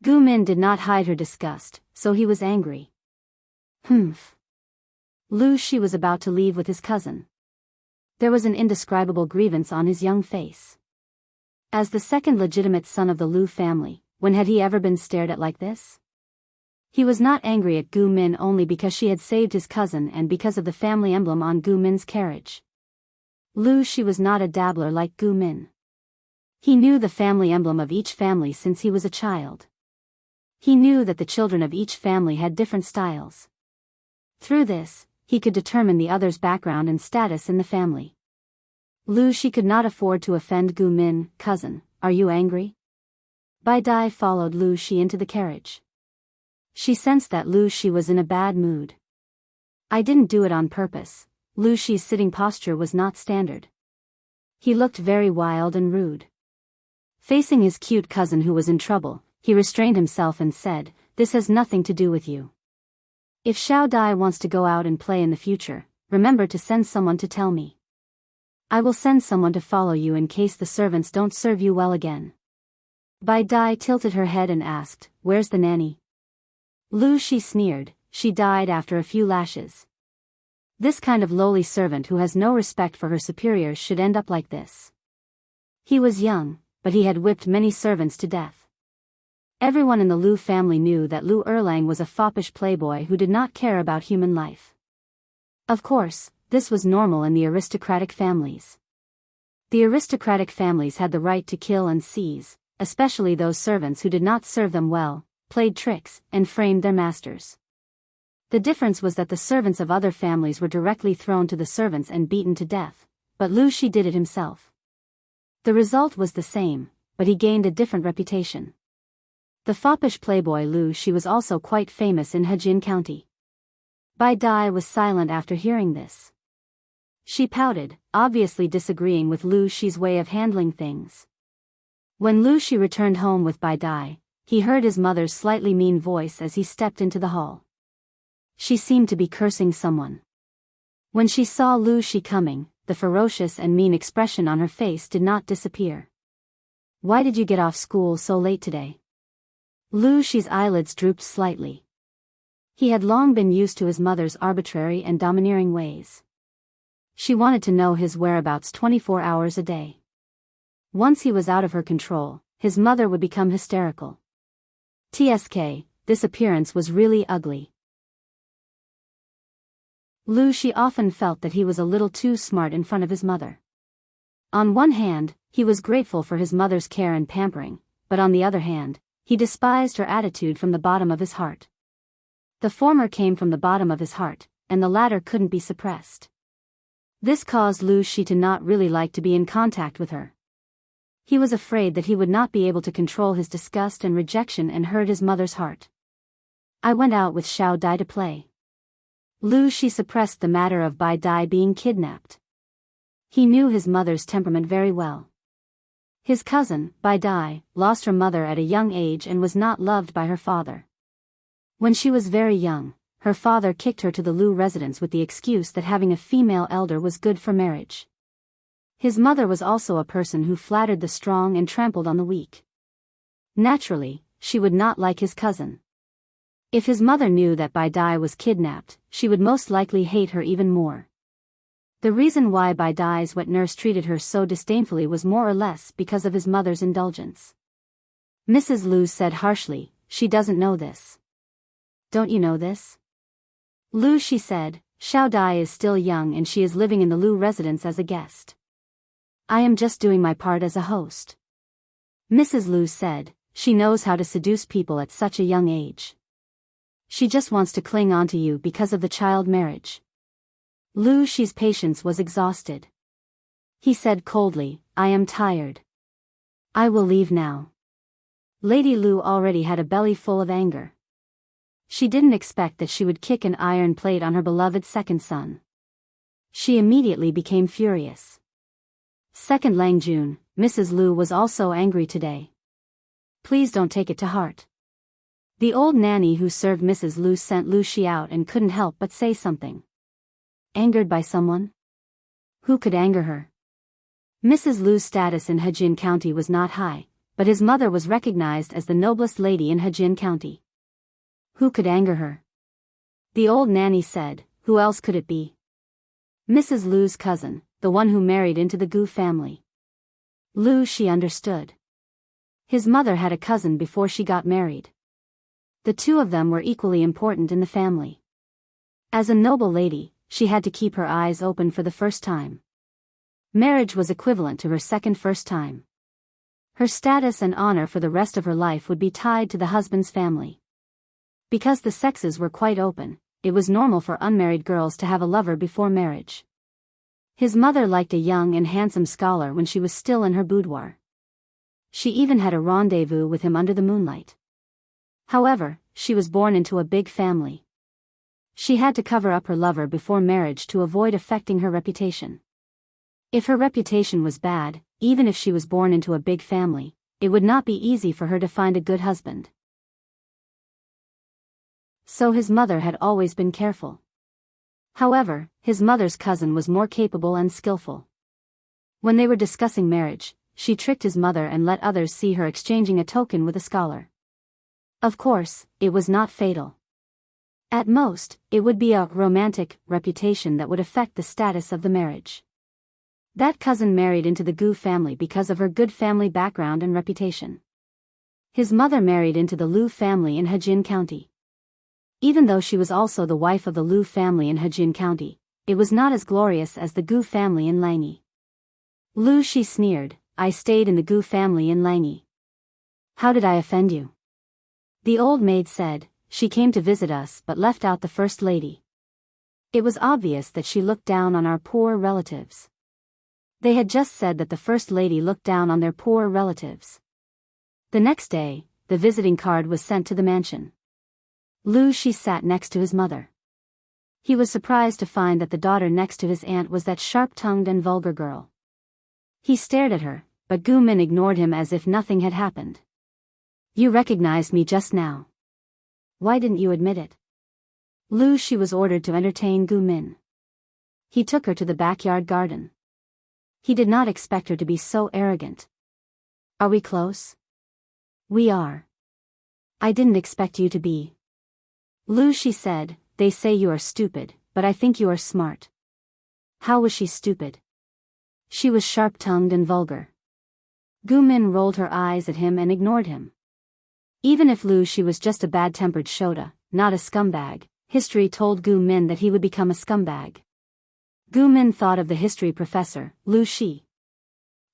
Gu Min did not hide her disgust, so he was angry. Humph. Lu Shi was about to leave with his cousin. There was an indescribable grievance on his young face. As the second legitimate son of the Lu family, when had he ever been stared at like this? He was not angry at Gu Min only because she had saved his cousin and because of the family emblem on Gu Min's carriage. Lu Shi was not a dabbler like Gu Min. He knew the family emblem of each family since he was a child. He knew that the children of each family had different styles. Through this, he could determine the other's background and status in the family. Lu Shi could not afford to offend Gu Min. "Cousin, are you angry?" Bai Dai followed Lu Shi into the carriage. She sensed that Lu Shi was in a bad mood. "I didn't do it on purpose." Lu Shi's sitting posture was not standard. He looked very wild and rude. Facing his cute cousin who was in trouble, he restrained himself and said, "This has nothing to do with you. If Xiao Dai wants to go out and play in the future, remember to send someone to tell me. I will send someone to follow you in case the servants don't serve you well again." Bai Dai tilted her head and asked, "Where's the nanny?" Lu Shi sneered, "She died after a few lashes." This kind of lowly servant who has no respect for her superiors should end up like this. He was young, but he had whipped many servants to death. Everyone in the Lu family knew that Lu Erlang was a foppish playboy who did not care about human life. Of course, this was normal in the aristocratic families. The aristocratic families had the right to kill and seize, especially those servants who did not serve them well, played tricks, and framed their masters. The difference was that the servants of other families were directly thrown to the servants and beaten to death, but Lu Shi did it himself. The result was the same, but he gained a different reputation. The foppish playboy Lu Shi was also quite famous in Hejin County. Bai Dai was silent after hearing this. She pouted, obviously disagreeing with Lu Shi's way of handling things. When Lu Shi returned home with Bai Dai, he heard his mother's slightly mean voice as he stepped into the hall. She seemed to be cursing someone. When she saw Lu Shi coming, the ferocious and mean expression on her face did not disappear. "Why did you get off school so late today?" Lu Shi's eyelids drooped slightly. He had long been used to his mother's arbitrary and domineering ways. She wanted to know his whereabouts 24 hours a day. Once he was out of her control, his mother would become hysterical. TSK, this appearance was really ugly. Lu Shi often felt that he was a little too smart in front of his mother. On one hand, he was grateful for his mother's care and pampering, but on the other hand, he despised her attitude from the bottom of his heart. The former came from the bottom of his heart, and the latter couldn't be suppressed. This caused Lu Shi to not really like to be in contact with her. He was afraid that he would not be able to control his disgust and rejection and hurt his mother's heart. I went out with Xiao Dai to play. Lu Shi suppressed the matter of Bai Dai being kidnapped. He knew his mother's temperament very well. His cousin, Bai Dai, lost her mother at a young age and was not loved by her father. When she was very young, her father kicked her to the Lu residence with the excuse that having a female elder was good for marriage. His mother was also a person who flattered the strong and trampled on the weak. Naturally, she would not like his cousin. If his mother knew that Bai Dai was kidnapped, she would most likely hate her even more. The reason why Bai Dai's wet nurse treated her so disdainfully was more or less because of his mother's indulgence. Mrs. Lu said harshly, "She doesn't know this." "Don't you know this?" Lu Shi said, "Xiao Dai is still young and she is living in the Lu residence as a guest. I am just doing my part as a host." Mrs. Lu said, "She knows how to seduce people at such a young age. She just wants to cling on to you because of the child marriage." Lu Shi's patience was exhausted. He said coldly, "I am tired. I will leave now." Lady Lu already had a belly full of anger. She didn't expect that she would kick an iron plate on her beloved second son. She immediately became furious. Second Lang Jun, Mrs. Lu was also angry today. "Please don't take it to heart." The old nanny who served Mrs. Lu sent Lu Shi out and couldn't help but say something. Angered by someone? Who could anger her? Mrs. Lu's status in Hejin County was not high, but his mother was recognized as the noblest lady in Hejin County. Who could anger her? The old nanny said, "Who else could it be?" Mrs. Lu's cousin, the one who married into the Gu family. Lu Shi understood. His mother had a cousin before she got married. The two of them were equally important in the family. As a noble lady, she had to keep her eyes open for the first time. Marriage was equivalent to her second first time. Her status and honor for the rest of her life would be tied to the husband's family. Because the sexes were quite open, it was normal for unmarried girls to have a lover before marriage. His mother liked a young and handsome scholar when she was still in her boudoir. She even had a rendezvous with him under the moonlight. However, she was born into a big family. She had to cover up her lover before marriage to avoid affecting her reputation. If her reputation was bad, even if she was born into a big family, it would not be easy for her to find a good husband. So his mother had always been careful. However, his mother's cousin was more capable and skillful. When they were discussing marriage, she tricked his mother and let others see her exchanging a token with a scholar. Of course, it was not fatal. At most, it would be a romantic reputation that would affect the status of the marriage. That cousin married into the Gu family because of her good family background and reputation. His mother married into the Lu family in Hejin County. Even though she was also the wife of the Lu family in Hejin County, it was not as glorious as the Gu family in Langyi. Lu Shi sneered, "I stayed in the Gu family in Langyi. How did I offend you?" The old maid said, "She came to visit us but left out the first lady. It was obvious that she looked down on our poor relatives." They had just said that the first lady looked down on their poor relatives. The next day, the visiting card was sent to the mansion. Lu Shi sat next to his mother. He was surprised to find that the daughter next to his aunt was that sharp-tongued and vulgar girl. He stared at her, but Gu Min ignored him as if nothing had happened. "You recognized me just now. Why didn't you admit it?" Lu Shi was ordered to entertain Gu Min. He took her to the backyard garden. He did not expect her to be so arrogant. "Are we close?" "We are." "I didn't expect you to be." Lu Shi said, "They say you are stupid, but I think you are smart." How was she stupid? She was sharp-tongued and vulgar. Gu Min rolled her eyes at him and ignored him. Even if Lu Shi was just a bad-tempered Shota, not a scumbag, history told Gu Min that he would become a scumbag. Gu Min thought of the history professor, Lu Shi.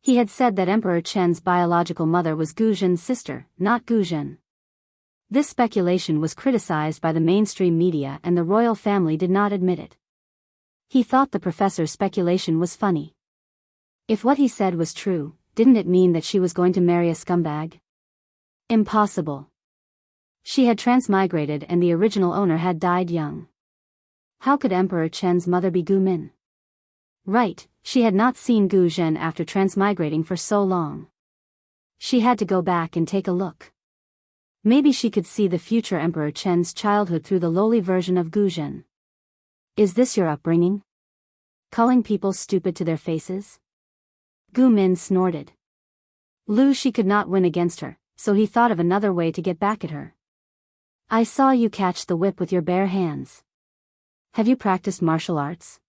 He had said that Emperor Chen's biological mother was Gu Zhen's sister, not Gu Zhen. This speculation was criticized by the mainstream media and the royal family did not admit it. He thought the professor's speculation was funny. If what he said was true, didn't it mean that she was going to marry a scumbag? Impossible. She had transmigrated and the original owner had died young. How could Emperor Chen's mother be Gu Min? Right, she had not seen Gu Zhen after transmigrating for so long. She had to go back and take a look. Maybe she could see the future Emperor Chen's childhood through the lowly version of Gu Zhen. Is this your upbringing? Calling people stupid to their faces? Gu Min snorted. Lu Shi could not win against her, so he thought of another way to get back at her. I saw you catch the whip with your bare hands. Have you practiced martial arts?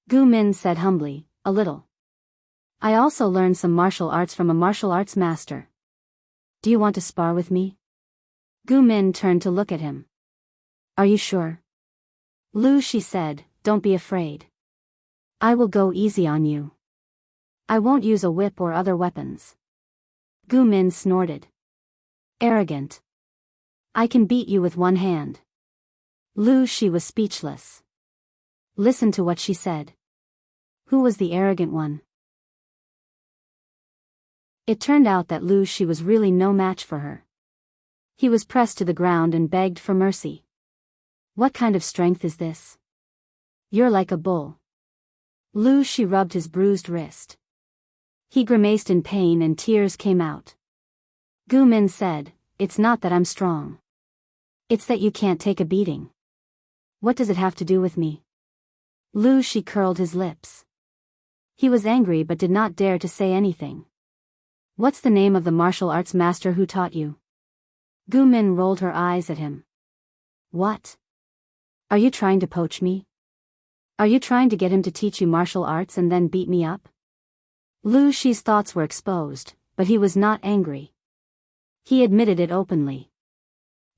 Gu Min said humbly, a little. I also learned some martial arts from a martial arts master. Do you want to spar with me? Gu Min turned to look at him. Are you sure? Lu Shi said, don't be afraid. I will go easy on you. I won't use a whip or other weapons. Gu Min snorted. Arrogant. I can beat you with one hand. Lu Shi was speechless. Listen to what she said. Who was the arrogant one? It turned out that Lu Shi was really no match for her. He was pressed to the ground and begged for mercy. What kind of strength is this? You're like a bull. Lu Shi rubbed his bruised wrist. He grimaced in pain and tears came out. Gu Min said, it's not that I'm strong. It's that you can't take a beating. What does it have to do with me? Lu Shi curled his lips. He was angry but did not dare to say anything. What's the name of the martial arts master who taught you? Gu Min rolled her eyes at him. What? Are you trying to poach me? Are you trying to get him to teach you martial arts and then beat me up? Lu Shi's thoughts were exposed, but he was not angry. He admitted it openly.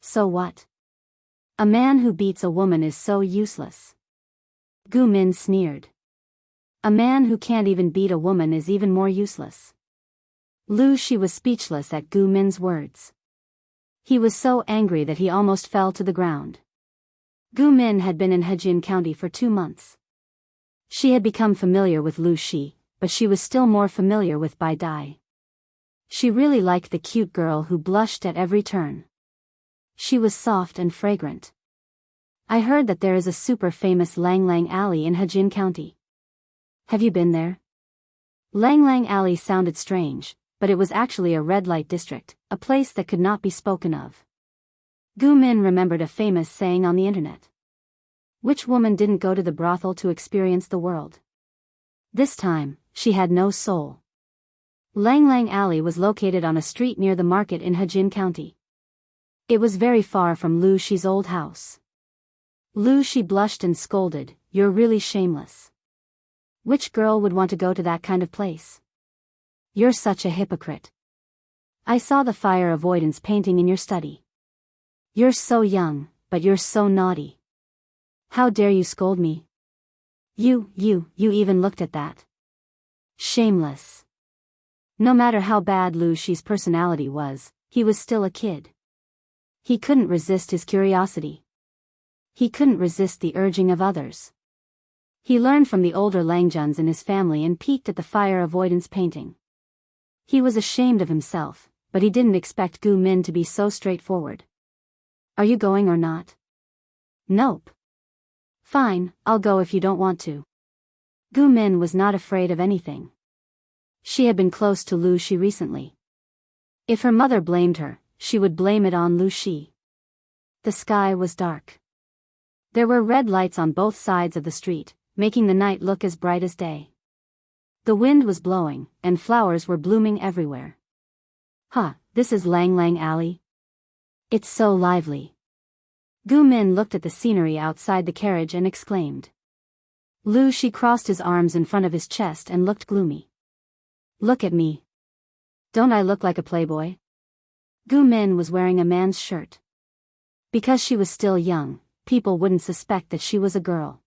So what? A man who beats a woman is so useless. Gu Min sneered. A man who can't even beat a woman is even more useless. Lu Shi was speechless at Gu Min's words. He was so angry that he almost fell to the ground. Gu Min had been in Hejin County for 2 months. She had become familiar with Lu Shi, but she was still more familiar with Bai Dai. She really liked the cute girl who blushed at every turn. She was soft and fragrant. I heard that there is a super famous Lang Lang Alley in Hejin County. Have you been there? Lang Lang Alley sounded strange, but it was actually a red light district, a place that could not be spoken of. Gu Min remembered a famous saying on the internet. Which woman didn't go to the brothel to experience the world? This time, she had no soul. Lang Lang Alley was located on a street near the market in Hejin County. It was very far from Lu Shi's old house. Lu Shi blushed and scolded, you're really shameless. Which girl would want to go to that kind of place? You're such a hypocrite. I saw the fire avoidance painting in your study. You're so young, but you're so naughty. How dare you scold me? You even looked at that. Shameless. No matter how bad Lu Shi's personality was, he was still a kid. He couldn't resist his curiosity. He couldn't resist the urging of others. He learned from the older Langjuns in his family and peeked at the fire avoidance painting. He was ashamed of himself, but he didn't expect Gu Min to be so straightforward. Are you going or not? Nope. Fine, I'll go if you don't want to. Gu Min was not afraid of anything. She had been close to Lu Shi recently. If her mother blamed her, she would blame it on Lu Shi. The sky was dark. There were red lights on both sides of the street, making the night look as bright as day. The wind was blowing, and flowers were blooming everywhere. This is Lang Lang Alley? It's so lively. Gu Min looked at the scenery outside the carriage and exclaimed. Lu Shi crossed his arms in front of his chest and looked gloomy. Look at me. Don't I look like a playboy? Gu Min was wearing a man's shirt. Because she was still young, people wouldn't suspect that she was a girl.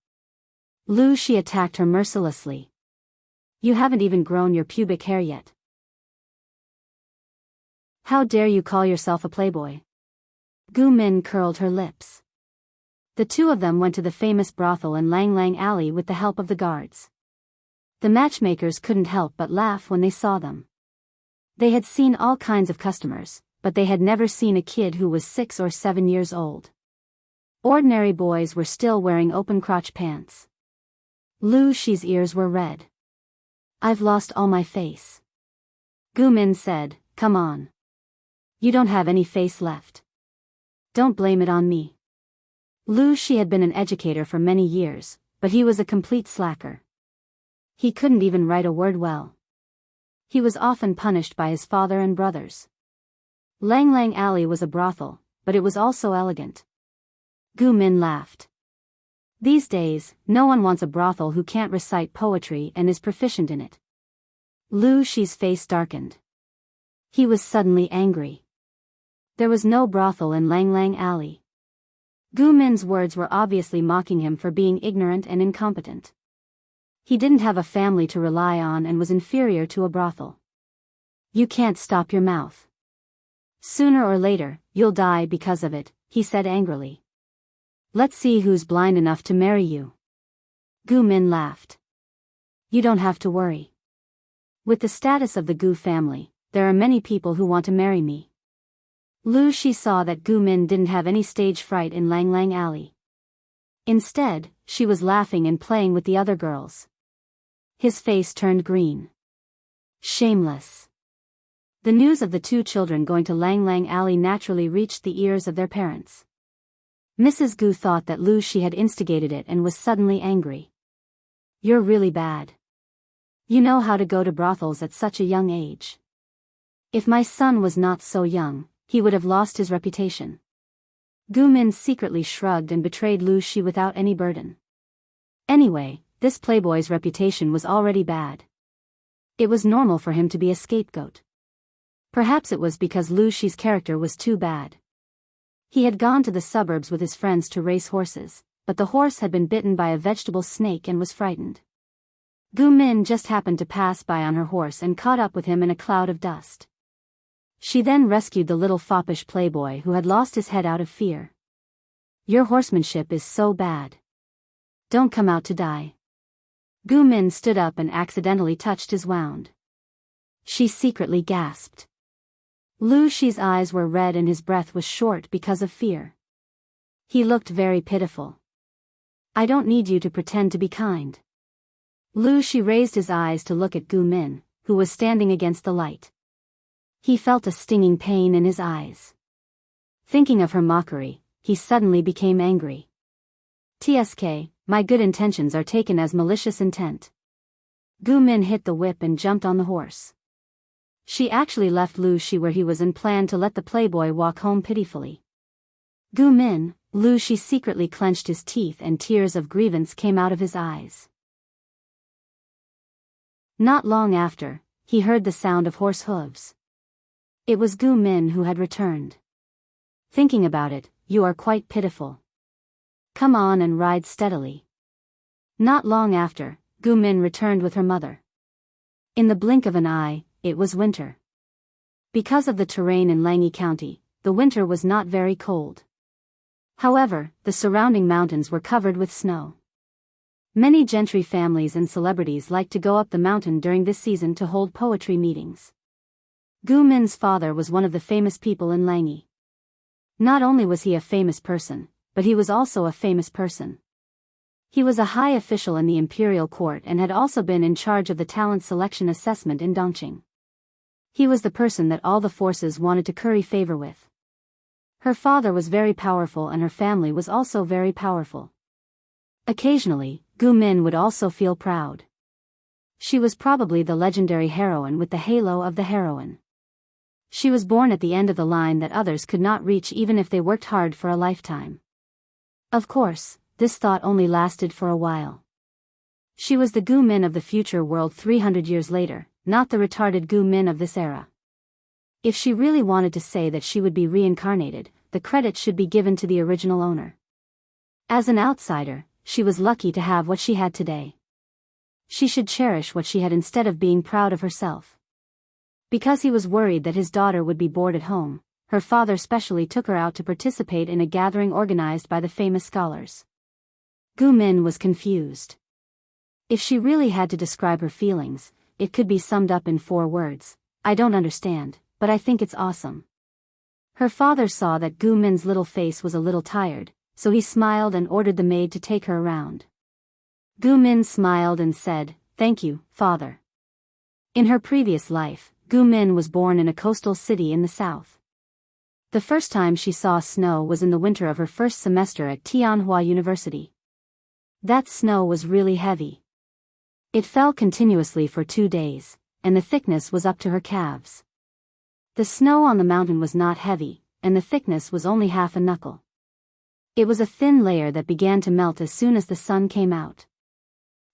Lu Shi attacked her mercilessly. You haven't even grown your pubic hair yet. How dare you call yourself a playboy? Gu Min curled her lips. The two of them went to the famous brothel in Lang Lang Alley with the help of the guards. The matchmakers couldn't help but laugh when they saw them. They had seen all kinds of customers, but they had never seen a kid who was 6 or 7 years old. Ordinary boys were still wearing open-crotch pants. Lu Shi's ears were red. "I've lost all my face." Gu Min said, "Come on. You don't have any face left. Don't blame it on me." Lu Shi had been an educator for many years, but he was a complete slacker. He couldn't even write a word well. He was often punished by his father and brothers. Lang Lang Alley was a brothel, but it was also elegant. Gu Min laughed. These days, no one wants a brothel who can't recite poetry and is proficient in it. Lu Shi's face darkened. He was suddenly angry. There was no brothel in Lang Lang Alley. Gu Min's words were obviously mocking him for being ignorant and incompetent. He didn't have a family to rely on and was inferior to a brothel. "You can't stop your mouth. Sooner or later, you'll die because of it," he said angrily. "Let's see who's blind enough to marry you." Gu Min laughed. "You don't have to worry. With the status of the Gu family, there are many people who want to marry me." Lu Shi saw that Gu Min didn't have any stage fright in Lang Lang Alley. Instead, she was laughing and playing with the other girls. His face turned green. Shameless. The news of the two children going to Lang Lang Alley naturally reached the ears of their parents. Mrs. Gu thought that Lu Shi had instigated it and was suddenly angry. "You're really bad. You know how to go to brothels at such a young age. If my son was not so young, he would have lost his reputation." Gu Min secretly shrugged and betrayed Lu Shi without any burden. Anyway, this playboy's reputation was already bad. It was normal for him to be a scapegoat. Perhaps it was because Lu Shi's character was too bad. He had gone to the suburbs with his friends to race horses, but the horse had been bitten by a vegetable snake and was frightened. Gu Min just happened to pass by on her horse and caught up with him in a cloud of dust. She then rescued the little foppish playboy who had lost his head out of fear. "Your horsemanship is so bad. Don't come out to die." Gu Min stood up and accidentally touched his wound. She secretly gasped. Lu Shi's eyes were red and his breath was short because of fear. He looked very pitiful. "I don't need you to pretend to be kind." Lu Shi raised his eyes to look at Gu Min, who was standing against the light. He felt a stinging pain in his eyes. Thinking of her mockery, he suddenly became angry. "Tsk, my good intentions are taken as malicious intent." Gu Min hit the whip and jumped on the horse. She actually left Lu Shi where he was and planned to let the playboy walk home pitifully. "Gu Min," Lu Shi secretly clenched his teeth and tears of grievance came out of his eyes. Not long after, he heard the sound of horse hooves. It was Gu Min who had returned. "Thinking about it, you are quite pitiful. Come on and ride steadily." Not long after, Gu Min returned with her mother. In the blink of an eye, it was winter. Because of the terrain in Langi County, the winter was not very cold. However, the surrounding mountains were covered with snow. Many gentry families and celebrities liked to go up the mountain during this season to hold poetry meetings. Gu Min's father was one of the famous people in Langi. Not only was he a famous person, but he was also a famous person. He was a high official in the imperial court and had also been in charge of the talent selection assessment in Dongqing. He was the person that all the forces wanted to curry favor with. Her father was very powerful and her family was also very powerful. Occasionally, Gu Min would also feel proud. She was probably the legendary heroine with the halo of the heroine. She was born at the end of the line that others could not reach even if they worked hard for a lifetime. Of course, this thought only lasted for a while. She was the Gu Min of the future world 300 years later, not the retarded Gu Min of this era. If she really wanted to say that she would be reincarnated, the credit should be given to the original owner. As an outsider, she was lucky to have what she had today. She should cherish what she had instead of being proud of herself. Because he was worried that his daughter would be bored at home, her father specially took her out to participate in a gathering organized by the famous scholars. Gu Min was confused. If she really had to describe her feelings, it could be summed up in 4 words: I don't understand, but I think it's awesome. Her father saw that Gu Min's little face was a little tired, so he smiled and ordered the maid to take her around. Gu Min smiled and said, "Thank you, father." In her previous life, Gu Min was born in a coastal city in the south. The first time she saw snow was in the winter of her first semester at Tianhua University. That snow was really heavy. It fell continuously for 2 days, and the thickness was up to her calves. The snow on the mountain was not heavy, and the thickness was only half a knuckle. It was a thin layer that began to melt as soon as the sun came out.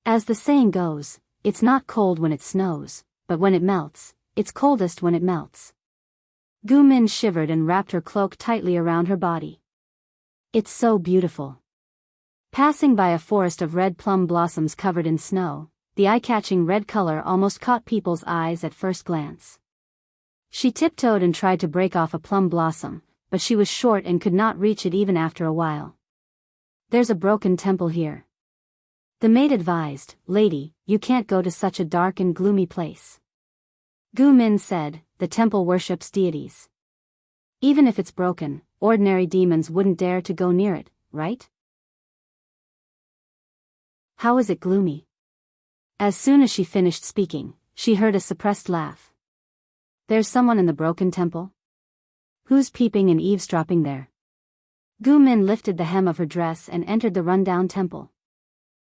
As the saying goes, it's not cold when it snows, but when it melts, it's coldest when it melts. Gu Min shivered and wrapped her cloak tightly around her body. It's so beautiful. Passing by a forest of red plum blossoms covered in snow, the eye-catching red color almost caught people's eyes at first glance. She tiptoed and tried to break off a plum blossom, but she was short and could not reach it even after a while. There's a broken temple here. The maid advised, "Lady, you can't go to such a dark and gloomy place." Gu Min said, "The temple worships deities. Even if it's broken, ordinary demons wouldn't dare to go near it, right?" "How is it gloomy?" As soon as she finished speaking, she heard a suppressed laugh. "There's someone in the broken temple? Who's peeping and eavesdropping there?" Gu Min lifted the hem of her dress and entered the rundown temple.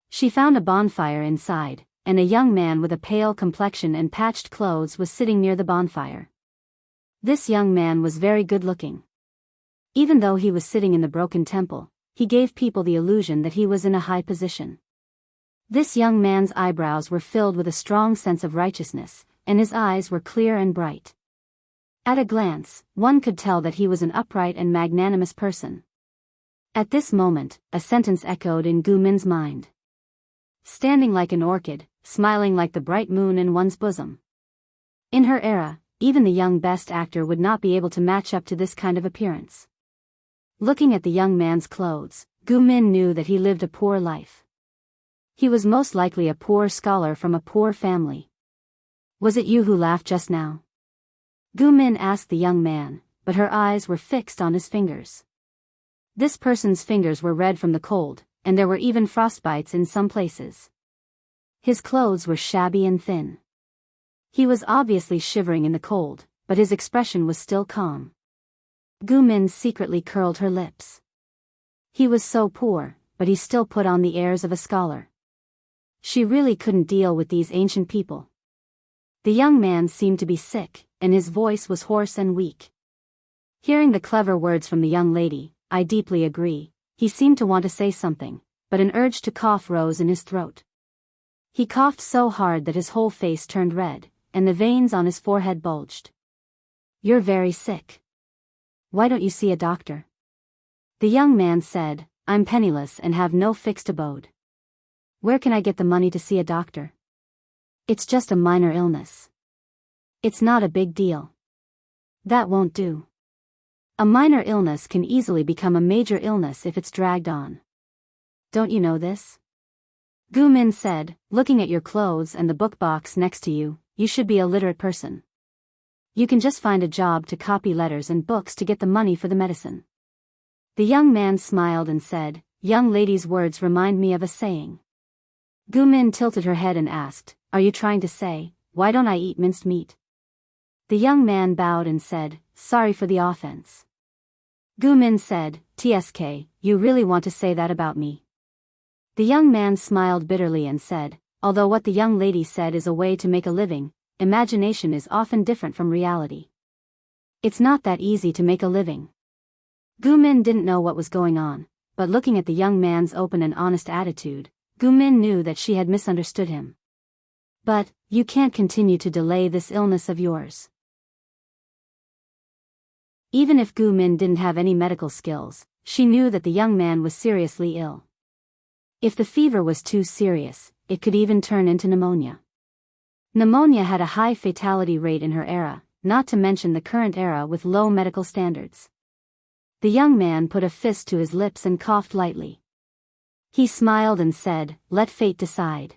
She found a bonfire inside, and a young man with a pale complexion and patched clothes was sitting near the bonfire. This young man was very good-looking. Even though he was sitting in the broken temple, he gave people the illusion that he was in a high position. This young man's eyebrows were filled with a strong sense of righteousness, and his eyes were clear and bright. At a glance, one could tell that he was an upright and magnanimous person. At this moment, a sentence echoed in Gu Min's mind. Standing like an orchid, smiling like the bright moon in one's bosom. In her era, even the young best actor would not be able to match up to this kind of appearance. Looking at the young man's clothes, Gu Min knew that he lived a poor life. He was most likely a poor scholar from a poor family. "Was it you who laughed just now?" Gu Min asked the young man, but her eyes were fixed on his fingers. This person's fingers were red from the cold, and there were even frostbites in some places. His clothes were shabby and thin. He was obviously shivering in the cold, but his expression was still calm. Gu Min secretly curled her lips. He was so poor, but he still put on the airs of a scholar. She really couldn't deal with these ancient people. The young man seemed to be sick, and his voice was hoarse and weak. Hearing the clever words from the young lady, "I deeply agree," he seemed to want to say something, but an urge to cough rose in his throat. He coughed so hard that his whole face turned red, and the veins on his forehead bulged. "You're very sick. Why don't you see a doctor?" The young man said, "I'm penniless and have no fixed abode. Where can I get the money to see a doctor? It's just a minor illness. It's not a big deal." "That won't do. A minor illness can easily become a major illness if it's dragged on. Don't you know this?" Gu Min said, "Looking at your clothes and the book box next to you, you should be a literate person. You can just find a job to copy letters and books to get the money for the medicine." The young man smiled and said, "Young lady's words remind me of a saying." Gu Min tilted her head and asked, "Are you trying to say, why don't I eat minced meat?" The young man bowed and said, "Sorry for the offense." Gu Min said, "TSK, you really want to say that about me?" The young man smiled bitterly and said, "Although what the young lady said is a way to make a living, imagination is often different from reality. It's not that easy to make a living." Gu Min didn't know what was going on, but looking at the young man's open and honest attitude, Gu Min knew that she had misunderstood him. "But, you can't continue to delay this illness of yours." Even if Gu Min didn't have any medical skills, she knew that the young man was seriously ill. If the fever was too serious, it could even turn into pneumonia. Pneumonia had a high fatality rate in her era, not to mention the current era with low medical standards. The young man put a fist to his lips and coughed lightly. He smiled and said, "Let fate decide."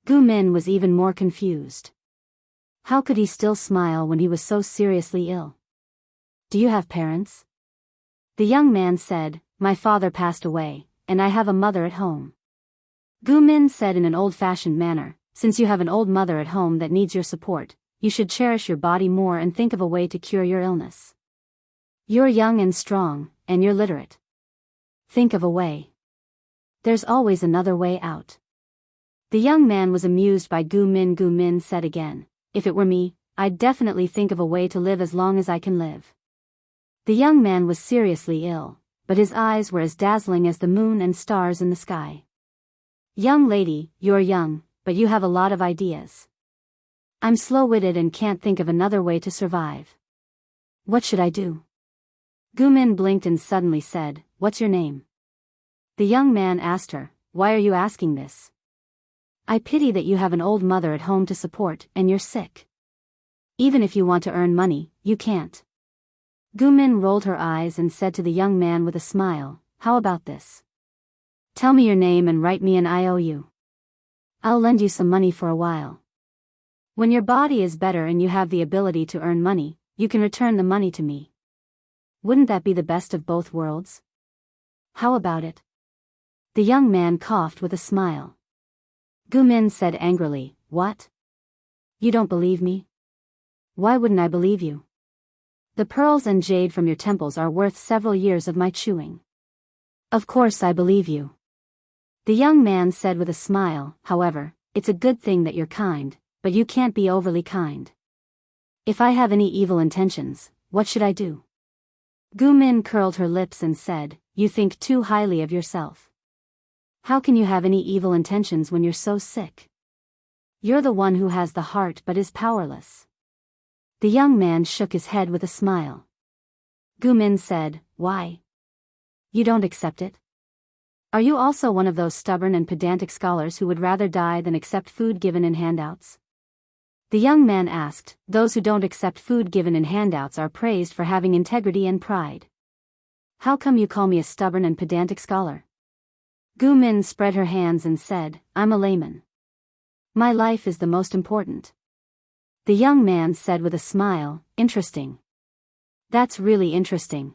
Gu Min was even more confused. How could he still smile when he was so seriously ill? "Do you have parents?" The young man said, "My father passed away, and I have a mother at home." Gu Min said in an old-fashioned manner, "Since you have an old mother at home that needs your support, you should cherish your body more and think of a way to cure your illness. You're young and strong, and you're literate. Think of a way. There's always another way out." The young man was amused by Gu Min. Gu Min said again, "If it were me, I'd definitely think of a way to live as long as I can live." The young man was seriously ill, but his eyes were as dazzling as the moon and stars in the sky. "Young lady, you're young, but you have a lot of ideas. I'm slow-witted and can't think of another way to survive. What should I do?" Gu Min blinked and suddenly said, "What's your name?" The young man asked her, "Why are you asking this?" "I pity that you have an old mother at home to support and you're sick. Even if you want to earn money, you can't." Gu Min rolled her eyes and said to the young man with a smile, "How about this? Tell me your name and write me an IOU. I'll lend you some money for a while. When your body is better and you have the ability to earn money, you can return the money to me. Wouldn't that be the best of both worlds? How about it?" The young man coughed with a smile. Gu Min said angrily, "What? You don't believe me? Why wouldn't I believe you? The pearls and jade from your temples are worth several years of my chewing. Of course I believe you." The young man said with a smile, "However, it's a good thing that you're kind, but you can't be overly kind. If I have any evil intentions, what should I do?" Gu Min curled her lips and said, "You think too highly of yourself. How can you have any evil intentions when you're so sick? You're the one who has the heart but is powerless." The young man shook his head with a smile. Gu Min said, "Why? You don't accept it? Are you also one of those stubborn and pedantic scholars who would rather die than accept food given in handouts?" The young man asked, "Those who don't accept food given in handouts are praised for having integrity and pride. How come you call me a stubborn and pedantic scholar?" Gu Min spread her hands and said, "I'm a layman. My life is the most important." The young man said with a smile, "Interesting. That's really interesting."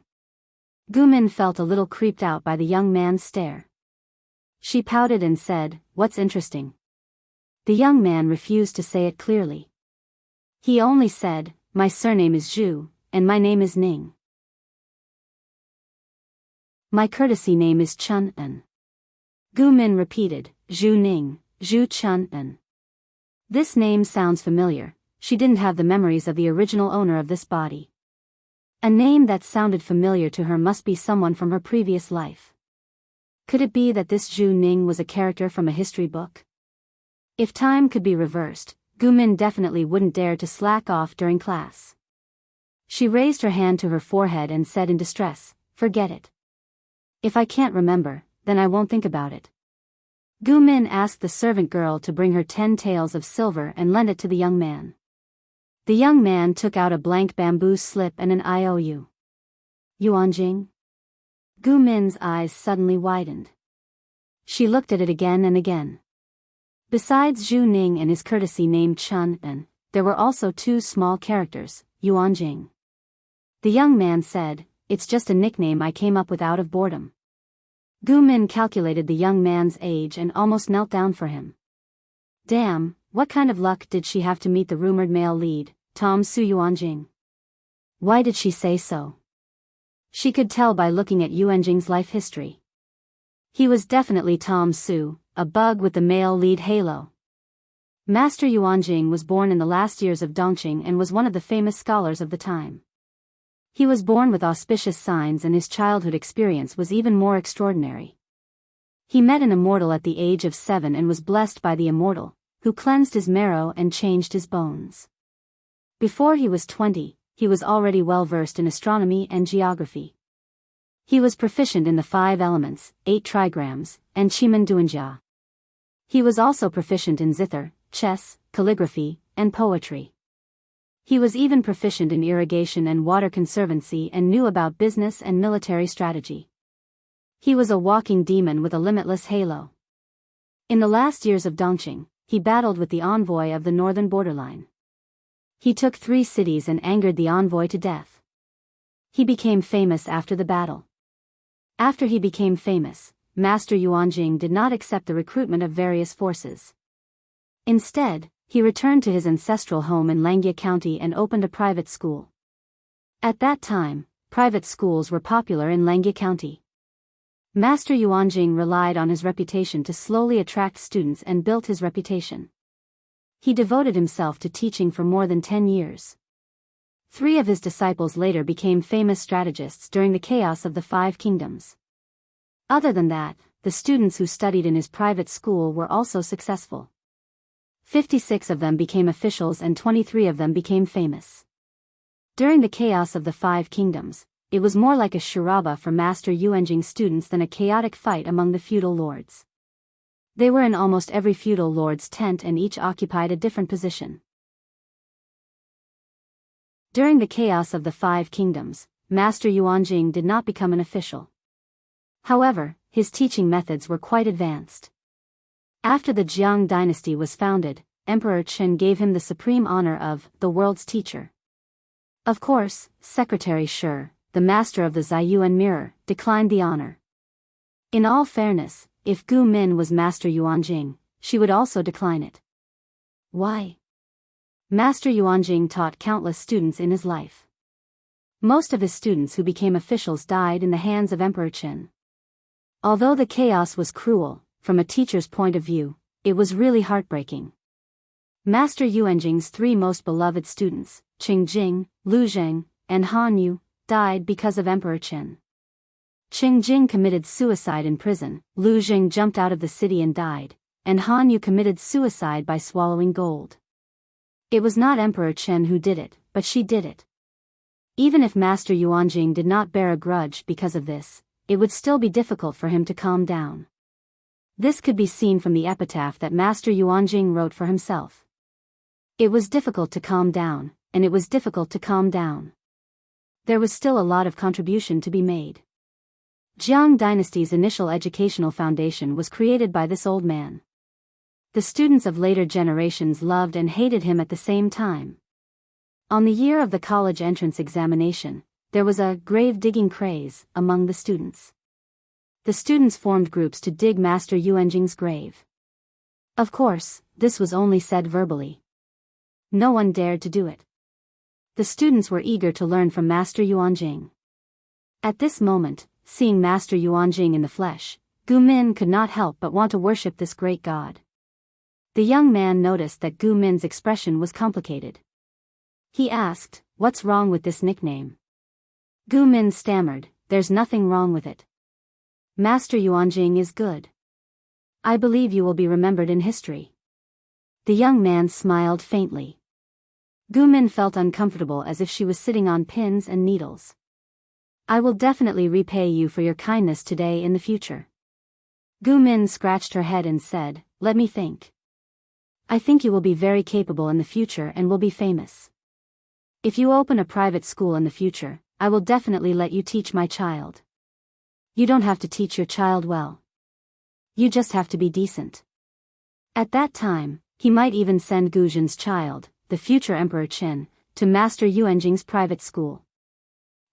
Gu Min felt a little creeped out by the young man's stare. She pouted and said, "What's interesting?" The young man refused to say it clearly. He only said, "My surname is Zhu, and my name is Ning. My courtesy name is Chun-en." Gu Min repeated, "Zhu Ning, Zhu Chun-en." This name sounds familiar. She didn't have the memories of the original owner of this body. A name that sounded familiar to her must be someone from her previous life. Could it be that this Zhu Ning was a character from a history book? If time could be reversed, Gu Min definitely wouldn't dare to slack off during class. She raised her hand to her forehead and said in distress, "Forget it. If I can't remember, then I won't think about it." Gu Min asked the servant girl to bring her 10 taels of silver and lend it to the young man. The young man took out a blank bamboo slip and an IOU. "Yuanjing?" Gu Min's eyes suddenly widened. She looked at it again and again. Besides Zhu Ning and his courtesy name Chun-en, there were also 2 small characters, Yuanjing. The young man said, "It's just a nickname I came up with out of boredom." Gu Min calculated the young man's age and almost knelt down for him. Damn, what kind of luck did she have to meet the rumored male lead, Tom Su Yuanjing? Why did she say so? She could tell by looking at Yuanjing's life history. He was definitely Tom Su, a bug with the male lead halo. Master Yuanjing was born in the last years of Dongqing and was one of the famous scholars of the time. He was born with auspicious signs and his childhood experience was even more extraordinary. He met an immortal at the age of 7 and was blessed by the immortal, who cleansed his marrow and changed his bones. Before he was 20, he was already well versed in astronomy and geography. He was proficient in the 5 elements, 8 trigrams, and Chimen Duanjia. He was also proficient in zither, chess, calligraphy, and poetry. He was even proficient in irrigation and water conservancy and knew about business and military strategy. He was a walking demon with a limitless halo. In the last years of Dongqing, he battled with the envoy of the northern borderline. He took 3 cities and angered the envoy to death. He became famous after the battle. After he became famous, Master Yuanjing did not accept the recruitment of various forces. Instead, he returned to his ancestral home in Langjie County and opened a private school. At that time, private schools were popular in Langjie County. Master Yuanjing relied on his reputation to slowly attract students and built his reputation. He devoted himself to teaching for more than 10 years. 3 of his disciples later became famous strategists during the chaos of the 5 kingdoms. Other than that, the students who studied in his private school were also successful. 56 of them became officials and 23 of them became famous. During the chaos of the 5 kingdoms, it was more like a charaba for Master Yuanjing's students than a chaotic fight among the feudal lords. They were in almost every feudal lord's tent and each occupied a different position. During the chaos of the 5 kingdoms, Master Yuanjing did not become an official. However, his teaching methods were quite advanced. After the Jiang dynasty was founded, Emperor Qin gave him the supreme honor of the world's teacher. Of course, Secretary Shi, the master of the Ziyuan mirror, declined the honor. In all fairness, if Gu Min was Master Yuanjing, she would also decline it. Why? Master Yuanjing taught countless students in his life. Most of his students who became officials died in the hands of Emperor Qin. Although the chaos was cruel, from a teacher's point of view, it was really heartbreaking. Master Yuanjing's 3 most beloved students, Qingjing, Lu Zheng, and Han Yu, died because of Emperor Qin. Qingjing committed suicide in prison, Lu Zheng jumped out of the city and died, and Han Yu committed suicide by swallowing gold. It was not Emperor Qin who did it, but she did it. Even if Master Yuanjing did not bear a grudge because of this, it would still be difficult for him to calm down. This could be seen from the epitaph that Master Yuanjing wrote for himself. It was difficult to calm down, and it was difficult to calm down. There was still a lot of contribution to be made. Jiang dynasty's initial educational foundation was created by this old man. The students of later generations loved and hated him at the same time. On the year of the college entrance examination, there was a grave-digging craze among the students. The students formed groups to dig Master Yuanjing's grave. Of course, this was only said verbally. No one dared to do it. The students were eager to learn from Master Yuanjing. At this moment, seeing Master Yuanjing in the flesh, Gu Min could not help but want to worship this great god. The young man noticed that Gu Min's expression was complicated. He asked, "What's wrong with this nickname?" Gu Min stammered, "There's nothing wrong with it. Master Yuanjing is good. I believe you will be remembered in history." The young man smiled faintly. Gu Min felt uncomfortable as if she was sitting on pins and needles. "I will definitely repay you for your kindness today in the future." Gu Min scratched her head and said, "Let me think. I think you will be very capable in the future and will be famous. If you open a private school in the future, I will definitely let you teach my child. You don't have to teach your child well. You just have to be decent." At that time, he might even send Gu Zhen's child, the future Emperor Qin, to Master Yuanjing's private school.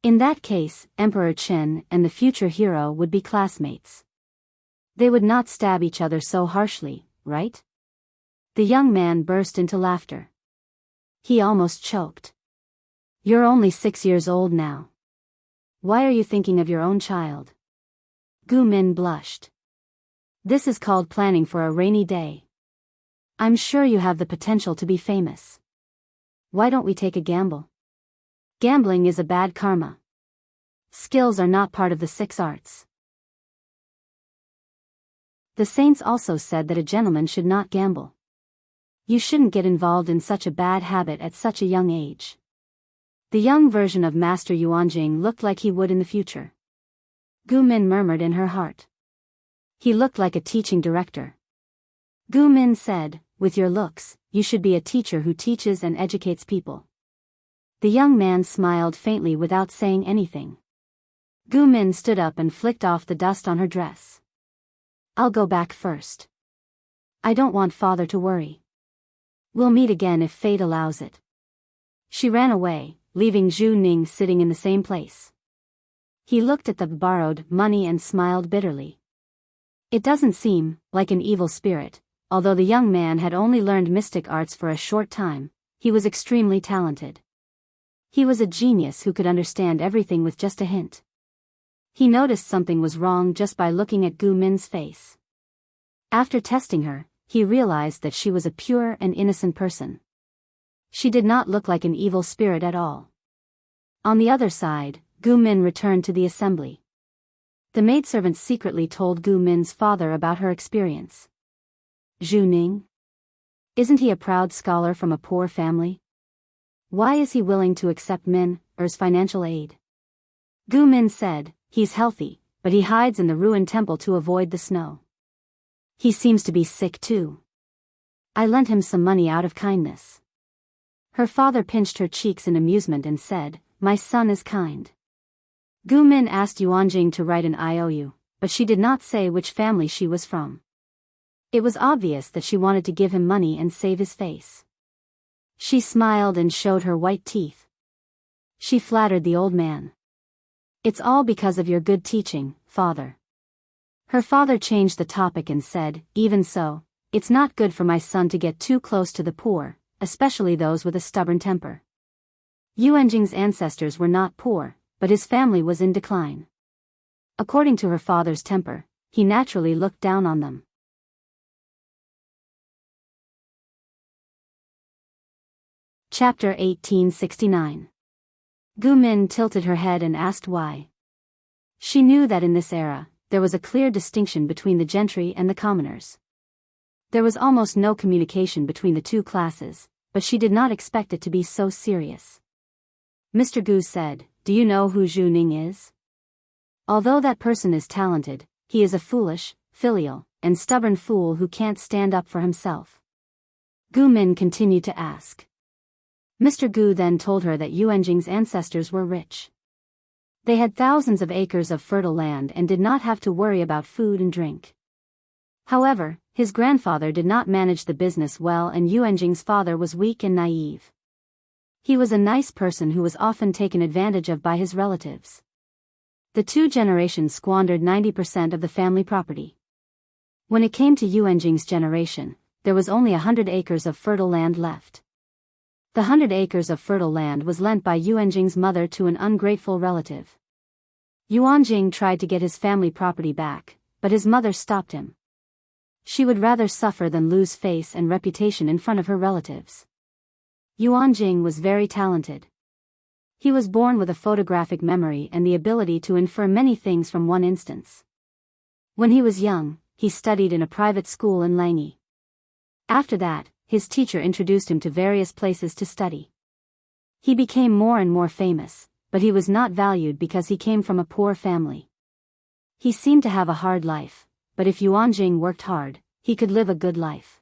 In that case, Emperor Qin and the future hero would be classmates. They would not stab each other so harshly, right? The young man burst into laughter. He almost choked. "You're only 6 years old now. Why are you thinking of your own child?" Gu Min blushed. "This is called planning for a rainy day. I'm sure you have the potential to be famous. Why don't we take a gamble? Gambling is a bad karma. Skills are not part of the 6 arts." The saints also said that a gentleman should not gamble. You shouldn't get involved in such a bad habit at such a young age. The young version of Master Yuanjing looked like he would in the future. Gu Min murmured in her heart. He looked like a teaching director. Gu Min said, "With your looks, you should be a teacher who teaches and educates people." The young man smiled faintly without saying anything. Gu Min stood up and flicked off the dust on her dress. I'll go back first. I don't want father to worry. We'll meet again if fate allows it. She ran away, leaving Zhu Ning sitting in the same place. He looked at the borrowed money and smiled bitterly. It doesn't seem like an evil spirit. Although the young man had only learned mystic arts for a short time, he was extremely talented. He was a genius who could understand everything with just a hint. He noticed something was wrong just by looking at Gu Min's face. After testing her, he realized that she was a pure and innocent person. She did not look like an evil spirit at all. On the other side, Gu Min returned to the assembly. The maidservant secretly told Gu Min's father about her experience. Zhu Ning? Isn't he a proud scholar from a poor family? Why is he willing to accept Min's financial aid? Gu Min said, he's healthy, but he hides in the ruined temple to avoid the snow. He seems to be sick too. I lent him some money out of kindness. Her father pinched her cheeks in amusement and said, my son is kind. Gu Min asked Yuanjing to write an IOU, but she did not say which family she was from. It was obvious that she wanted to give him money and save his face. She smiled and showed her white teeth. She flattered the old man. It's all because of your good teaching, father. Her father changed the topic and said, even so, it's not good for my son to get too close to the poor, especially those with a stubborn temper. Yuanjing's ancestors were not poor, but his family was in decline. According to her father's temper, he naturally looked down on them. Chapter 1869. Gu Min tilted her head and asked why. She knew that in this era, there was a clear distinction between the gentry and the commoners. There was almost no communication between the two classes, but she did not expect it to be so serious. Mr. Gu said, do you know who Zhu Ning is? Although that person is talented, he is a foolish, filial, and stubborn fool who can't stand up for himself. Gu Min continued to ask. Mr. Gu then told her that Yuanjing's ancestors were rich. They had thousands of acres of fertile land and did not have to worry about food and drink. However, his grandfather did not manage the business well and Yuanjing's father was weak and naive. He was a nice person who was often taken advantage of by his relatives. The two generations squandered 90% of the family property. When it came to Yuanjing's generation, there was only 100 acres of fertile land left. The 100 acres of fertile land was lent by Yuanjing's mother to an ungrateful relative. Yuanjing tried to get his family property back, but his mother stopped him. She would rather suffer than lose face and reputation in front of her relatives. Yuanjing was very talented. He was born with a photographic memory and the ability to infer many things from one instance. When he was young, he studied in a private school in Langi. After that, his teacher introduced him to various places to study. He became more and more famous, but he was not valued because he came from a poor family. He seemed to have a hard life, but if Yuanjing worked hard, he could live a good life.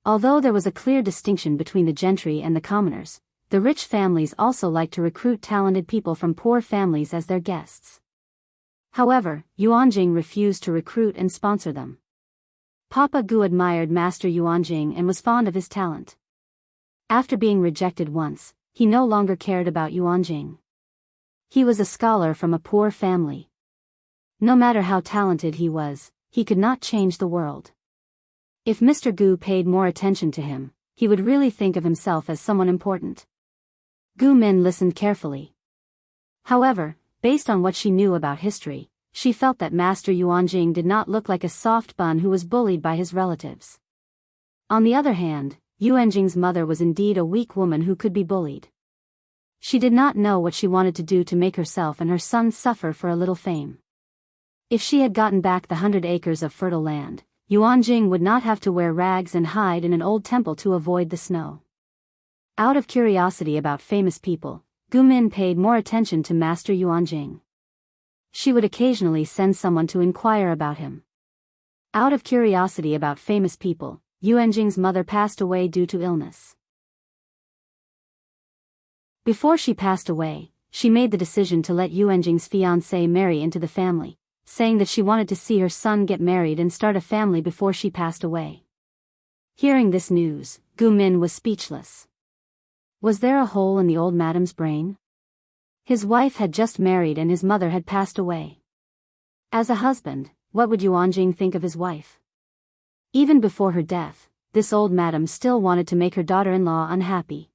Although there was a clear distinction between the gentry and the commoners, the rich families also liked to recruit talented people from poor families as their guests. However, Yuanjing refused to recruit and sponsor them. Papa Gu admired Master Yuanjing and was fond of his talent. After being rejected once, he no longer cared about Yuanjing. He was a scholar from a poor family. No matter how talented he was, he could not change the world. If Mr. Gu paid more attention to him, he would really think of himself as someone important. Gu Min listened carefully. However, based on what she knew about history, she felt that Master Yuanjing did not look like a soft bun who was bullied by his relatives. On the other hand, Yuanjing's mother was indeed a weak woman who could be bullied. She did not know what she wanted to do to make herself and her son suffer for a little fame. If she had gotten back the 100 acres of fertile land, Yuanjing would not have to wear rags and hide in an old temple to avoid the snow. Out of curiosity about famous people, Gu Min paid more attention to Master Yuanjing. She would occasionally send someone to inquire about him. Out of curiosity about famous people, Yuanjing's mother passed away due to illness. Before she passed away, she made the decision to let Yuanjing's fiancé marry into the family, saying that she wanted to see her son get married and start a family before she passed away. Hearing this news, Gu Min was speechless. Was there a hole in the old madam's brain? His wife had just married and his mother had passed away. As a husband, what would Yuanjing think of his wife? Even before her death, this old madam still wanted to make her daughter-in-law unhappy.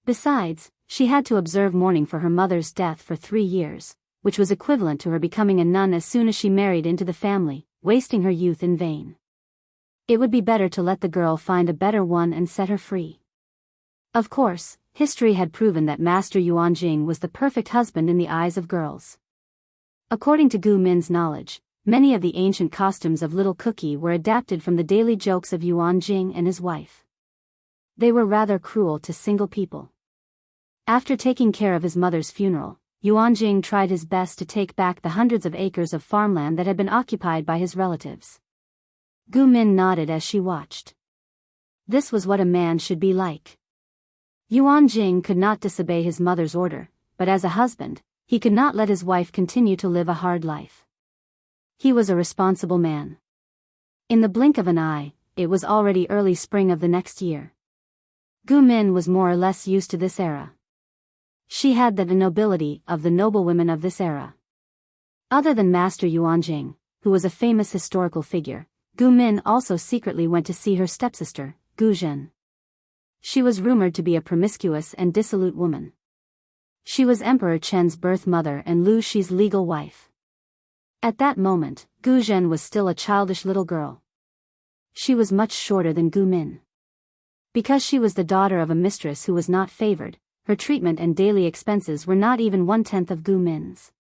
Besides, she had to observe mourning for her mother's death for 3 years, which was equivalent to her becoming a nun as soon as she married into the family, wasting her youth in vain. It would be better to let the girl find a better one and set her free. Of course, history had proven that Master Yuanjing was the perfect husband in the eyes of girls. According to Gu Min's knowledge, many of the ancient costumes of Little Cookie were adapted from the daily jokes of Yuanjing and his wife. They were rather cruel to single people. After taking care of his mother's funeral, Yuanjing tried his best to take back the hundreds of acres of farmland that had been occupied by his relatives. Gu Min nodded as she watched. This was what a man should be like. Yuanjing could not disobey his mother's order, but as a husband, he could not let his wife continue to live a hard life. He was a responsible man. In the blink of an eye, it was already early spring of the next year. Gu Min was more or less used to this era. She had the nobility of the noblewomen of this era. Other than Master Yuanjing, who was a famous historical figure, Gu Min also secretly went to see her stepsister, Gu Zhen. She was rumored to be a promiscuous and dissolute woman. She was Emperor Chen's birth mother and Lu Shi's legal wife. At that moment, Gu Zhen was still a childish little girl. She was much shorter than Gu Min. Because she was the daughter of a mistress who was not favored, her treatment and daily expenses were not even 1/10 of Gu Min's.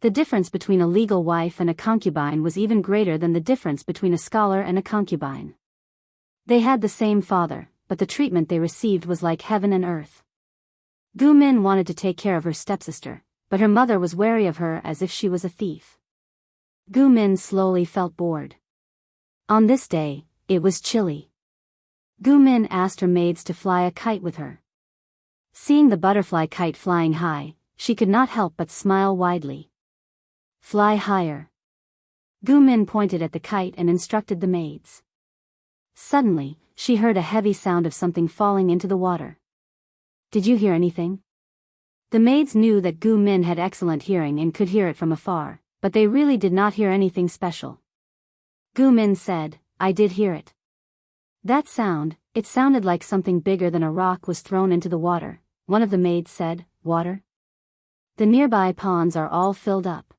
The difference between a legal wife and a concubine was even greater than the difference between a scholar and a concubine. They had the same father, but the treatment they received was like heaven and earth. Gu Min wanted to take care of her stepsister, but her mother was wary of her as if she was a thief. Gu Min slowly felt bored. On this day, it was chilly. Gu Min asked her maids to fly a kite with her. Seeing the butterfly kite flying high, she could not help but smile widely. Fly higher. Gu Min pointed at the kite and instructed the maids. Suddenly, she heard a heavy sound of something falling into the water. Did you hear anything? The maids knew that Gu Min had excellent hearing and could hear it from afar, but they really did not hear anything special. Gu Min said, I did hear it. That sound, it sounded like something bigger than a rock was thrown into the water. One of the maids said, Water? The nearby ponds are all filled up.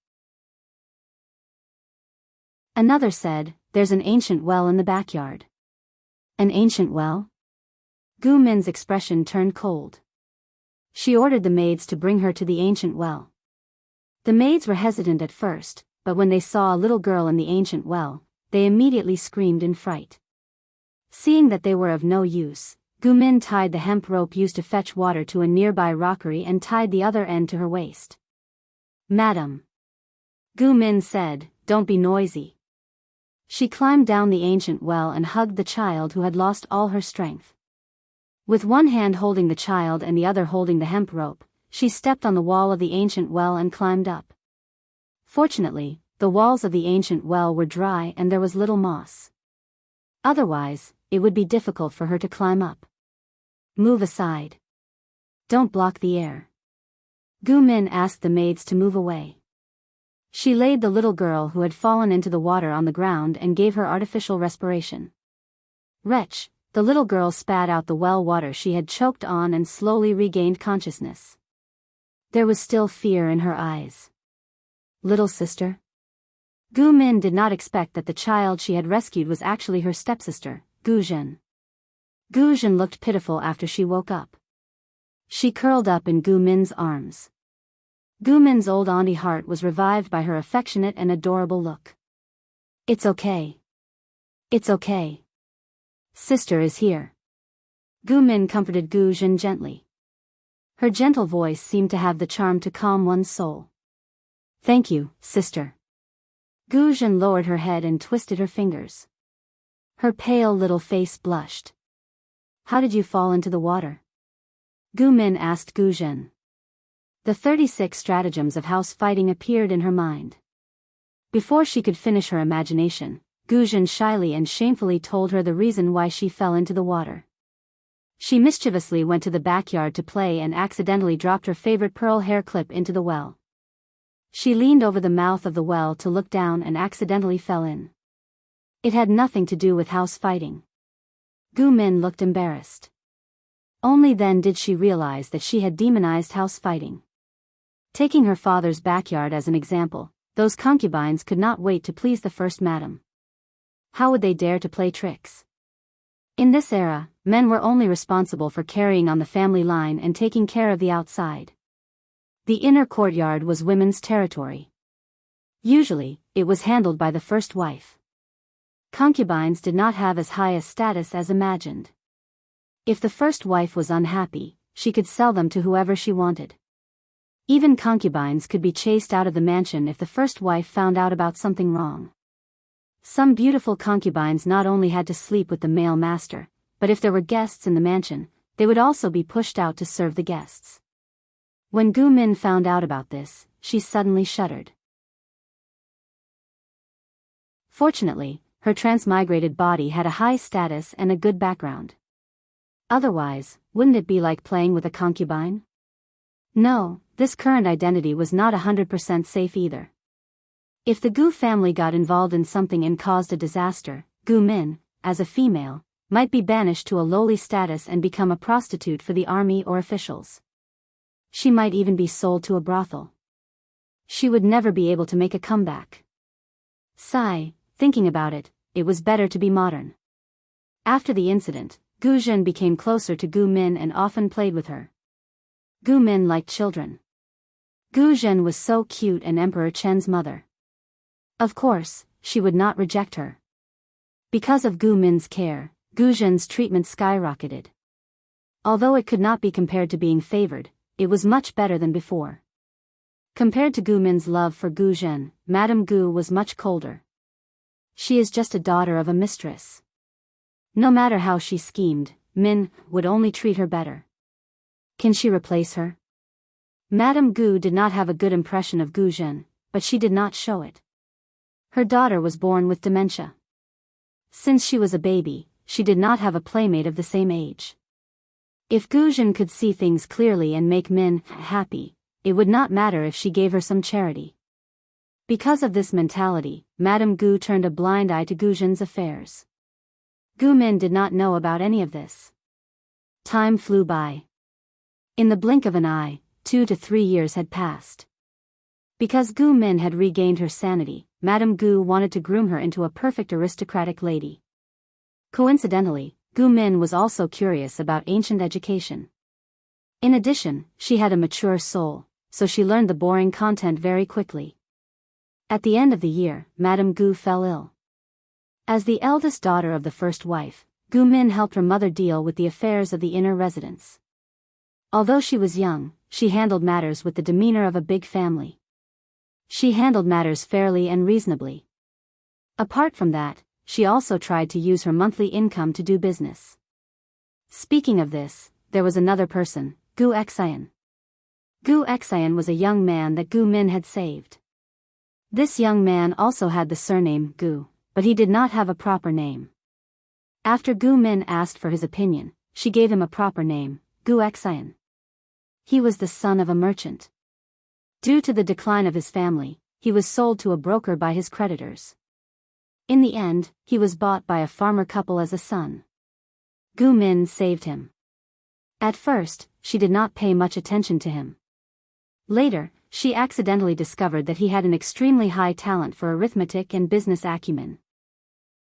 Another said, There's an ancient well in the backyard. An ancient well? Gu Min's expression turned cold. She ordered the maids to bring her to the ancient well. The maids were hesitant at first, but when they saw a little girl in the ancient well, they immediately screamed in fright. Seeing that they were of no use, Gu Min tied the hemp rope used to fetch water to a nearby rockery and tied the other end to her waist. Madam, Gu Min said, don't be noisy. She climbed down the ancient well and hugged the child who had lost all her strength. With one hand holding the child and the other holding the hemp rope, she stepped on the wall of the ancient well and climbed up. Fortunately, the walls of the ancient well were dry and there was little moss. Otherwise, it would be difficult for her to climb up. Move aside. Don't block the air. Gu Min asked the maids to move away. She laid the little girl who had fallen into the water on the ground and gave her artificial respiration. Wretch, the little girl spat out the well water she had choked on and slowly regained consciousness. There was still fear in her eyes. Little sister? Gu Min did not expect that the child she had rescued was actually her stepsister, Gu Zhen. Gu Zhen looked pitiful after she woke up. She curled up in Gu Min's arms. Gu Min's old auntie heart was revived by her affectionate and adorable look. It's okay. It's okay. Sister is here. Gu Min comforted Gu Zhen gently. Her gentle voice seemed to have the charm to calm one's soul. Thank you, sister. Gu Zhen lowered her head and twisted her fingers. Her pale little face blushed. How did you fall into the water? Gu Min asked Gu Zhen. The 36 stratagems of house fighting appeared in her mind. Before she could finish her imagination, Gu Zhen shyly and shamefully told her the reason why she fell into the water. She mischievously went to the backyard to play and accidentally dropped her favorite pearl hair clip into the well. She leaned over the mouth of the well to look down and accidentally fell in. It had nothing to do with house fighting. Gu Min looked embarrassed. Only then did she realize that she had demonized house fighting. Taking her father's backyard as an example, those concubines could not wait to please the first madam. How would they dare to play tricks? In this era, men were only responsible for carrying on the family line and taking care of the outside. The inner courtyard was women's territory. Usually, it was handled by the first wife. Concubines did not have as high a status as imagined. If the first wife was unhappy, she could sell them to whoever she wanted. Even concubines could be chased out of the mansion if the first wife found out about something wrong. Some beautiful concubines not only had to sleep with the male master, but if there were guests in the mansion, they would also be pushed out to serve the guests. When Gu Min found out about this, she suddenly shuddered. Fortunately, her transmigrated body had a high status and a good background. Otherwise, wouldn't it be like playing with a concubine? No, this current identity was not 100% safe either. If the Gu family got involved in something and caused a disaster, Gu Min, as a female, might be banished to a lowly status and become a prostitute for the army or officials. She might even be sold to a brothel. She would never be able to make a comeback. Sigh, thinking about it, it was better to be modern. After the incident, Gu Zhen became closer to Gu Min and often played with her. Gu Min liked children. Gu Zhen was so cute and Emperor Chen's mother. Of course, she would not reject her. Because of Gu Min's care, Gu Zhen's treatment skyrocketed. Although it could not be compared to being favored, it was much better than before. Compared to Gu Min's love for Gu Zhen, Madame Gu was much colder. She is just a daughter of a mistress. No matter how she schemed, Min would only treat her better. Can she replace her? Madame Gu did not have a good impression of Gu Zhen, but she did not show it. Her daughter was born with dementia. Since she was a baby, she did not have a playmate of the same age. If Gu Zhen could see things clearly and make Min happy, it would not matter if she gave her some charity. Because of this mentality, Madame Gu turned a blind eye to Gu Zhen's affairs. Gu Min did not know about any of this. Time flew by. In the blink of an eye, 2 to 3 years had passed. Because Gu Min had regained her sanity, Madame Gu wanted to groom her into a perfect aristocratic lady. Coincidentally, Gu Min was also curious about ancient education. In addition, she had a mature soul, so she learned the boring content very quickly. At the end of the year, Madame Gu fell ill. As the eldest daughter of the first wife, Gu Min helped her mother deal with the affairs of the inner residence. Although she was young, she handled matters with the demeanor of a big family. She handled matters fairly and reasonably. Apart from that, she also tried to use her monthly income to do business. Speaking of this, there was another person, Gu Xian. Gu Xian was a young man that Gu Min had saved. This young man also had the surname Gu, but he did not have a proper name. After Gu Min asked for his opinion, she gave him a proper name, Gu Xian. He was the son of a merchant. Due to the decline of his family, he was sold to a broker by his creditors. In the end, he was bought by a farmer couple as a son. Gu Min saved him. At first, she did not pay much attention to him. Later, she accidentally discovered that he had an extremely high talent for arithmetic and business acumen.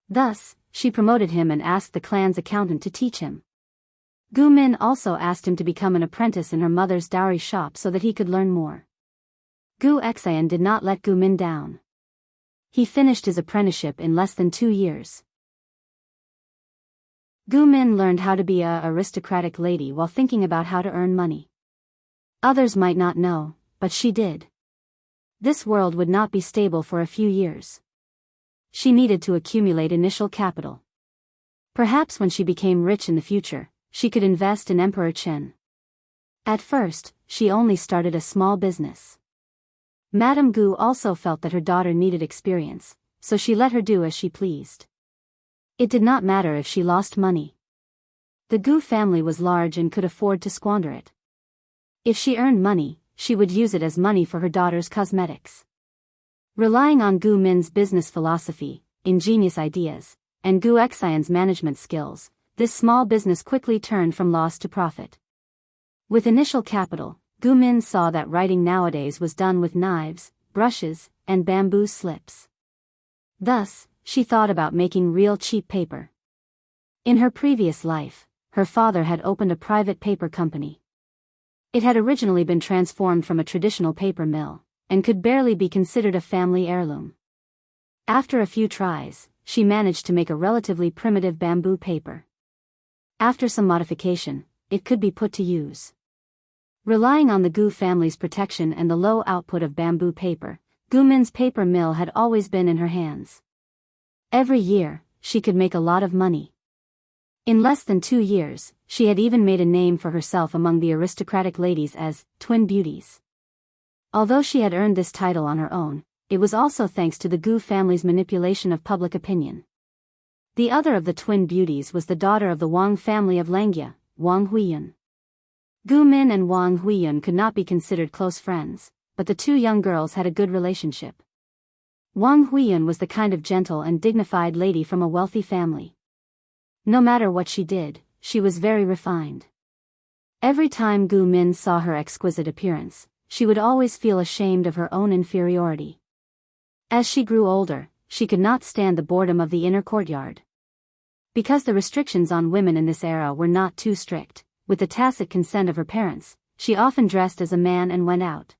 Thus, she promoted him and asked the clan's accountant to teach him. Gu Min also asked him to become an apprentice in her mother's dowry shop so that he could learn more. Gu Xian did not let Gu Min down. He finished his apprenticeship in less than 2 years. Gu Min learned how to be an aristocratic lady while thinking about how to earn money. Others might not know, but she did. This world would not be stable for a few years. She needed to accumulate initial capital. Perhaps when she became rich in the future, she could invest in Emperor Chen. At first, she only started a small business. Madame Gu also felt that her daughter needed experience, so she let her do as she pleased. It did not matter if she lost money. The Gu family was large and could afford to squander it. If she earned money, she would use it as money for her daughter's cosmetics. Relying on Gu Min's business philosophy, ingenious ideas, and Gu Xian's management skills, this small business quickly turned from loss to profit. With initial capital, Gu Min saw that writing nowadays was done with knives, brushes, and bamboo slips. Thus, she thought about making real cheap paper. In her previous life, her father had opened a private paper company. It had originally been transformed from a traditional paper mill, and could barely be considered a family heirloom. After a few tries, she managed to make a relatively primitive bamboo paper. After some modification, it could be put to use. Relying on the Gu family's protection and the low output of bamboo paper, Gu Min's paper mill had always been in her hands. Every year, she could make a lot of money. In less than 2 years, she had even made a name for herself among the aristocratic ladies as twin beauties. Although she had earned this title on her own, it was also thanks to the Gu family's manipulation of public opinion. The other of the twin beauties was the daughter of the Wang family of Langjia, Wang Huiyun. Gu Min and Wang Huiyun could not be considered close friends, but the two young girls had a good relationship. Wang Huiyun was the kind of gentle and dignified lady from a wealthy family. No matter what she did, she was very refined. Every time Gu Min saw her exquisite appearance, she would always feel ashamed of her own inferiority. As she grew older, she could not stand the boredom of the inner courtyard. Because the restrictions on women in this era were not too strict, with the tacit consent of her parents, she often dressed as a man and went out.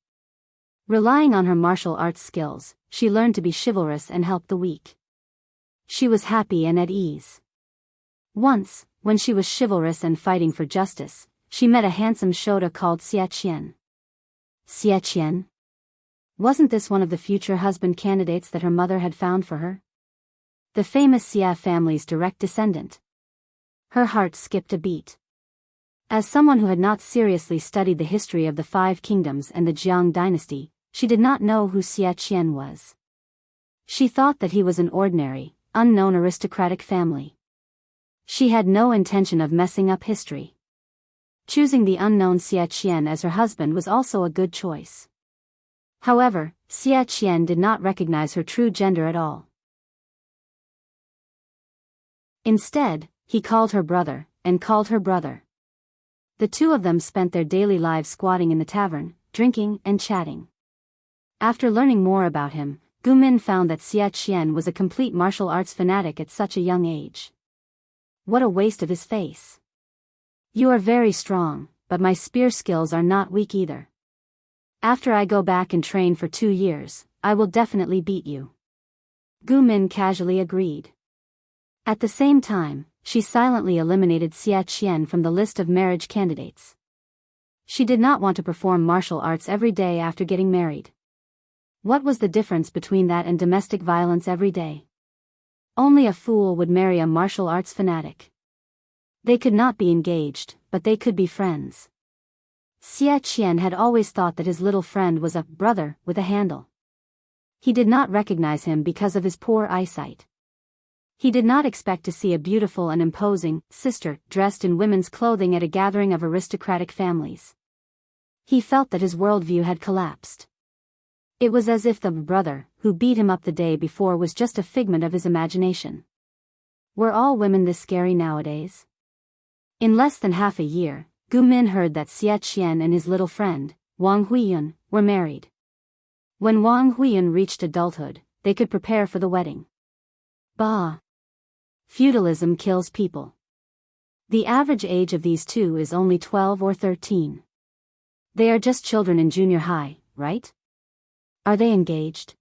Relying on her martial arts skills, she learned to be chivalrous and help the weak. She was happy and at ease. Once, when she was chivalrous and fighting for justice, she met a handsome shota called Xia Qian. Xia Qian? Wasn't this one of the future husband candidates that her mother had found for her? The famous Xia family's direct descendant. Her heart skipped a beat. As someone who had not seriously studied the history of the 5 kingdoms and the Jiang dynasty, she did not know who Xia Qian was. She thought that he was an ordinary, unknown aristocratic family. She had no intention of messing up history. Choosing the unknown Xia Qian as her husband was also a good choice. However, Xia Qian did not recognize her true gender at all. Instead, he called her brother, and called her brother. The two of them spent their daily lives squatting in the tavern, drinking and chatting. After learning more about him, Gu Min found that Xia Qian was a complete martial arts fanatic at such a young age. What a waste of his face. You are very strong, but my spear skills are not weak either. After I go back and train for 2 years, I will definitely beat you. Gu Min casually agreed. At the same time, she silently eliminated Xia Qian from the list of marriage candidates. She did not want to perform martial arts every day after getting married. What was the difference between that and domestic violence every day? Only a fool would marry a martial arts fanatic. They could not be engaged, but they could be friends. Xia Qian had always thought that his little friend was a brother with a handle. He did not recognize him because of his poor eyesight. He did not expect to see a beautiful and imposing sister dressed in women's clothing at a gathering of aristocratic families. He felt that his worldview had collapsed. It was as if the brother who beat him up the day before was just a figment of his imagination. Were all women this scary nowadays? In less than half a year, Gu Min heard that Xia Qian and his little friend, Wang Huiyun, were married. When Wang Huiyun reached adulthood, they could prepare for the wedding. Bah! Feudalism kills people. The average age of these two is only 12 or 13. They are just children in junior high, right? Are they engaged?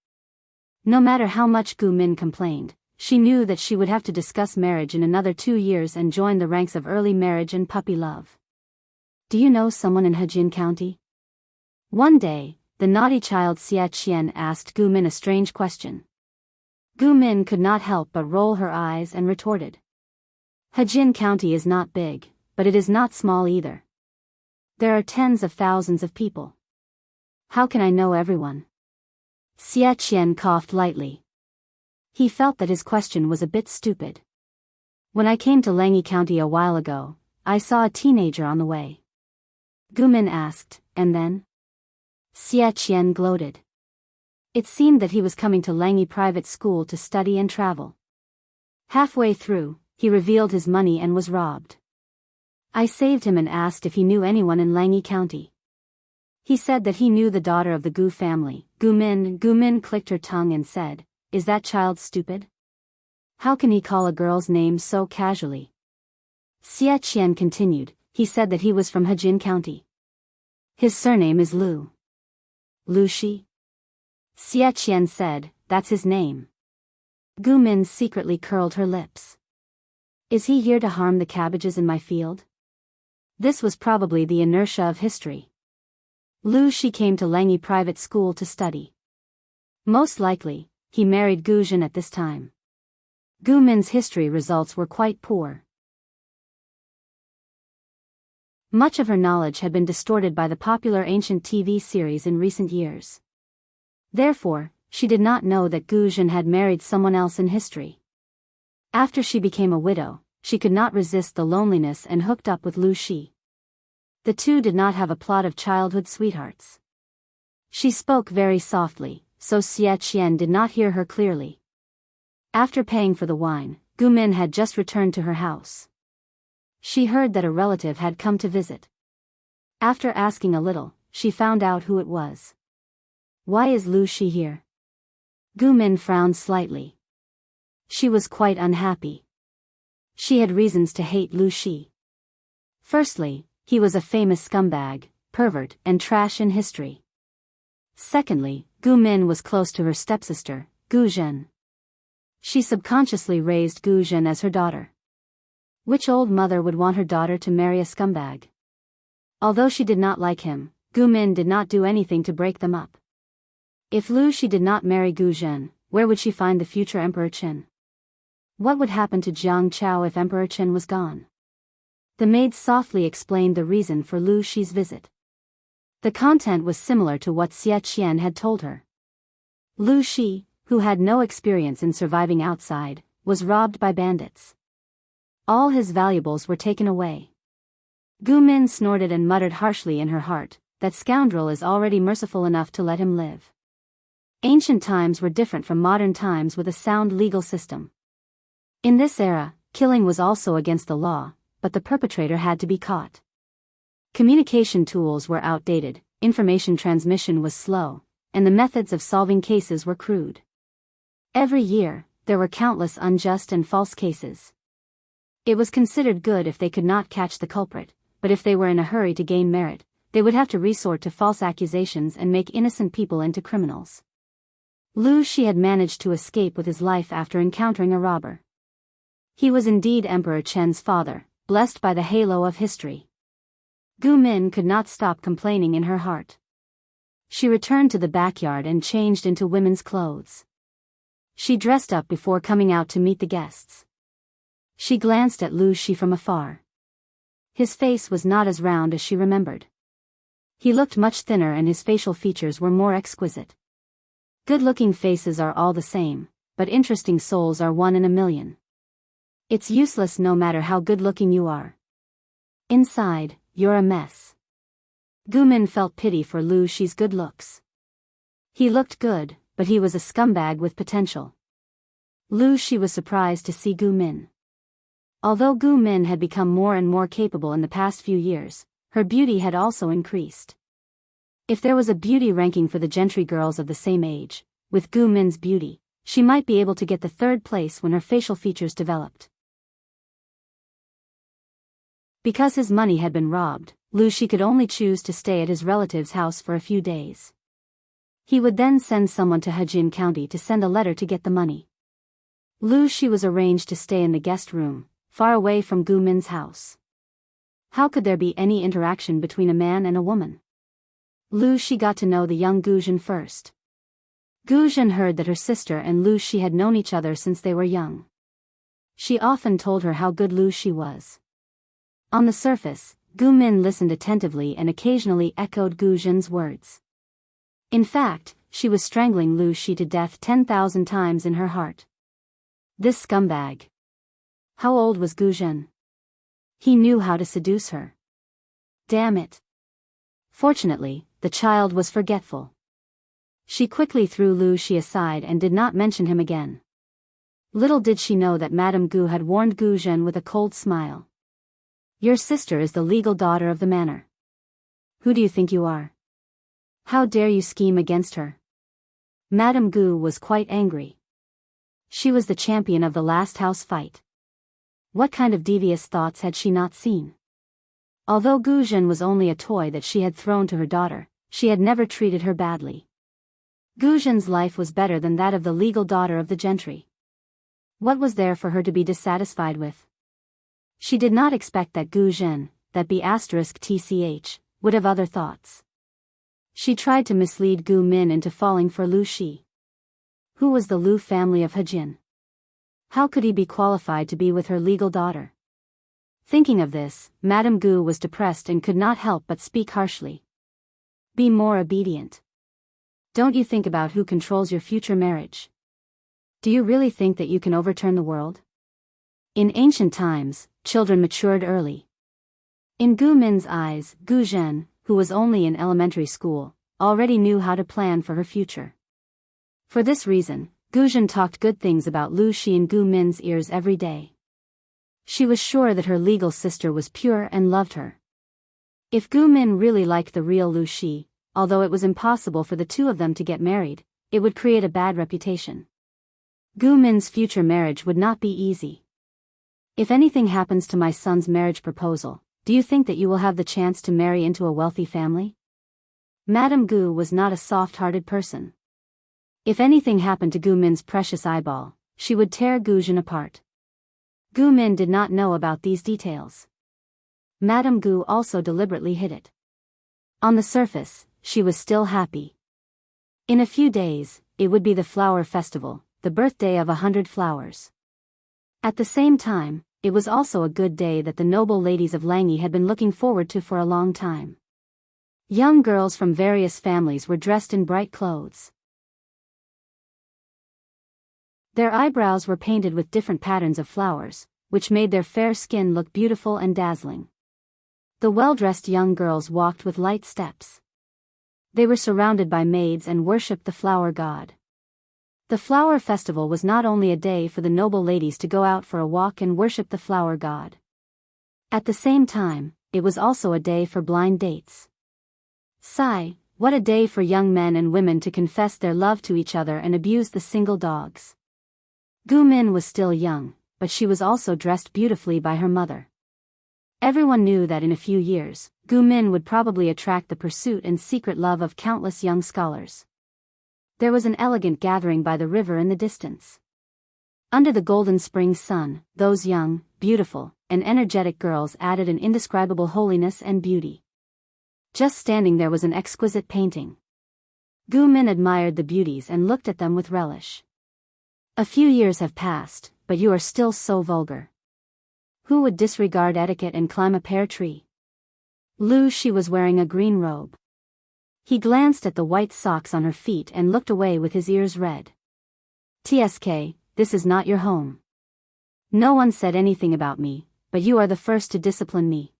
No matter how much Gu Min complained, she knew that she would have to discuss marriage in another 2 years and join the ranks of early marriage and puppy love. Do you know someone in Hejin County? One day, the naughty child Xia Qian asked Gu Min a strange question. Gu Min could not help but roll her eyes and retorted. Hejin County is not big, but it is not small either. There are tens of thousands of people. How can I know everyone? Xie Qian coughed lightly. He felt that his question was a bit stupid. When I came to Langyi County a while ago, I saw a teenager on the way. Gu Min asked, and then? Xie Qian gloated. It seemed that he was coming to Langyi private school to study and travel. Halfway through, he revealed his money and was robbed. I saved him and asked if he knew anyone in Langyi County. He said that he knew the daughter of the Gu family. Gu Min clicked her tongue and said, "Is that child stupid? How can he call a girl's name so casually?" Xie Qian continued, "He said that he was from Hejin County. His surname is Lu." "Lu Shi?" Xie Qian said, "That's his name." Gu Min secretly curled her lips. Is he here to harm the cabbages in my field? This was probably the inertia of history. Lu Shi came to Langyi private school to study. Most likely, he married Gu Zhen at this time. Gu Min's history results were quite poor. Much of her knowledge had been distorted by the popular ancient TV series in recent years. Therefore, she did not know that Gu Zhen had married someone else in history. After she became a widow, she could not resist the loneliness and hooked up with Lu Shi. The two did not have a plot of childhood sweethearts. She spoke very softly, so Xie Qian did not hear her clearly. After paying for the wine, Gu Min had just returned to her house. She heard that a relative had come to visit. After asking a little, she found out who it was. Why is Lu Shi here? Gu Min frowned slightly. She was quite unhappy. She had reasons to hate Lu Shi. Firstly, he was a famous scumbag, pervert, and trash in history. Secondly, Gu Min was close to her stepsister, Gu Zhen. She subconsciously raised Gu Zhen as her daughter. Which old mother would want her daughter to marry a scumbag? Although she did not like him, Gu Min did not do anything to break them up. If Lu Shi did not marry Gu Zhen, where would she find the future Emperor Qin? What would happen to Jiang Chao if Emperor Qin was gone? The maid softly explained the reason for Lu Shi's visit. The content was similar to what Xie Qian had told her. Lu Shi, who had no experience in surviving outside, was robbed by bandits. All his valuables were taken away. Gu Min snorted and muttered harshly in her heart, that scoundrel is already merciful enough to let him live. Ancient times were different from modern times with a sound legal system. In this era, killing was also against the law, but the perpetrator had to be caught. Communication tools were outdated, information transmission was slow, and the methods of solving cases were crude. Every year, there were countless unjust and false cases. It was considered good if they could not catch the culprit, but if they were in a hurry to gain merit, they would have to resort to false accusations and make innocent people into criminals. Lu Shi had managed to escape with his life after encountering a robber. He was indeed Emperor Chen's father, blessed by the halo of history. Gu Min could not stop complaining in her heart. She returned to the backyard and changed into women's clothes. She dressed up before coming out to meet the guests. She glanced at Lu Shi from afar. His face was not as round as she remembered. He looked much thinner and his facial features were more exquisite. Good-looking faces are all the same, but interesting souls are one in a million. It's useless no matter how good-looking you are. Inside, you're a mess. Gu Min felt pity for Lu Shi's good looks. He looked good, but he was a scumbag with potential. Lu Shi was surprised to see Gu Min. Although Gu Min had become more and more capable in the past few years, her beauty had also increased. If there was a beauty ranking for the gentry girls of the same age, with Gu Min's beauty, she might be able to get the third place when her facial features developed. Because his money had been robbed, Lu Shi could only choose to stay at his relative's house for a few days. He would then send someone to Hejin County to send a letter to get the money. Lu Shi was arranged to stay in the guest room, far away from Gu Min's house. How could there be any interaction between a man and a woman? Lu Shi got to know the young Gu Zhen first. Gu Zhen heard that her sister and Lu Shi had known each other since they were young. She often told her how good Lu Shi was. On the surface, Gu Min listened attentively and occasionally echoed Gu Zhen's words. In fact, she was strangling Lu Shi to death 10,000 times in her heart. This scumbag. How old was Gu Zhen? He knew how to seduce her. Damn it. Fortunately, the child was forgetful. She quickly threw Lu Shi aside and did not mention him again. Little did she know that Madame Gu had warned Gu Zhen with a cold smile. Your sister is the legal daughter of the manor. Who do you think you are? How dare you scheme against her? Madame Gu was quite angry. She was the champion of the last house fight. What kind of devious thoughts had she not seen? Although Gu Zhen was only a toy that she had thrown to her daughter, she had never treated her badly. Gu Zhen's life was better than that of the legal daughter of the gentry. What was there for her to be dissatisfied with? She did not expect that Gu Zhen, that B*TCH, would have other thoughts. She tried to mislead Gu Min into falling for Lu Shi. Who was the Lu family of Hejin? How could he be qualified to be with her legal daughter? Thinking of this, Madame Gu was depressed and could not help but speak harshly. Be more obedient. Don't you think about who controls your future marriage? Do you really think that you can overturn the world? In ancient times, children matured early. In Gu Min's eyes, Gu Zhen, who was only in elementary school, already knew how to plan for her future. For this reason, Gu Zhen talked good things about Lu Shi in Gu Min's ears every day. She was sure that her legal sister was pure and loved her. If Gu Min really liked the real Lu Shi, although it was impossible for the two of them to get married, it would create a bad reputation. Gu Min's future marriage would not be easy. If anything happens to my son's marriage proposal, do you think that you will have the chance to marry into a wealthy family? Madame Gu was not a soft-hearted person. If anything happened to Gu Min's precious eyeball, she would tear Gu Zhen apart. Gu Min did not know about these details. Madame Gu also deliberately hid it. On the surface, she was still happy. In a few days, it would be the flower festival, the birthday of 100 flowers. At the same time, it was also a good day that the noble ladies of Langyi had been looking forward to for a long time. Young girls from various families were dressed in bright clothes. Their eyebrows were painted with different patterns of flowers, which made their fair skin look beautiful and dazzling. The well-dressed young girls walked with light steps. They were surrounded by maids and worshipped the flower god. The flower festival was not only a day for the noble ladies to go out for a walk and worship the flower god. At the same time, it was also a day for blind dates. Sigh, what a day for young men and women to confess their love to each other and abuse the single dogs. Gu Min was still young, but she was also dressed beautifully by her mother. Everyone knew that in a few years, Gu Min would probably attract the pursuit and secret love of countless young scholars. There was an elegant gathering by the river in the distance. Under the golden spring sun, those young, beautiful, and energetic girls added an indescribable holiness and beauty. Just standing there was an exquisite painting. Gu Min admired the beauties and looked at them with relish. A few years have passed, but you are still so vulgar. Who would disregard etiquette and climb a pear tree? Lu Shi was wearing a green robe. He glanced at the white socks on her feet and looked away with his ears red. TSK, this is not your home. No one said anything about me, but you are the first to discipline me.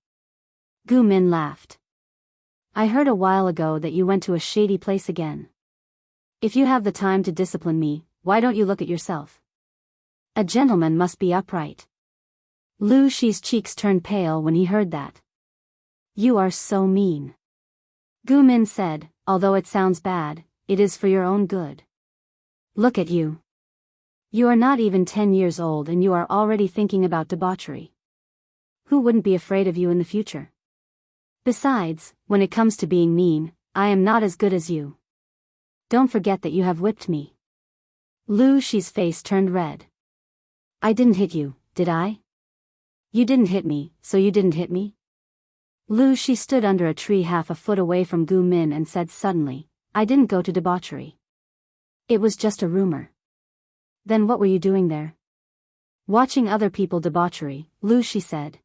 Gu Min laughed. I heard a while ago that you went to a shady place again. If you have the time to discipline me, why don't you look at yourself? A gentleman must be upright. Lu Shi's cheeks turned pale when he heard that. You are so mean. Gu Min said, although it sounds bad, it is for your own good. Look at you. You are not even 10 years old and you are already thinking about debauchery. Who wouldn't be afraid of you in the future? Besides, when it comes to being mean, I am not as good as you. Don't forget that you have whipped me. Lu Shi's face turned red. I didn't hit you, did I? You didn't hit me, so you didn't hit me? Lu Shi stood under a tree half a foot away from Gu Min and said suddenly, I didn't go to debauchery. It was just a rumor. Then what were you doing there? Watching other people debauchery, Lu Shi said.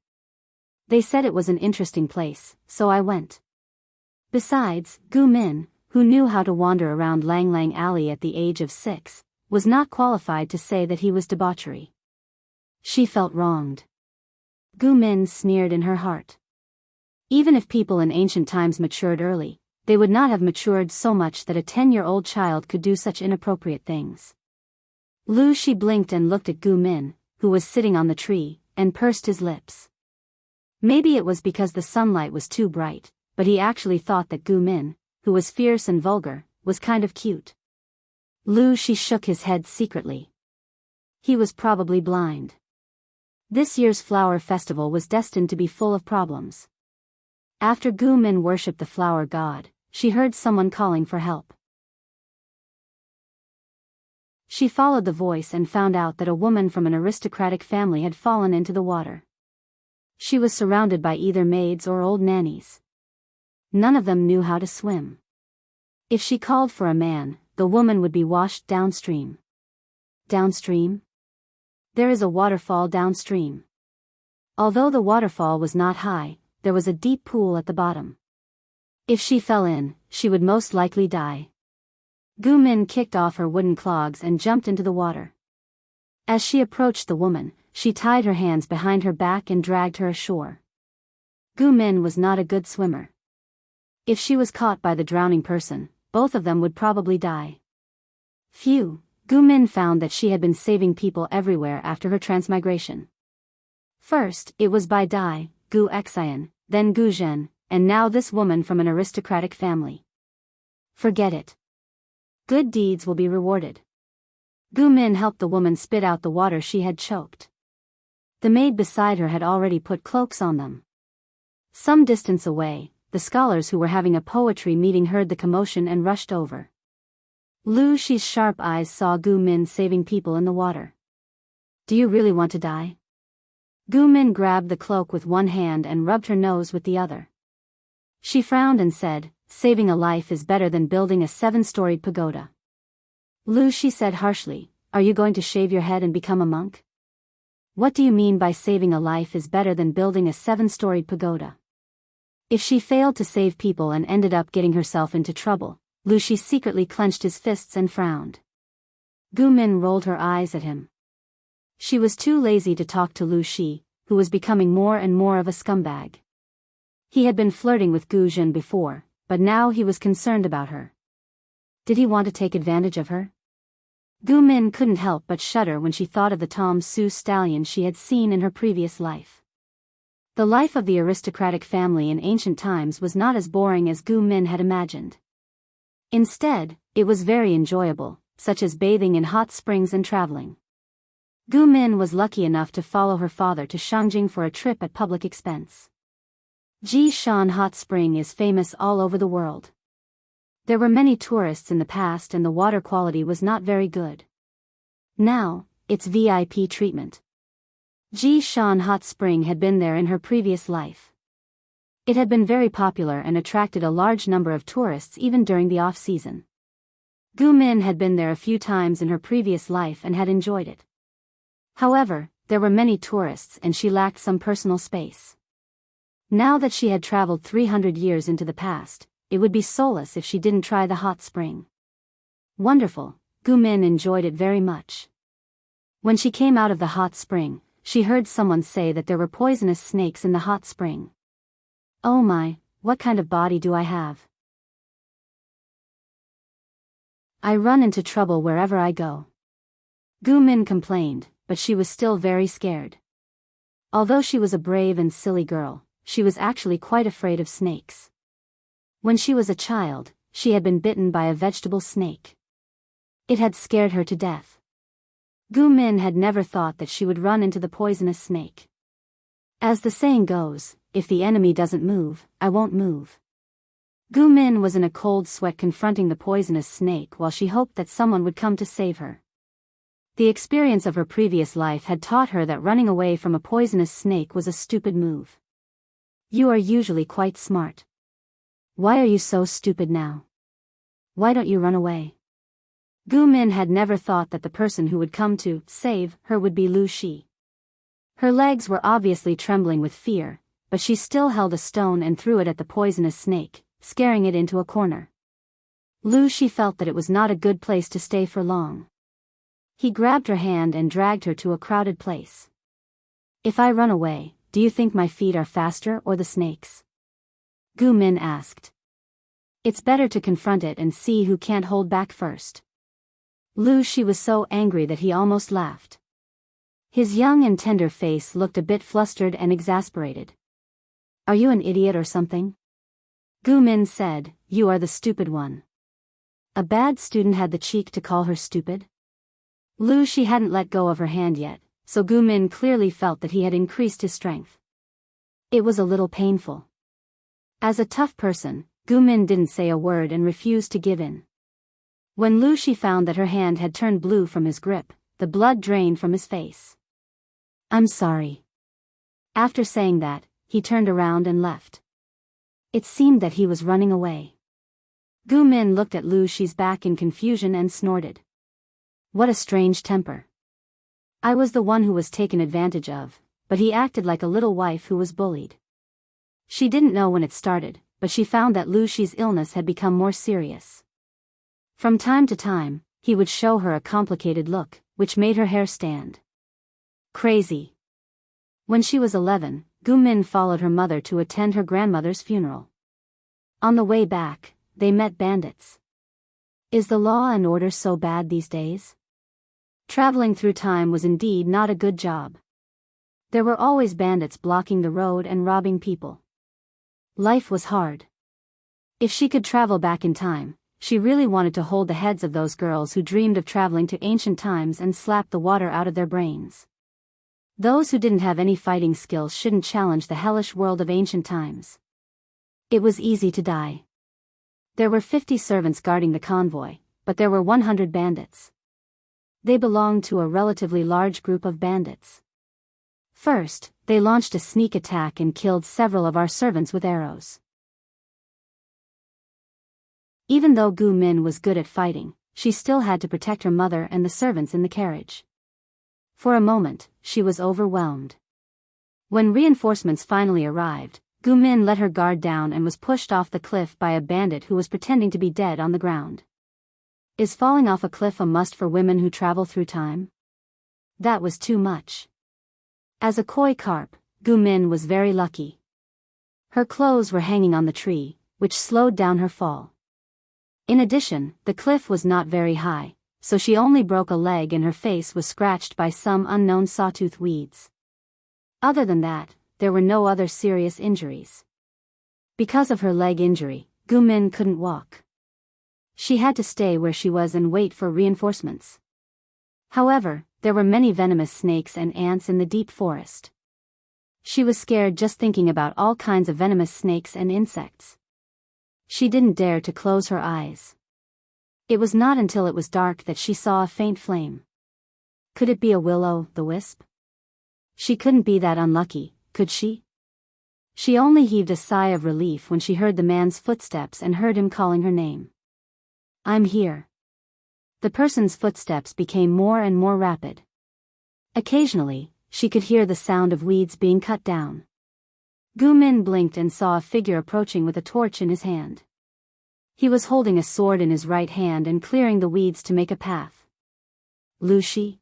They said it was an interesting place, so I went. Besides, Gu Min, who knew how to wander around Lang Lang Alley at the age of 6, was not qualified to say that he was debauchery. She felt wronged. Gu Min sneered in her heart. Even if people in ancient times matured early, they would not have matured so much that a 10-year-old child could do such inappropriate things. Lu Shi blinked and looked at Gu Min, who was sitting on the tree, and pursed his lips. Maybe it was because the sunlight was too bright, but he actually thought that Gu Min, who was fierce and vulgar, was kind of cute. Lu Shi shook his head secretly. He was probably blind. This year's flower festival was destined to be full of problems. After Gu Min worshipped the flower god, she heard someone calling for help. She followed the voice and found out that a woman from an aristocratic family had fallen into the water. She was surrounded by either maids or old nannies. None of them knew how to swim. If she called for a man, the woman would be washed downstream. Downstream? There is a waterfall downstream. Although the waterfall was not high, there was a deep pool at the bottom. If she fell in, she would most likely die. Gu Min kicked off her wooden clogs and jumped into the water. As she approached the woman, she tied her hands behind her back and dragged her ashore. Gu Min was not a good swimmer. If she was caught by the drowning person, both of them would probably die. Phew, Gu Min found that she had been saving people everywhere after her transmigration. First, it was Bai Dai, Gu Xian, then Gu Zhen, and now this woman from an aristocratic family. Forget it. Good deeds will be rewarded. Gu Min helped the woman spit out the water she had choked. The maid beside her had already put cloaks on them. Some distance away, the scholars who were having a poetry meeting heard the commotion and rushed over. Lu Shi's sharp eyes saw Gu Min saving people in the water. Do you really want to die? Gu Min grabbed the cloak with one hand and rubbed her nose with the other. She frowned and said, saving a life is better than building a 7-storied pagoda. Lu Shi said harshly, are you going to shave your head and become a monk? What do you mean by saving a life is better than building a 7-storied pagoda? If she failed to save people and ended up getting herself into trouble, Lu Shi secretly clenched his fists and frowned. Gu Min rolled her eyes at him. She was too lazy to talk to Lu Shi, who was becoming more and more of a scumbag. He had been flirting with Gu Zhen before, but now he was concerned about her. Did he want to take advantage of her? Gu Min couldn't help but shudder when she thought of the Tom Su stallion she had seen in her previous life. The life of the aristocratic family in ancient times was not as boring as Gu Min had imagined. Instead, it was very enjoyable, such as bathing in hot springs and traveling. Gu Min was lucky enough to follow her father to Shangjing for a trip at public expense. Jishan Hot Spring is famous all over the world. There were many tourists in the past and the water quality was not very good. Now, it's VIP treatment. Jishan Hot Spring had been there in her previous life. It had been very popular and attracted a large number of tourists even during the off-season. Gu Min had been there a few times in her previous life and had enjoyed it. However, there were many tourists and she lacked some personal space. Now that she had traveled 300 years into the past, it would be soulless if she didn't try the hot spring. Wonderful, Gu Min enjoyed it very much. When she came out of the hot spring, she heard someone say that there were poisonous snakes in the hot spring. Oh my, what kind of body do I have? I run into trouble wherever I go. Gu Min complained, but she was still very scared. Although she was a brave and silly girl, she was actually quite afraid of snakes. When she was a child, she had been bitten by a vegetable snake. It had scared her to death. Gu Min had never thought that she would run into the poisonous snake. As the saying goes, if the enemy doesn't move, I won't move. Gu Min was in a cold sweat confronting the poisonous snake while she hoped that someone would come to save her. The experience of her previous life had taught her that running away from a poisonous snake was a stupid move. You are usually quite smart. Why are you so stupid now? Why don't you run away? Gu Min had never thought that the person who would come to save her would be Lu Shi. Her legs were obviously trembling with fear, but she still held a stone and threw it at the poisonous snake, scaring it into a corner. Lu Shi felt that it was not a good place to stay for long. He grabbed her hand and dragged her to a crowded place. If I run away, do you think my feet are faster or the snake's? Gu Min asked. It's better to confront it and see who can't hold back first. Lu Shi was so angry that he almost laughed. His young and tender face looked a bit flustered and exasperated. Are you an idiot or something? Gu Min said, you are the stupid one. A bad student had the cheek to call her stupid? Lu Shi hadn't let go of her hand yet, so Gu Min clearly felt that he had increased his strength. It was a little painful. As a tough person, Gu Min didn't say a word and refused to give in. When Lu Shi found that her hand had turned blue from his grip, the blood drained from his face. I'm sorry. After saying that, he turned around and left. It seemed that he was running away. Gu Min looked at Lu Shi's back in confusion and snorted. What a strange temper. I was the one who was taken advantage of, but he acted like a little wife who was bullied. She didn't know when it started, but she found that Lu Shi's illness had become more serious. From time to time, he would show her a complicated look, which made her hair stand. Crazy. When she was 11, Gu Min followed her mother to attend her grandmother's funeral. On the way back, they met bandits. Is the law and order so bad these days? Traveling through time was indeed not a good job. There were always bandits blocking the road and robbing people. Life was hard. If she could travel back in time, she really wanted to hold the heads of those girls who dreamed of traveling to ancient times and slap the water out of their brains. Those who didn't have any fighting skills shouldn't challenge the hellish world of ancient times. It was easy to die. There were 50 servants guarding the convoy, but there were 100 bandits. They belonged to a relatively large group of bandits. First, they launched a sneak attack and killed several of our servants with arrows. Even though Gu Min was good at fighting, she still had to protect her mother and the servants in the carriage. For a moment, she was overwhelmed. When reinforcements finally arrived, Gu Min let her guard down and was pushed off the cliff by a bandit who was pretending to be dead on the ground. Is falling off a cliff a must for women who travel through time? That was too much. As a koi carp, Gu Min was very lucky. Her clothes were hanging on the tree, which slowed down her fall. In addition, the cliff was not very high, so she only broke a leg and her face was scratched by some unknown sawtooth weeds. Other than that, there were no other serious injuries. Because of her leg injury, Gu Min couldn't walk. She had to stay where she was and wait for reinforcements. However, there were many venomous snakes and ants in the deep forest. She was scared just thinking about all kinds of venomous snakes and insects. She didn't dare to close her eyes. It was not until it was dark that she saw a faint flame. Could it be a will-o'-the-wisp? She couldn't be that unlucky, could she? She only heaved a sigh of relief when she heard the man's footsteps and heard him calling her name. I'm here. The person's footsteps became more and more rapid. Occasionally, she could hear the sound of weeds being cut down. Gu Min blinked and saw a figure approaching with a torch in his hand. He was holding a sword in his right hand and clearing the weeds to make a path. Lu Shi?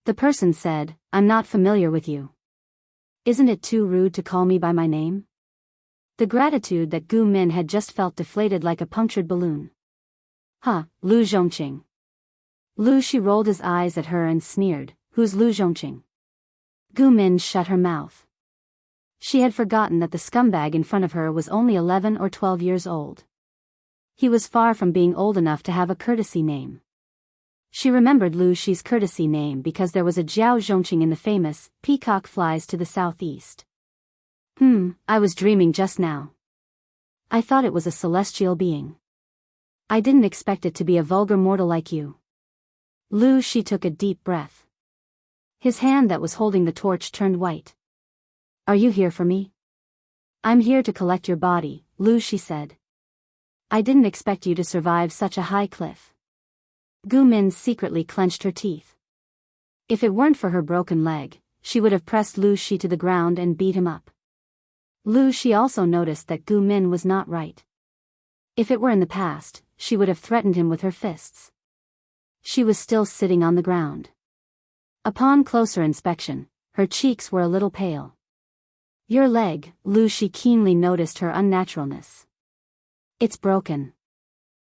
The person said, I'm not familiar with you. Isn't it too rude to call me by my name? The gratitude that Gu Min had just felt deflated like a punctured balloon. Huh, Lu Zhongqing. Lu Shi rolled his eyes at her and sneered, who's Lu Zhongqing? Gu Min shut her mouth. She had forgotten that the scumbag in front of her was only 11 or 12 years old. He was far from being old enough to have a courtesy name. She remembered Lu Shi's courtesy name because there was a Jiao Zhongqing in the famous Peacock Flies to the Southeast. I was dreaming just now. I thought it was a celestial being. I didn't expect it to be a vulgar mortal like you. Lu Shi took a deep breath. His hand that was holding the torch turned white. Are you here for me? I'm here to collect your body, Lu Shi said. I didn't expect you to survive such a high cliff. Gu Min secretly clenched her teeth. If it weren't for her broken leg, she would have pressed Lu Shi to the ground and beat him up. Lu Shi also noticed that Gu Min was not right. If it were in the past, she would have threatened him with her fists. She was still sitting on the ground. Upon closer inspection, her cheeks were a little pale. Your leg, Lu Shi keenly noticed her unnaturalness. It's broken.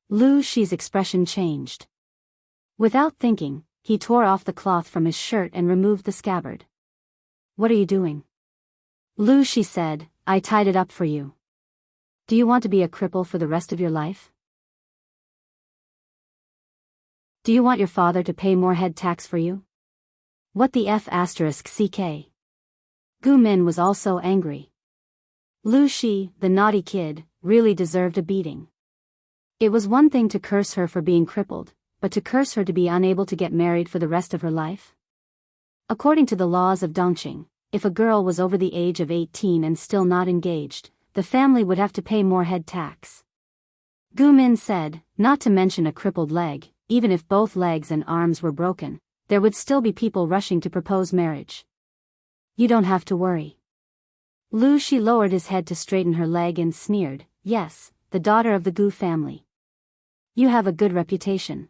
Lu Shi's expression changed. Without thinking, he tore off the cloth from his shirt and removed the scabbard. What are you doing? Lu Shi said, I tied it up for you. Do you want to be a cripple for the rest of your life? Do you want your father to pay more head tax for you? What the F***ck? Gu Min was also angry. Lu Shi, the naughty kid, really deserved a beating. It was one thing to curse her for being crippled, but to curse her to be unable to get married for the rest of her life? According to the laws of Dongqing, if a girl was over the age of 18 and still not engaged, the family would have to pay more head tax. Gu Min said, not to mention a crippled leg, even if both legs and arms were broken, there would still be people rushing to propose marriage. You don't have to worry. Lu Shi lowered his head to straighten her leg and sneered, yes, the daughter of the Gu family. You have a good reputation.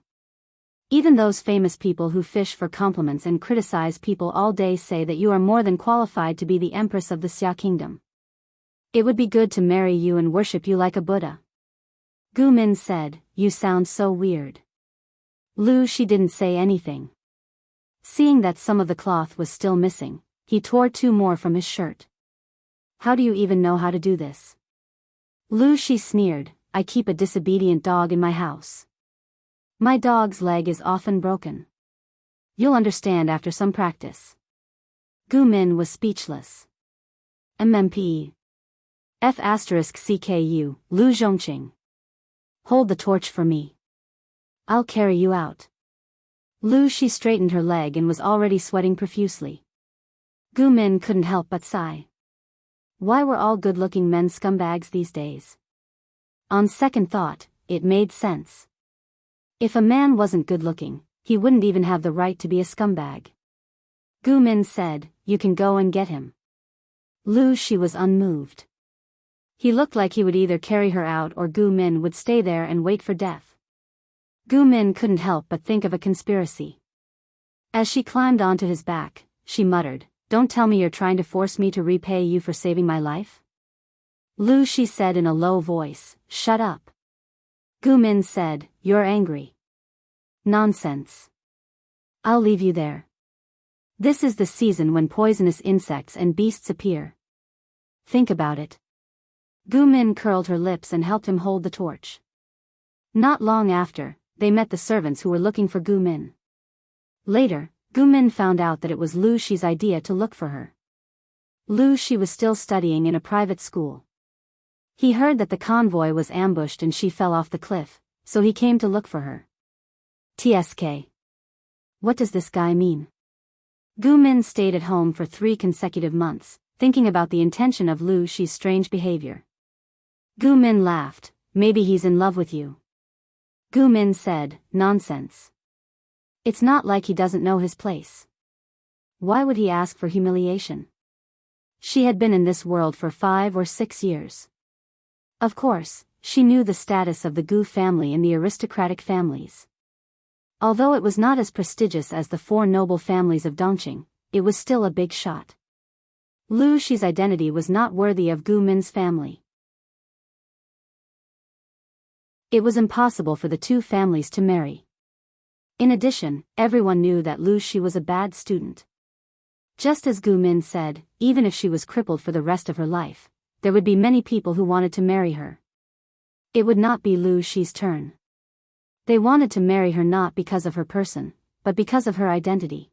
Even those famous people who fish for compliments and criticize people all day say that you are more than qualified to be the Empress of the Xia kingdom. It would be good to marry you and worship you like a Buddha. Gu Min said, you sound so weird. Lu Shi didn't say anything. Seeing that some of the cloth was still missing, he tore 2 more from his shirt. How do you even know how to do this? Lu Shi sneered, I keep a disobedient dog in my house. My dog's leg is often broken. You'll understand after some practice. Gu Min was speechless. MMP. F***CKU, Lu Zhongqing. Hold the torch for me. I'll carry you out. Lu Shi straightened her leg and was already sweating profusely. Gu Min couldn't help but sigh. Why were all good-looking men scumbags these days? On second thought, it made sense. If a man wasn't good-looking, he wouldn't even have the right to be a scumbag. Gu Min said, you can go and get him. Lu Shi was unmoved. He looked like he would either carry her out or Gu Min would stay there and wait for death. Gu Min couldn't help but think of a conspiracy. As she climbed onto his back, she muttered, don't tell me you're trying to force me to repay you for saving my life? Lu Shi said in a low voice, shut up. Gu Min said, you're angry. Nonsense. I'll leave you there. This is the season when poisonous insects and beasts appear. Think about it. Gu Min curled her lips and helped him hold the torch. Not long after, they met the servants who were looking for Gu Min. Later, Gu Min found out that it was Lu Shi's idea to look for her. Lu Shi was still studying in a private school. He heard that the convoy was ambushed and she fell off the cliff, so he came to look for her. TSK. What does this guy mean? Gu Min stayed at home for 3 consecutive months, thinking about the intention of Lu Shi's strange behavior. Gu Min laughed, maybe he's in love with you. Gu Min said, nonsense. It's not like he doesn't know his place. Why would he ask for humiliation? She had been in this world for 5 or 6 years. Of course, she knew the status of the Gu family in the aristocratic families. Although it was not as prestigious as the 4 noble families of Dongqing, it was still a big shot. Lu Shi's identity was not worthy of Gu Min's family. It was impossible for the 2 families to marry. In addition, everyone knew that Lu Shi was a bad student. Just as Gu Min said, even if she was crippled for the rest of her life, there would be many people who wanted to marry her. It would not be Lu Shi's turn. They wanted to marry her not because of her person, but because of her identity.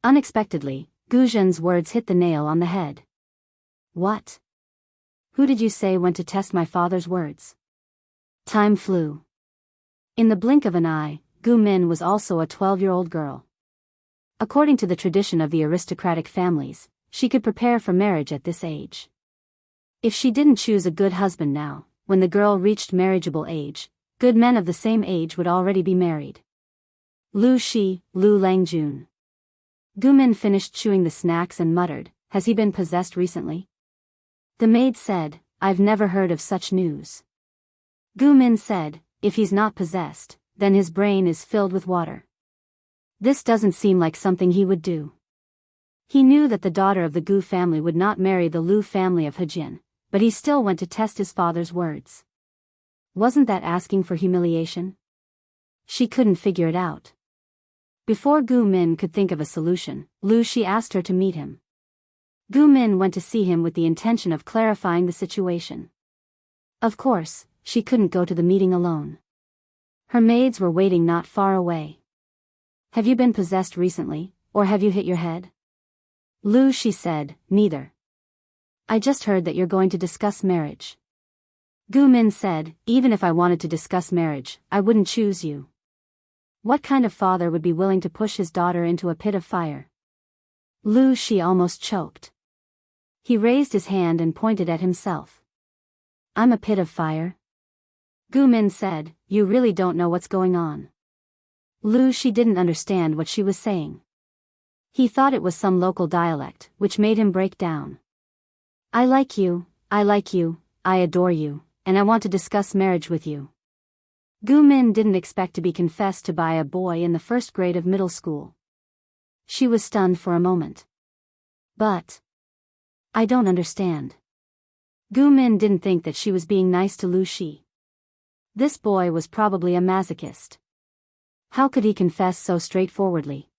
Unexpectedly, Gu Zhen's words hit the nail on the head. What? Who did you say went to test my father's words? Time flew. In the blink of an eye, Gu Min was also a 12-year-old girl. According to the tradition of the aristocratic families, she could prepare for marriage at this age. If she didn't choose a good husband now, when the girl reached marriageable age, good men of the same age would already be married. Lu Shi, Lu Langjun. Gu Min finished chewing the snacks and muttered, has he been possessed recently? The maid said, "I've never heard of such news." Gu Min said, "If he's not possessed, then his brain is filled with water. This doesn't seem like something he would do." He knew that the daughter of the Gu family would not marry the Lu family of Hejin, but he still went to test his father's words. Wasn't that asking for humiliation? She couldn't figure it out. Before Gu Min could think of a solution, Lu Shi asked her to meet him. Gu Min went to see him with the intention of clarifying the situation. Of course, she couldn't go to the meeting alone. Her maids were waiting not far away. "Have you been possessed recently, or have you hit your head?" Lu Shi said, "Neither. I just heard that you're going to discuss marriage." Gu Min said, "Even if I wanted to discuss marriage, I wouldn't choose you. What kind of father would be willing to push his daughter into a pit of fire?" Lu Shi almost choked. He raised his hand and pointed at himself. "I'm a pit of fire?" Gu Min said, "You really don't know what's going on." Lu Shi didn't understand what she was saying. He thought it was some local dialect, which made him break down. I like you, I adore you, and I want to discuss marriage with you." Gu Min didn't expect to be confessed to by a boy in the first grade of middle school. She was stunned for a moment. "But I don't understand." Gu Min didn't think that she was being nice to Lu Shi. This boy was probably a masochist. How could he confess so straightforwardly?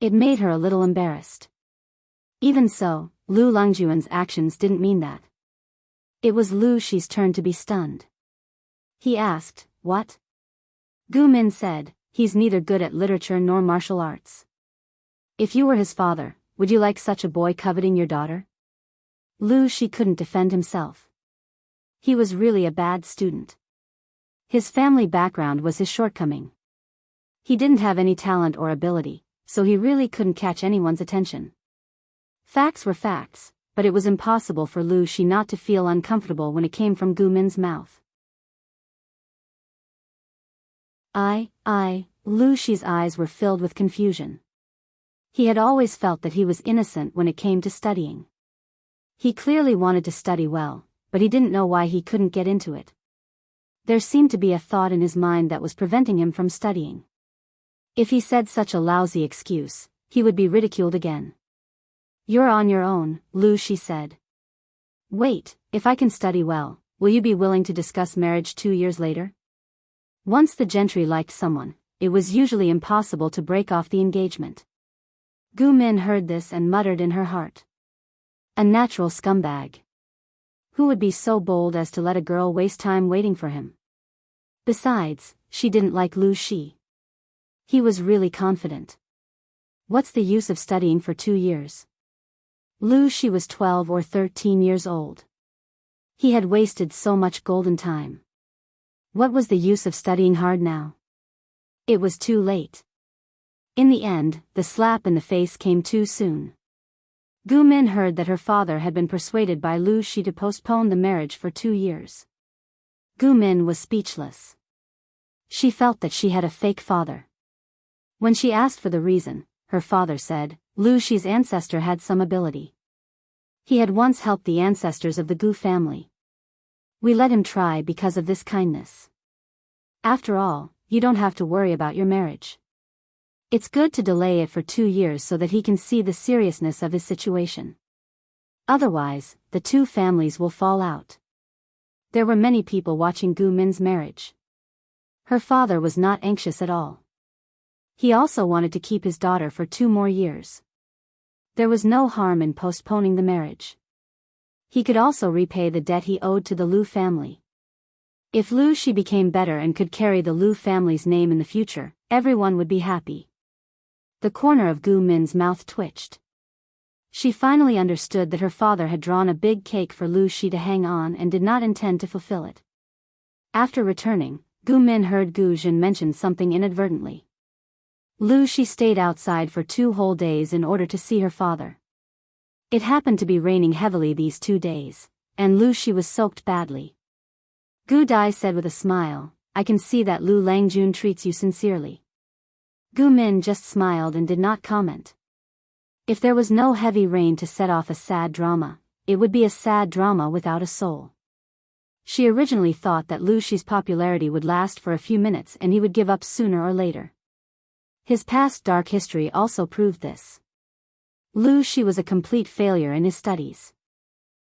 It made her a little embarrassed. Even so, Lu Longjuan's actions didn't mean that. It was Lu Shi's turn to be stunned. He asked, "What?" Gu Min said, "He's neither good at literature nor martial arts. If you were his father, would you like such a boy coveting your daughter?" Lu Shi couldn't defend himself. He was really a bad student. His family background was his shortcoming. He didn't have any talent or ability, so he really couldn't catch anyone's attention. Facts were facts, but it was impossible for Lu Shi not to feel uncomfortable when it came from Gu Min's mouth. Lu Shi's eyes were filled with confusion. He had always felt that he was innocent when it came to studying. He clearly wanted to study well, but he didn't know why he couldn't get into it. There seemed to be a thought in his mind that was preventing him from studying. If he said such a lousy excuse, he would be ridiculed again. "You're on your own," Lu Shi said. "Wait, if I can study well, will you be willing to discuss marriage 2 years later?" Once the gentry liked someone, it was usually impossible to break off the engagement. Gu Min heard this and muttered in her heart. A natural scumbag. Who would be so bold as to let a girl waste time waiting for him? Besides, she didn't like Lu Shi. He was really confident. What's the use of studying for 2 years? Lu Shi was 12 or 13 years old. He had wasted so much golden time. What was the use of studying hard now? It was too late. In the end, the slap in the face came too soon. Gu Min heard that her father had been persuaded by Lu Shi to postpone the marriage for 2 years. Gu Min was speechless. She felt that she had a fake father. When she asked for the reason, her father said, Lu Shi's ancestor had some ability. He had once helped the ancestors of the Gu family. We let him try because of this kindness. After all, you don't have to worry about your marriage. It's good to delay it for 2 years so that he can see the seriousness of his situation. Otherwise, the two families will fall out. There were many people watching Gu Min's marriage. Her father was not anxious at all. He also wanted to keep his daughter for 2 more years. There was no harm in postponing the marriage. He could also repay the debt he owed to the Lu family. If Lu Shi became better and could carry the Lu family's name in the future, everyone would be happy. The corner of Gu Min's mouth twitched. She finally understood that her father had drawn a big cake for Lu Shi to hang on and did not intend to fulfill it. After returning, Gu Min heard Gu Jin mention something inadvertently. Lu Shi stayed outside for 2 whole days in order to see her father. It happened to be raining heavily these 2 days, and Lu Shi was soaked badly. Gu Dai said with a smile, I can see that Lu Langjun treats you sincerely. Gu Min just smiled and did not comment. If there was no heavy rain to set off a sad drama, it would be a sad drama without a soul. She originally thought that Lu Shi's popularity would last for a few minutes and he would give up sooner or later. His past dark history also proved this. Lu Shi was a complete failure in his studies.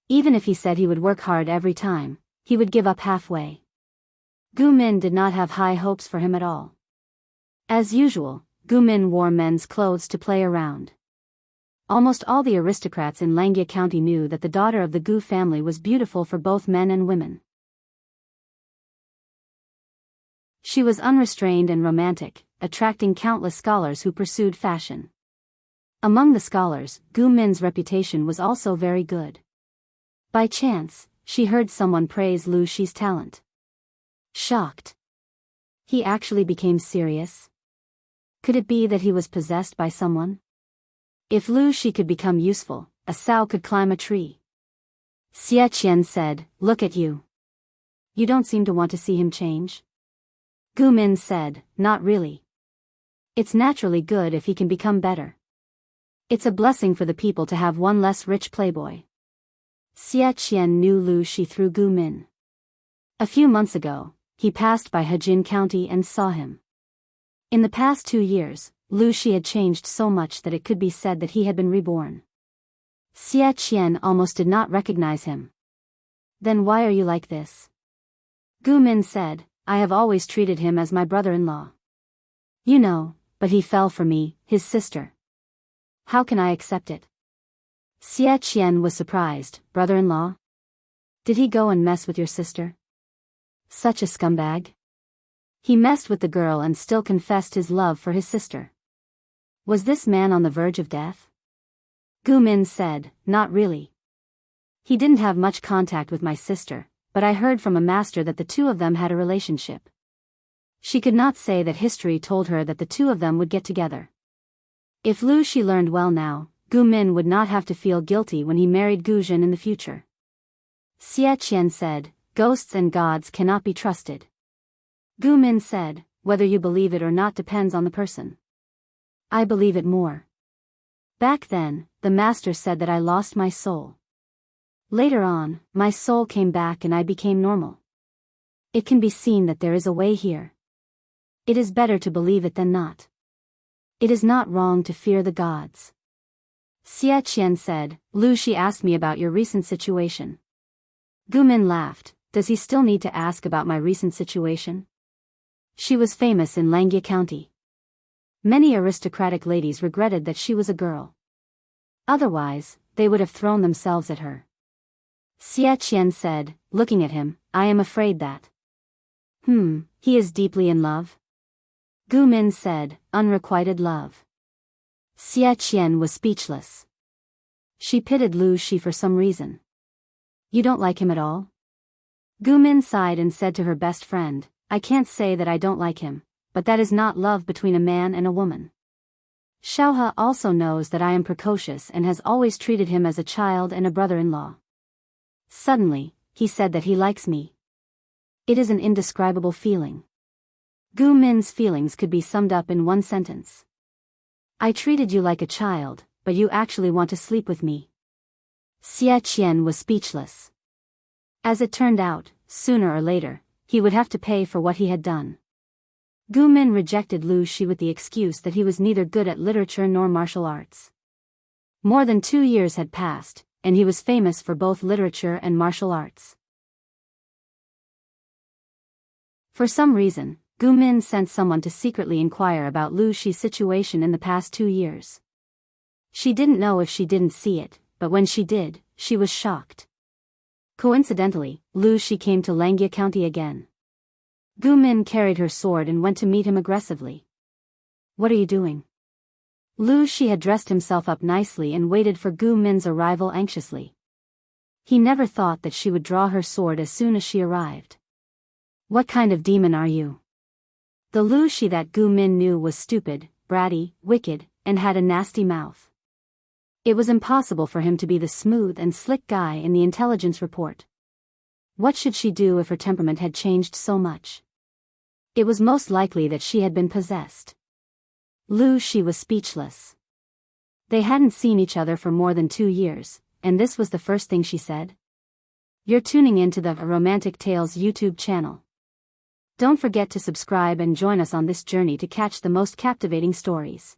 Even if he said he would work hard every time, he would give up halfway. Gu Min did not have high hopes for him at all. As usual, Gu Min wore men's clothes to play around. Almost all the aristocrats in Langia County knew that the daughter of the Gu family was beautiful for both men and women. She was unrestrained and romantic, attracting countless scholars who pursued fashion. Among the scholars, Gu Min's reputation was also very good. By chance, she heard someone praise Lu Shi's talent. Shocked. He actually became serious? Could it be that he was possessed by someone? If Lu Shi could become useful, a sow could climb a tree. Xie Qian said, "Look at you. You don't seem to want to see him change." Gu Min said, "Not really. It's naturally good if he can become better. It's a blessing for the people to have one less rich playboy." Xie Qian knew Lu Shi through Gu Min. A few months ago, he passed by Hejin County and saw him. In the past 2 years, Lu Shi had changed so much that it could be said that he had been reborn. Xie Qian almost did not recognize him. "Then why are you like this?" Gu Min said, "I have always treated him as my brother-in-law. You know, but he fell for me, his sister. How can I accept it?" Xie Qian was surprised. "Brother-in-law? Did he go and mess with your sister? Such a scumbag. He messed with the girl and still confessed his love for his sister. Was this man on the verge of death?" Gu Min said, "Not really. He didn't have much contact with my sister, but I heard from a master that the two of them had a relationship. She could not say that history told her that the two of them would get together. If Lu Shi learned well now, Gu Min would not have to feel guilty when he married Gu Zhen in the future." Xie Qian said, "Ghosts and gods cannot be trusted." Gu Min said, "Whether you believe it or not depends on the person. I believe it more. Back then, the master said that I lost my soul. Later on, my soul came back and I became normal. It can be seen that there is a way here. It is better to believe it than not. It is not wrong to fear the gods." Xie Qian said, "Lu Shi asked me about your recent situation." Gu Min laughed. "Does he still need to ask about my recent situation?" She was famous in Langia County. Many aristocratic ladies regretted that she was a girl. Otherwise, they would have thrown themselves at her. Xie Qian said, looking at him, "I am afraid that he is deeply in love?" Gu Min said, "Unrequited love." Xie Qian was speechless. She pitied Lu Shi for some reason. "You don't like him at all?" Gu Min sighed and said to her best friend, "I can't say that I don't like him, but that is not love between a man and a woman. Xiaohe also knows that I am precocious and has always treated him as a child and a brother-in-law. Suddenly, he said that he likes me. It is an indescribable feeling." Gu Min's feelings could be summed up in one sentence. "I treated you like a child, but you actually want to sleep with me." Xie Qian was speechless. As it turned out, sooner or later, he would have to pay for what he had done. Gu Min rejected Lu Shi with the excuse that he was neither good at literature nor martial arts. More than 2 years had passed, and he was famous for both literature and martial arts. For some reason, Gu Min sent someone to secretly inquire about Lu Shi's situation in the past 2 years. She didn't know if she didn't see it, but when she did, she was shocked. Coincidentally, Lu Shi came to Langia County again. Gu Min carried her sword and went to meet him aggressively. "What are you doing?" Lu Shi had dressed himself up nicely and waited for Gu Min's arrival anxiously. He never thought that she would draw her sword as soon as she arrived. "What kind of demon are you?" The Lu Shi that Gu Min knew was stupid, bratty, wicked, and had a nasty mouth. It was impossible for him to be the smooth and slick guy in the intelligence report. What should she do if her temperament had changed so much? It was most likely that she had been possessed. Lu Shi was speechless. They hadn't seen each other for more than 2 years, and this was the first thing she said? You're tuning into the Romantic Tales YouTube channel. Don't forget to subscribe and join us on this journey to catch the most captivating stories.